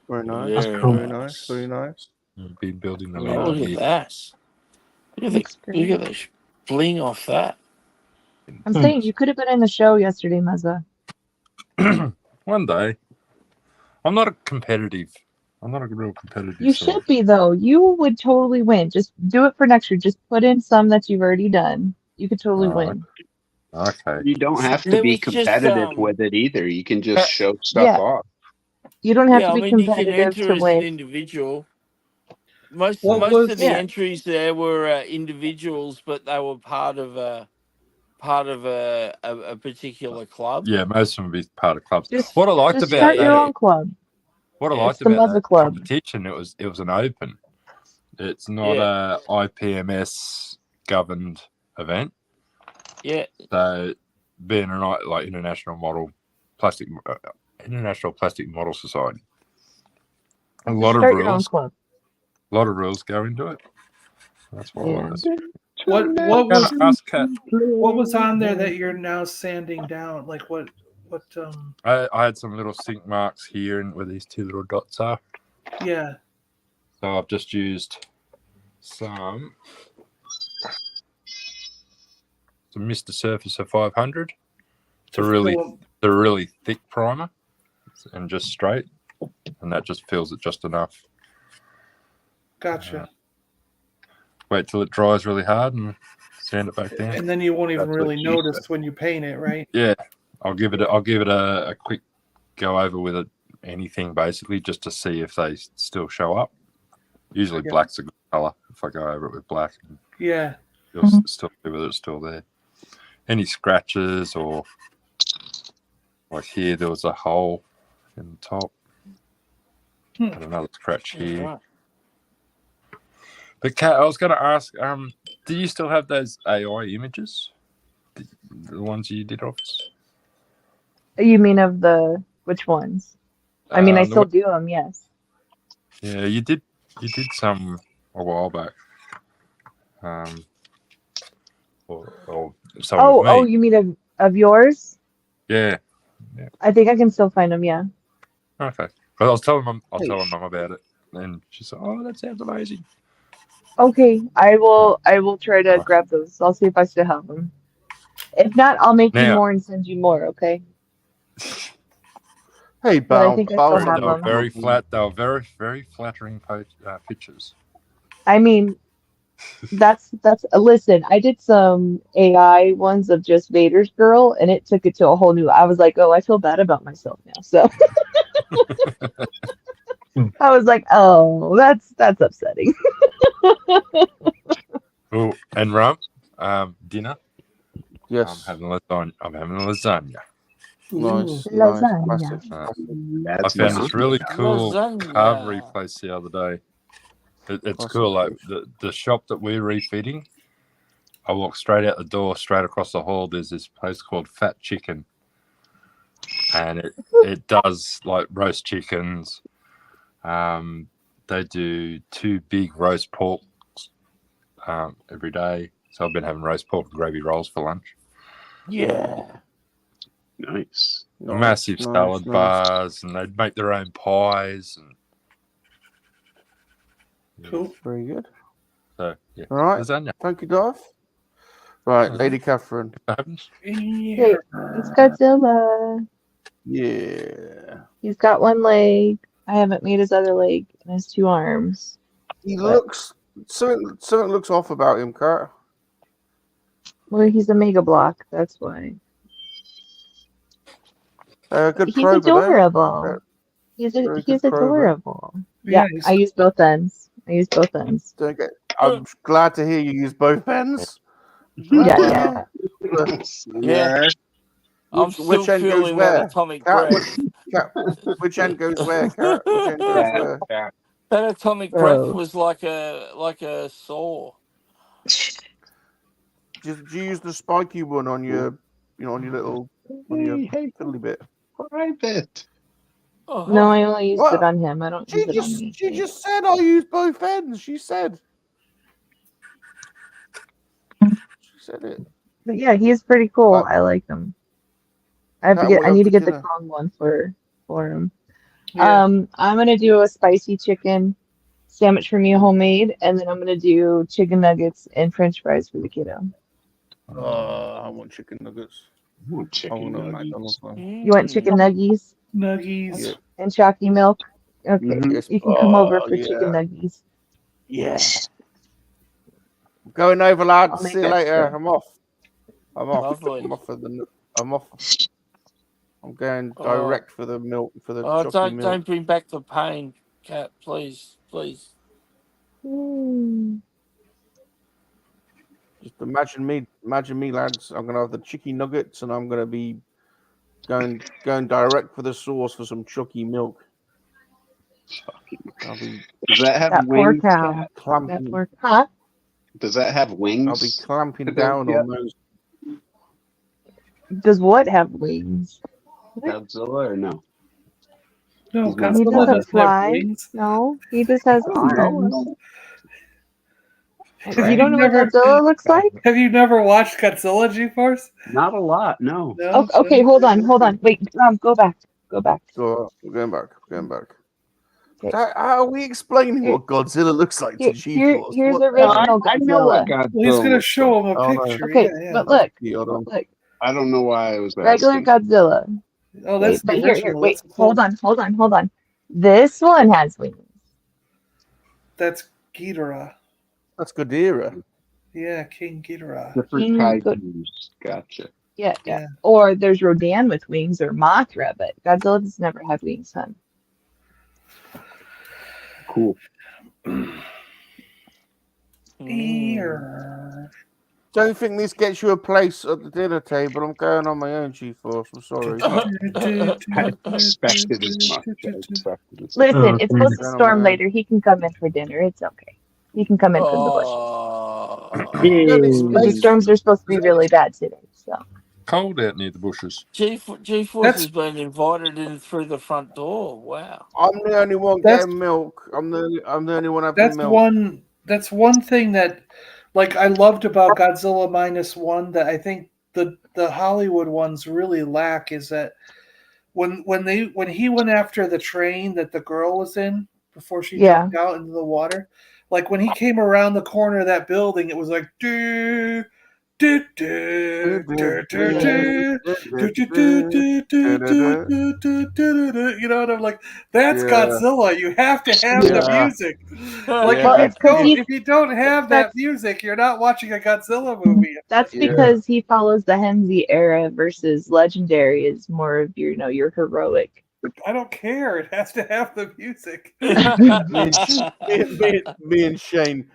A: Very nice. Very nice. Very nice.
G: I've been building the
F: Look at that. Look at the bling off that.
H: I'm saying you could have been in the show yesterday, Mezza.
G: One day. I'm not competitive. I'm not a real competitive.
H: You should be though. You would totally win. Just do it for next year. Just put in some that you've already done. You could totally win.
G: Okay.
B: You don't have to be competitive with it either. You can just show stuff off.
H: You don't have to
F: I
H: be
F: mean, you can
H: competitive
F: enter
H: to
F: as an
H: win.
F: individual. Most
I: What
F: of
I: was-
F: the entries there were individuals, but they were part of a particular club.
G: Yeah, most of them would be part of clubs.
H: Just,
G: What I liked
H: just
G: about
H: start your
G: that,
H: own club.
G: what I
H: It's
G: liked
H: the
G: about
H: Mother
G: that
H: Club.
G: competition, it was an open. It's not a IPMS governed event.
F: Yeah.
G: So being an like international plastic model society, a lot of
H: Start your own
G: rules.
H: club.
G: A lot of rules go into it. That's why I like it.
I: What was on there that you're now sanding down? Like what
G: I had some little sink marks here and where these two little dots are.
I: Yeah.
G: So I've just used some Mr. Surfacer 500. It's a really thick primer and just straight, and that just fills it just enough.
I: Gotcha.
G: Wait till it dries really hard and sand it back down.
I: And then you won't even really notice when you paint it, right?
G: Yeah, I'll give it a quick go over with anything basically just to see if they still show up. Usually black's a good color if I go over it with black.
I: Yeah.
G: You'll still see whether it's still there. Any scratches or like here there was a hole in the top. And another scratch here.
F: Right.
G: But Kat, I was going to ask, do you still have those AI images? The ones you did of us?
H: You mean of which ones? I mean, I still do them, yes.
G: Yeah, you did some a while back. Or some of me.
H: Oh, you mean of yours?
G: Yeah.
H: I think I can still find them, yeah.
G: Okay. But I was telling Mum about it, and she said, "Oh, that sounds amazing."
H: Okay, I will try to grab those. I'll see if I still have them. If not, I'll make you more and send you more, okay?
A: Hey,
H: But I think I still have
G: They were
H: them.
G: very flat. They were very, very flattering pictures.
H: I mean, that's listen, I did some AI ones of just Vader's girl, and it took it to a whole new. I was like, oh, I feel bad about myself now. So I was like, oh, that's upsetting.
G: Oh, and Rum, dinner.
A: Yes,
G: I'm having lasagna.
A: Nice.
H: Lasagna.
G: I found this really cool carvery place the other day. It's cool. Like the shop that we're refitting, I walk straight out the door, straight across the hall. There's this place called Fat Chicken, and it does like roast chickens. They do 2 big roast porks every day. So I've been having roast pork and gravy rolls for lunch.
F: Yeah.
B: Nice.
G: Massive salad bars, and they'd make their own pies. And
I: cool.
A: Very good.
G: So, yeah.
A: All right.
G: Lasagna.
A: Thank you, Darth. Right, Lady Catherine.
H: Hey, it's Godzilla.
A: Yeah.
H: He's got 1 leg. I haven't made his other leg and his 2 arms.
A: He looks something looks off about him, Kurt.
H: Well, he's a mega block, that's why.
A: Good
H: He's
A: prober,
H: adorable.
A: though.
H: He's
A: Very good prober.
H: adorable. Yeah, I use both ends.
A: I'm glad to hear you use both ends.
H: Yeah.
F: Yeah. I'm still
A: Which end goes
F: feeling
A: where?
F: that atomic breath.
A: Which end goes where, Kurt? Which end goes where?
F: That atomic breath was like a saw.
A: Do you use the spiky one on your, on your little, fiddly bit?
B: Private.
H: No, I only used it on him. I don't use it on me.
A: She just said I'll use both ends. She said it.
H: But yeah, he's pretty cool. I like him. I need to get the Kong one for him.
I: Yeah.
H: I'm gonna do a spicy chicken sandwich for me, homemade, and then I'm gonna do chicken nuggets and French fries for the kiddo.
A: I want chicken nuggets.
B: I want chicken nuggets.
H: You want chicken nuggies?
I: Nuggies.
H: And chalky milk? Okay, you can come over for chicken nuggets.
A: Yeah. Going over, lads.
H: I'll make
A: See you later.
H: extra.
A: I'm off.
F: Lovely.
A: I'm going direct for the milk, for the
F: Oh,
A: chocolate milk.
F: don't bring back the pain, Cat. Please.
A: Just imagine me, lads. I'm gonna have the chicken nuggets, and I'm gonna be going direct for the source for some chucky milk.
B: Does that have
H: that
B: wings?
H: Poor cow. That poor huh?
B: Does that have wings?
A: I'll be clamping down on those.
H: Does what have wings?
B: Godzilla or no?
I: No,
H: He
I: Godzilla
H: doesn't
I: doesn't
H: fly.
I: have wings.
H: No, he just has arms.
I: Have
H: You don't know what Godzilla looks like?
I: Have you never watched Godzilla, G-Force?
B: Not a lot, no.
H: Okay, hold on. Wait, go back.
A: We're going back. Okay. How are we explaining what Godzilla looks like to G-Force?
H: Here's original
B: I know what
H: Godzilla.
B: Godzilla.
I: Well, he's going to show him a picture.
H: Okay,
I: yeah.
H: but look.
B: I don't know why I was
H: Regular
B: asking.
H: Godzilla.
I: Oh, that's
H: but
I: the
H: here,
I: original.
H: wait, hold on. This one has wings.
I: That's Ghidorah.
A: That's Ghidorah.
I: Yeah, King Ghidorah.
B: Different kaijus. Gotcha.
H: Yeah. Or there's Rodan with wings or Mothra, but Godzilla does never have wings, son.
B: Cool.
A: Don't think this gets you a place at the dinner table. I'm going on my own, G-Force. I'm sorry.
B: I expected as much.
H: Listen, it's supposed to storm later. He can come in for dinner. It's okay. He can come in from the bushes. The storms are supposed to be really bad today. So
G: cold out near the bushes.
F: G-Force has been invited in through the front door. Wow.
A: I'm the only one getting milk. I'm the only one having milk.
I: That's one thing that, like, I loved about Godzilla -1 that I think the Hollywood ones really lack is that when he went after the train that the girl was in before she jumped out into the water, like when he came around the corner of that building, it was like you know, and I'm like, that's Godzilla. You have to have the music. Like if you don't have that music, you're not watching a Godzilla movie.
H: That's because he follows the Hensi era versus Legendary is more of your heroic.
I: I don't care. It has to have the music.
A: me and Shane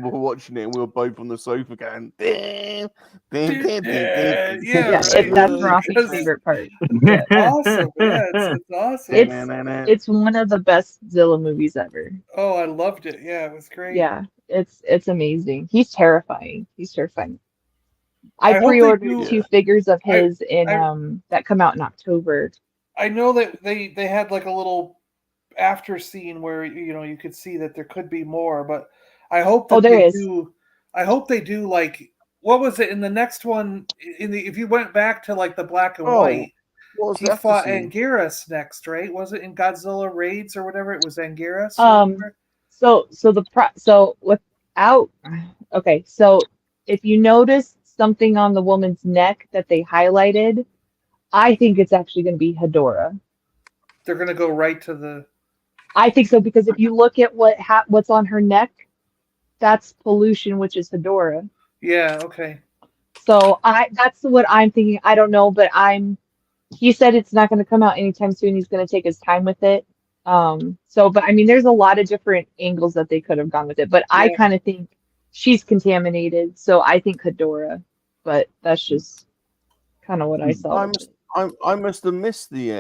A: were watching it, and we were both on the sofa going,
H: that's Rafi's favorite part.
I: Awesome. Yeah, it's awesome.
H: It's one of the best Zilla movies ever.
I: Oh, I loved it. Yeah, it was great.
H: Yeah, it's amazing. He's terrifying. I pre-ordered 2 figures of his that come out in October.
I: I know that they had like a little after scene where you could see that there could be more, but I hope that I hope they do like, what was it in the next one? If you went back to like the black and white, he fought Anguirus next, right? Was it in Godzilla Raids or whatever? It was Anguirus.
H: So if you notice something on the woman's neck that they highlighted, I think it's actually going to be Hedorah.
I: They're going to go right to the.
H: I think so, because if you look at what's on her neck, that's pollution, which is Hedorah.
I: Yeah. Okay.
H: So that's what I'm thinking. I don't know, but he said it's not going to come out anytime soon. He's going to take his time with it. But I mean, there's a lot of different angles that they could have gone with it, but I kind of think she's contaminated. So I think Hedorah, but that's just kind of what I saw.
A: I must have missed the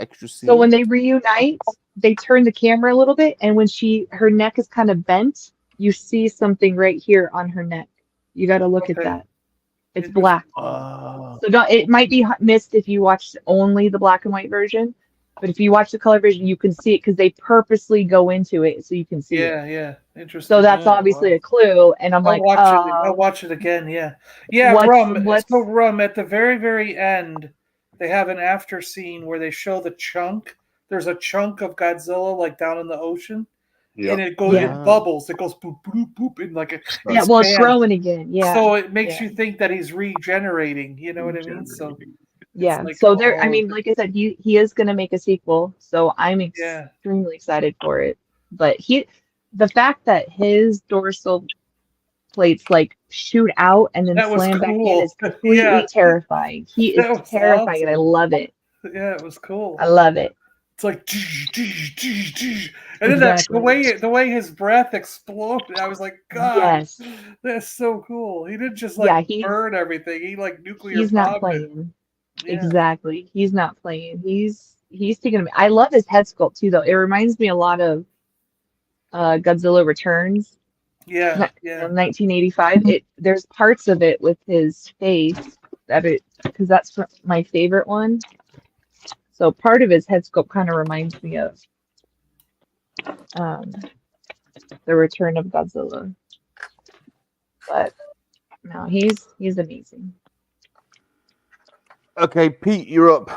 A: extra scene.
H: So when they reunite, they turn the camera a little bit, and when her neck is kind of bent, you see something right here on her neck. You got to look at that. It's black. So it might be missed if you watch only the black and white version, but if you watch the color version, you can see it because they purposely go into it so you can see it.
I: Yeah, interesting.
H: So that's obviously a clue, and
I: I'll watch it again. Yeah. Rum at the very, very end, they have an after scene where they show the chunk. There's a chunk of Godzilla like down in the ocean. Yep. And it goes, it bubbles. It goes boop, boop, boop, and like
H: it's growing again. Yeah.
I: So it makes you think that he's regenerating. You know what I mean? So
H: Yeah.
I: like,
H: So there, I mean, like I said, he is going to make a sequel, so I'm
I: Yeah.
H: extremely excited for it. But the fact that his dorsal plates like shoot out and then
I: That was
H: slam back in
I: cool.
H: is completely
I: Yeah.
H: terrifying. He is
I: That was
H: terrifying, and I
I: awesome.
H: love it.
I: Yeah, it was cool.
H: I love it.
I: It's like, and then
H: Exactly.
I: the way his breath exploded, I was like, God,
H: Yes.
I: that's so cool. He didn't just
H: Yeah,
I: like burn everything. He like nuclear
H: He's not
I: bombed it.
H: playing.
I: Yeah.
H: Exactly. He's not playing. He's taking. I love his head sculpt too, though. It reminds me a lot of Godzilla Returns.
I: Yeah,
H: yeah. 1985. There's parts of it with his face because that's my favorite one. So part of his head sculpt kind of reminds me of the Return of Godzilla. But no, he's amazing.
A: Okay, Pete, you're up.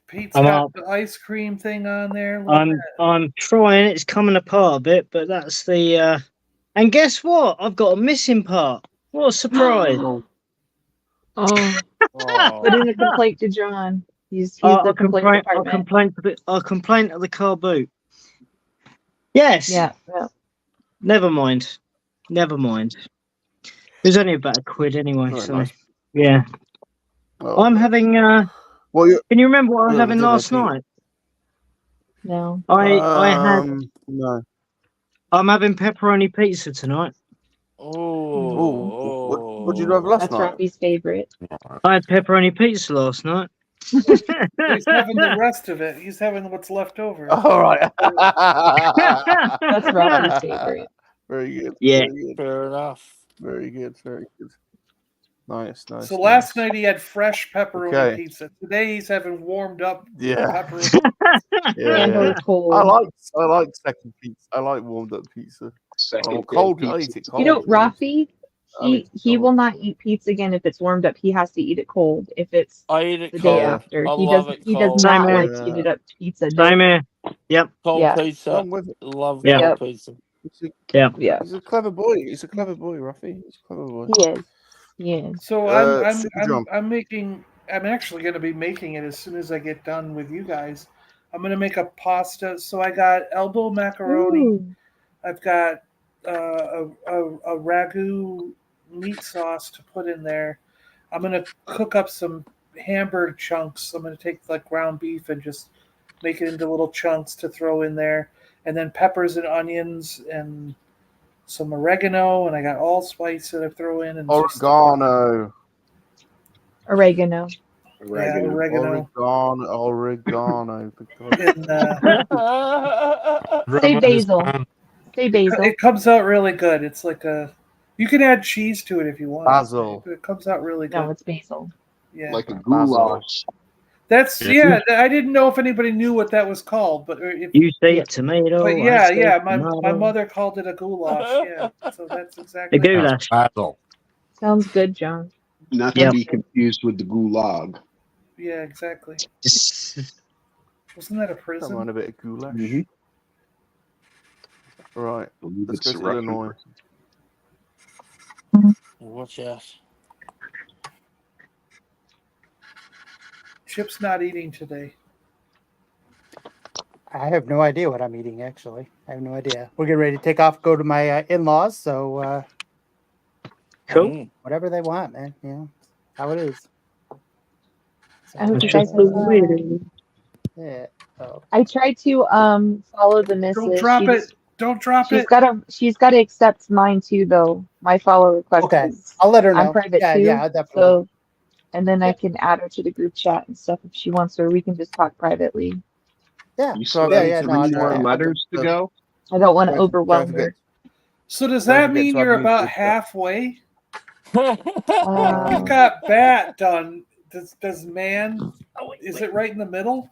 I: Pete's got the ice cream thing on there.
J: I'm trying. It's coming apart a bit, but that's the. And guess what? I've got a missing part. What a surprise!
H: Put in a complaint to John. He's the complaint department.
J: I'll complain to the car boot. Yes.
H: Yeah.
J: Never mind. It was only about £1 anyway.
A: Very
J: so
A: nice.
J: yeah. I'm having. Can you remember what I was having last night?
H: No.
J: I had.
A: No.
J: I'm having pepperoni pizza tonight.
A: What did you have last
H: That's
A: night?
H: Robbie's favorite.
J: I had pepperoni pizza last night.
I: He's having the rest of it. He's having what's left over.
A: All right.
H: That's Robbie's favorite.
A: Very good.
J: Yeah.
A: Very good.
F: Fair enough.
A: Very good. Very good. Nice.
I: So last night he had fresh pepperoni pizza. Today he's having warmed up pepperoni.
A: Yeah.
H: Cold.
A: I like second pizza. I like warmed up pizza. Cold. I eat it cold.
H: You know, Rafi, he will not eat pizza again if it's warmed up. He has to eat it cold if it's
F: I eat it
H: the
F: cold.
H: day after.
F: He
H: does not like to eat it up pizza.
J: Same here. Yep.
F: Cold pizza. Love cold pizza.
A: He's a clever boy. He's a clever boy, Rafi. He's a clever boy.
H: He is. Yeah.
I: So I'm actually going to be making it as soon as I get done with you guys. I'm going to make a pasta. So I got elbow macaroni.
H: Ooh.
I: I've got a ragu meat sauce to put in there. I'm going to cook up some hamburger chunks. I'm going to take like ground beef and just make it into little chunks to throw in there. And then peppers and onions and some oregano, and I got allspice that I throw in. And
A: oregano.
H: Oregano.
I: Yeah, oregano.
A: Oregano.
I: And,
H: say basil. Say basil.
I: It comes out really good. It's like you can add cheese to it if you want.
A: Basil.
I: It comes out really good.
H: No, it's basil.
I: Yeah.
B: Like a goulash.
I: That's I didn't know if anybody knew what that was called, but
J: you say tomato.
I: But my mother called it a goulash. Yeah, so that's exactly
J: a goulash.
H: Sounds good, John.
B: Not to be confused with the gulag.
I: Yeah, exactly. Wasn't that a prison?
A: Come on, a bit of goulash.
B: Mm-hmm.
A: Right, let's go to Illinois.
F: Watch out.
I: Chip's not eating today.
D: I have no idea what I'm eating, actually. I have no idea. We're getting ready to take off, go to my in-laws, so
J: cool.
D: Whatever they want, man. You know how it is. So,
H: I hope you guys have
D: yeah. So.
H: I tried to follow the missus.
I: Don't drop it. Don't drop it.
H: She's got to accept mine too, though. My follow request.
D: Okay, I'll let her know.
H: I'm private too.
D: Yeah, definitely.
H: So, and then I can add her to the group chat and stuff if she wants, or we can just talk privately.
D: Yeah.
B: You still have
H: no,
B: more letters to go?
H: I don't want to overwhelm her.
I: So does that mean you're about halfway? You've got bat done. Does man? Is it right in the middle?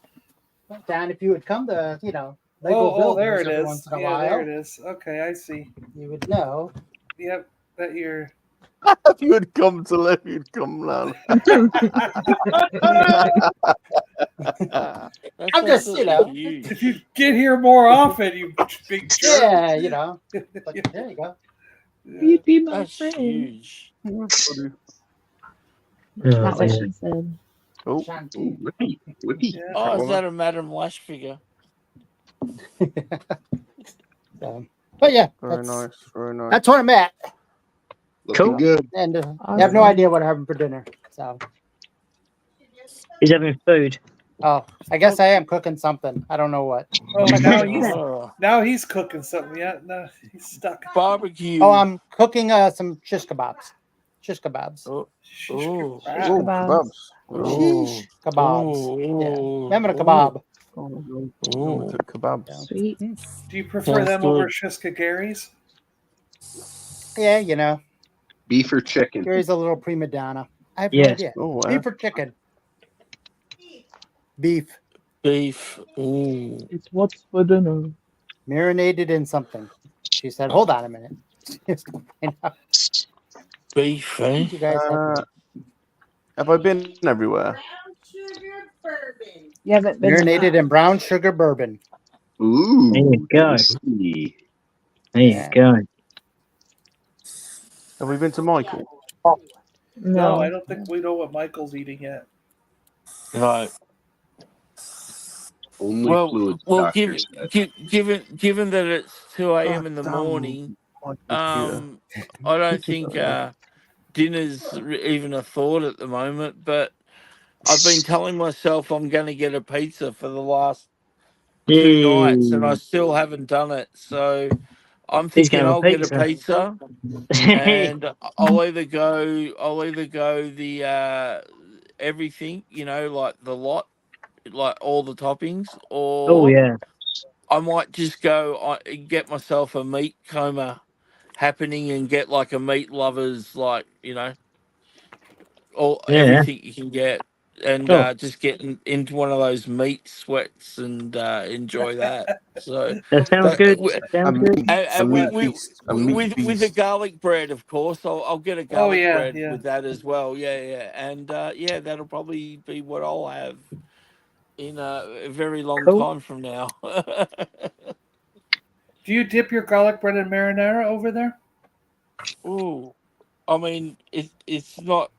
D: Dan, if you would come to,
I: Oh, there it is.
D: Once in a
I: Yeah,
D: while,
I: there it is. Okay, I see.
D: You would know.
I: Yep, that you're.
A: If you would come to live, you'd come now.
D: I'm just,
I: If you get here more often, you big jerk.
D: Yeah, But there you go.
H: You'd be my
F: That's
H: friend.
F: huge.
H: Not what she said.
A: Oh,
B: Whippy.
H: Yeah.
F: Oh, is that a Madame Lash figure?
D: But yeah,
A: very nice, very nice.
D: that's where I'm at.
B: Looking good.
D: And I have no idea what I'm having for dinner. So
J: He's having food.
D: oh, I guess I am cooking something. I don't know what.
I: Oh, now he's cooking something. Yeah, no, he's stuck.
F: Barbecue.
D: Oh, I'm cooking some shish kebabs. Shish kebabs.
F: Oh,
H: Shish
A: kebabs.
D: Shish kebabs. Yeah, remember the kebab.
A: Kebabs.
H: Sweet.
I: Do you prefer them over Shiska Gary's?
D: Yeah, you know.
B: Beef or chicken?
D: Gary's a little prima donna. I have no idea. Beef or chicken? Beef.
F: Beef. Ooh.
H: It's what's for dinner.
D: Marinated in something. She said, "Hold on a minute."
F: Beef, eh?
D: You guys
A: have I been everywhere?
H: You haven't been
D: marinated in brown sugar bourbon.
B: Ooh.
J: There you go.
B: Tasty.
J: There you go.
A: Have we been to Michael?
I: No, I don't think we know what Michael's eating yet.
F: No.
B: Only
F: given that it's 2 a.m. in the morning, I don't think dinner's even a thought at the moment. But I've been telling myself I'm going to get a pizza for the last 2 nights, and I still haven't done it. So I'm thinking I'll get a pizza, and I'll either go the everything, you know, like the lot, like all the toppings, or I might just go get myself a meat coma happening and get like a meat lovers, like, you know, everything you can get, and just get into one of those meat sweats and enjoy that. So
J: that sounds good.
F: With the garlic bread, of course. I'll get a garlic bread with that as well. Yeah, and that'll probably be what I'll have in a very long time from now.
I: Do you dip your garlic bread in marinara over there?
F: Ooh, I mean, it's not.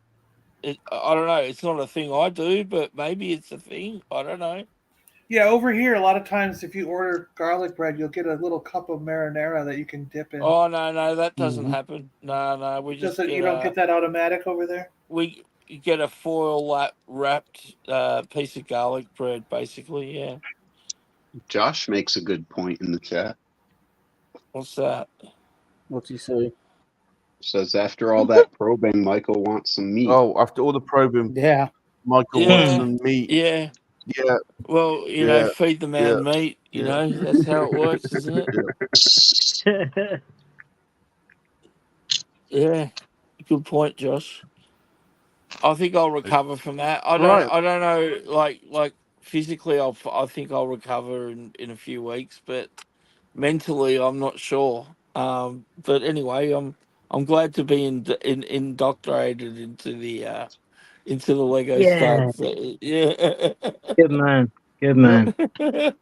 F: I don't know. It's not a thing I do, but maybe it's a thing. I don't know.
I: Yeah, over here, a lot of times if you order garlic bread, you'll get a little cup of marinara that you can dip in.
F: Oh no, that doesn't happen. No, we just
I: you don't get that automatic over there.
F: We get a foil wrapped piece of garlic bread, basically. Yeah.
B: Josh makes a good point in the chat.
F: What's that?
A: What's he say?
B: Says after all that probing, Michael wants some meat.
A: Oh, after all the probing, Michael wants some meat.
F: Yeah.
A: Yeah.
F: Well, you know, feed the man meat. You know, that's how it works, isn't it? Yeah. Good point, Josh. I think I'll recover from that. I don't know. Like physically, I think I'll recover in a few weeks, but mentally, I'm not sure. But anyway, I'm glad to be indoctrinated into the Lego studs. Yeah.
J: Good man. Good man.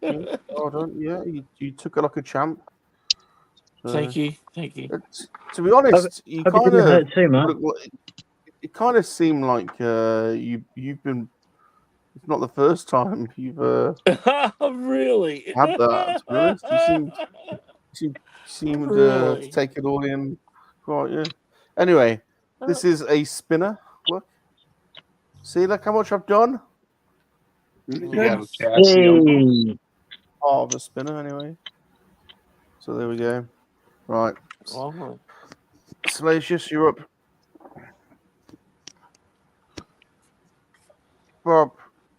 A: Well done. Yeah, you took it like a champ.
F: Thank you.
A: To be honest, you kind of
J: too much.
A: It kind of seemed like you've been. It's not the first time you've
F: really
A: had that. To be honest, you seemed to take it all in. Right, yeah. Anyway, this is a spinner. Look, see, look how much I've done.
B: Good.
A: Part of a spinner, anyway. So there we go. Right. Salacious, you're up. Bob,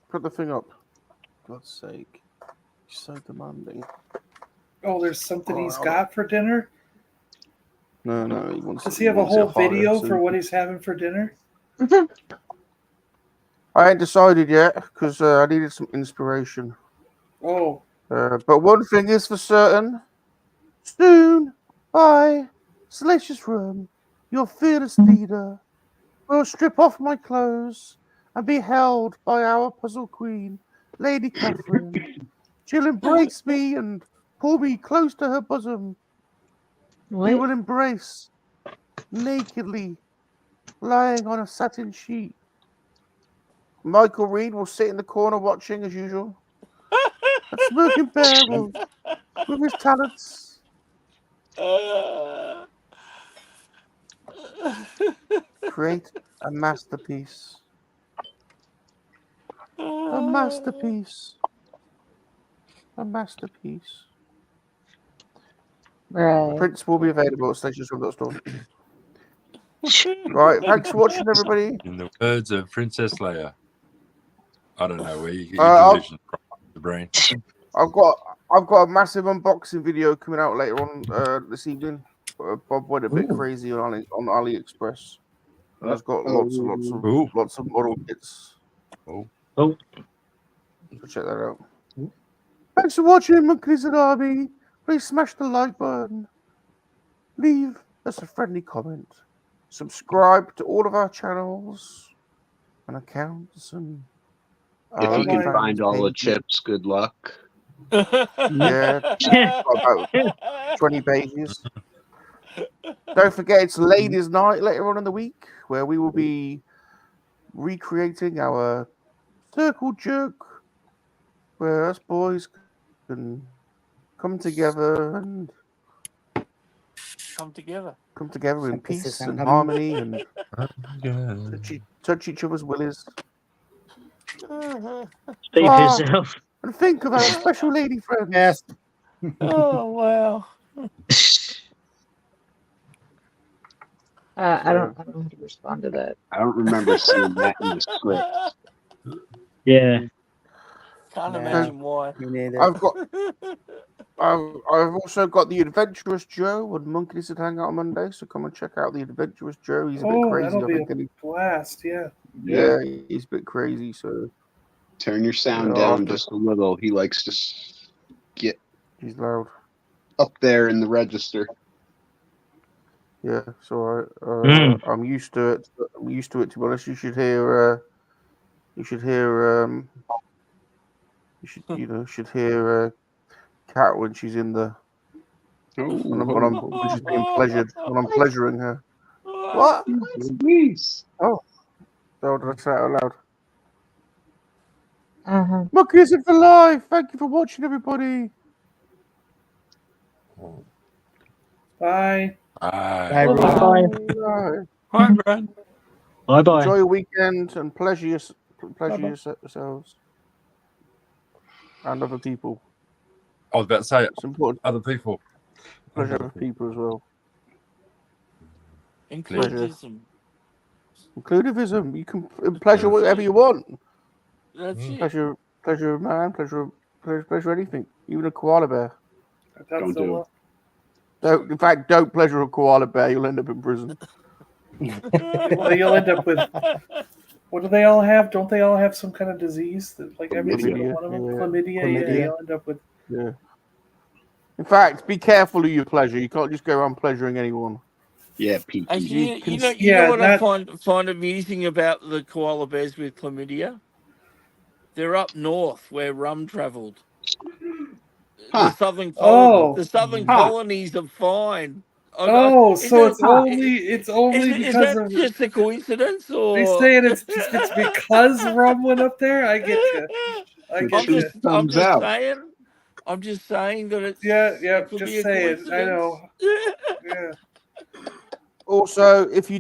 A: put the thing up. For God's sake. You're so demanding.
I: Oh, there's something he's got for dinner?
A: No, he wants.
I: Does he have a whole video for what he's having for dinner?
A: I ain't decided yet because I needed some inspiration.
I: Oh.
A: But one thing is for certain. Soon, I, Salacious Rum, your fearless leader, will strip off my clothes and be held by our puzzle queen, Lady Catherine. She'll embrace me and pull me close to her bosom. We will embrace nakedly, lying on a satin sheet. Michael Reed will sit in the corner watching as usual. And Smoking Bear will, with his talents. Create a masterpiece. A masterpiece. A masterpiece.
H: Right.
A: Prince will be available at StatuesRum.store. Right, thanks for watching, everybody.
G: In the words of Princess Leia. I don't know where you get your delusion from, the brain.
A: I've got a massive unboxing video coming out later on this evening. Bob went a bit crazy on AliExpress. And it's got lots of model kits.
J: Oh.
A: So check that out. Thanks for watching, MoNKey-LiZaRD. Please smash the like button. Leave us a friendly comment. Subscribe to all of our channels and accounts. And
B: if you can find all the chips, good luck.
A: Yeah, got about 20 pages. Don't forget, it's Ladies' Night later on in the week, where we will be recreating our circle jerk, where us boys can come together and
F: come together
A: in peace and harmony and touch each other's willies.
J: Speak for yourself.
A: And think of our special lady friends.
J: Yes.
F: Oh wow.
H: I don't know how to respond to that.
B: I don't remember seeing that in the script.
J: Yeah.
F: Can't imagine why.
A: I've also got the Adventurous Joe and MoNKey-LiZaRD hang out on Monday, so come and check out the Adventurous Joe. He's a bit crazy.
I: That'll be a blast, yeah.
A: Yeah, he's a bit crazy, so
B: turn your sound down just a little. He likes to get
A: he's loud
B: up there in the register.
A: Yeah, so I'm used to it. I'm used to it. To be honest, you should hear Kat when she's in the when she's being pleasured, when I'm pleasuring her. What?
B: Please.
A: Oh, did I say it out loud? MoNKey is for life. Thank you for watching, everybody.
I: Bye.
J: Bye.
G: Bye, Brad.
J: Bye.
A: Enjoy your weekend and pleasure yourselves and other people.
G: I was about to say
A: it's important.
G: Other people.
A: Pleasure other people as well.
F: Inclusivism.
A: Inclusivism. You can pleasure whatever you want.
F: That's it.
A: Pleasure a man, pleasure anything. Even a koala bear.
B: Don't do it.
A: In fact, don't pleasure a koala bear. You'll end up in prison.
I: Well, you'll end up with. What do they all have? Don't they all have some kind of disease that, like every single one of them? Chlamydia. Yeah, you'll end up with.
A: Yeah. In fact, be careful who you pleasure. You can't just go around pleasuring anyone.
B: Yeah, Pete.
F: You know what I find amusing about the koala bears with chlamydia? They're up north where rum travelled. The southern colonies are fine.
I: So it's only because
F: is that
I: of
F: just a coincidence, or
I: they say it's because rum went up there. I get you.
F: I'm just saying that it's
I: just saying. I know. Yeah.
A: Also, if you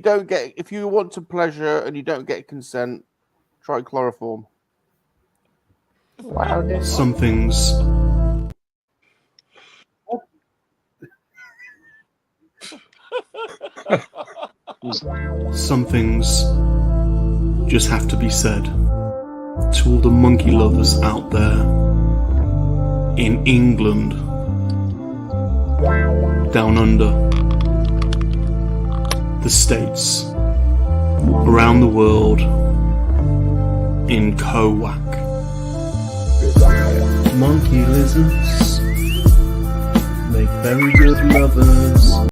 A: want to pleasure and you don't get consent, try chloroform.
H: Wow, dude.
C: Some things just have to be said. To all the monkey lovers out there in England, down under, the States, around the world, in KoWaK. Monkey lizards make very good lovers.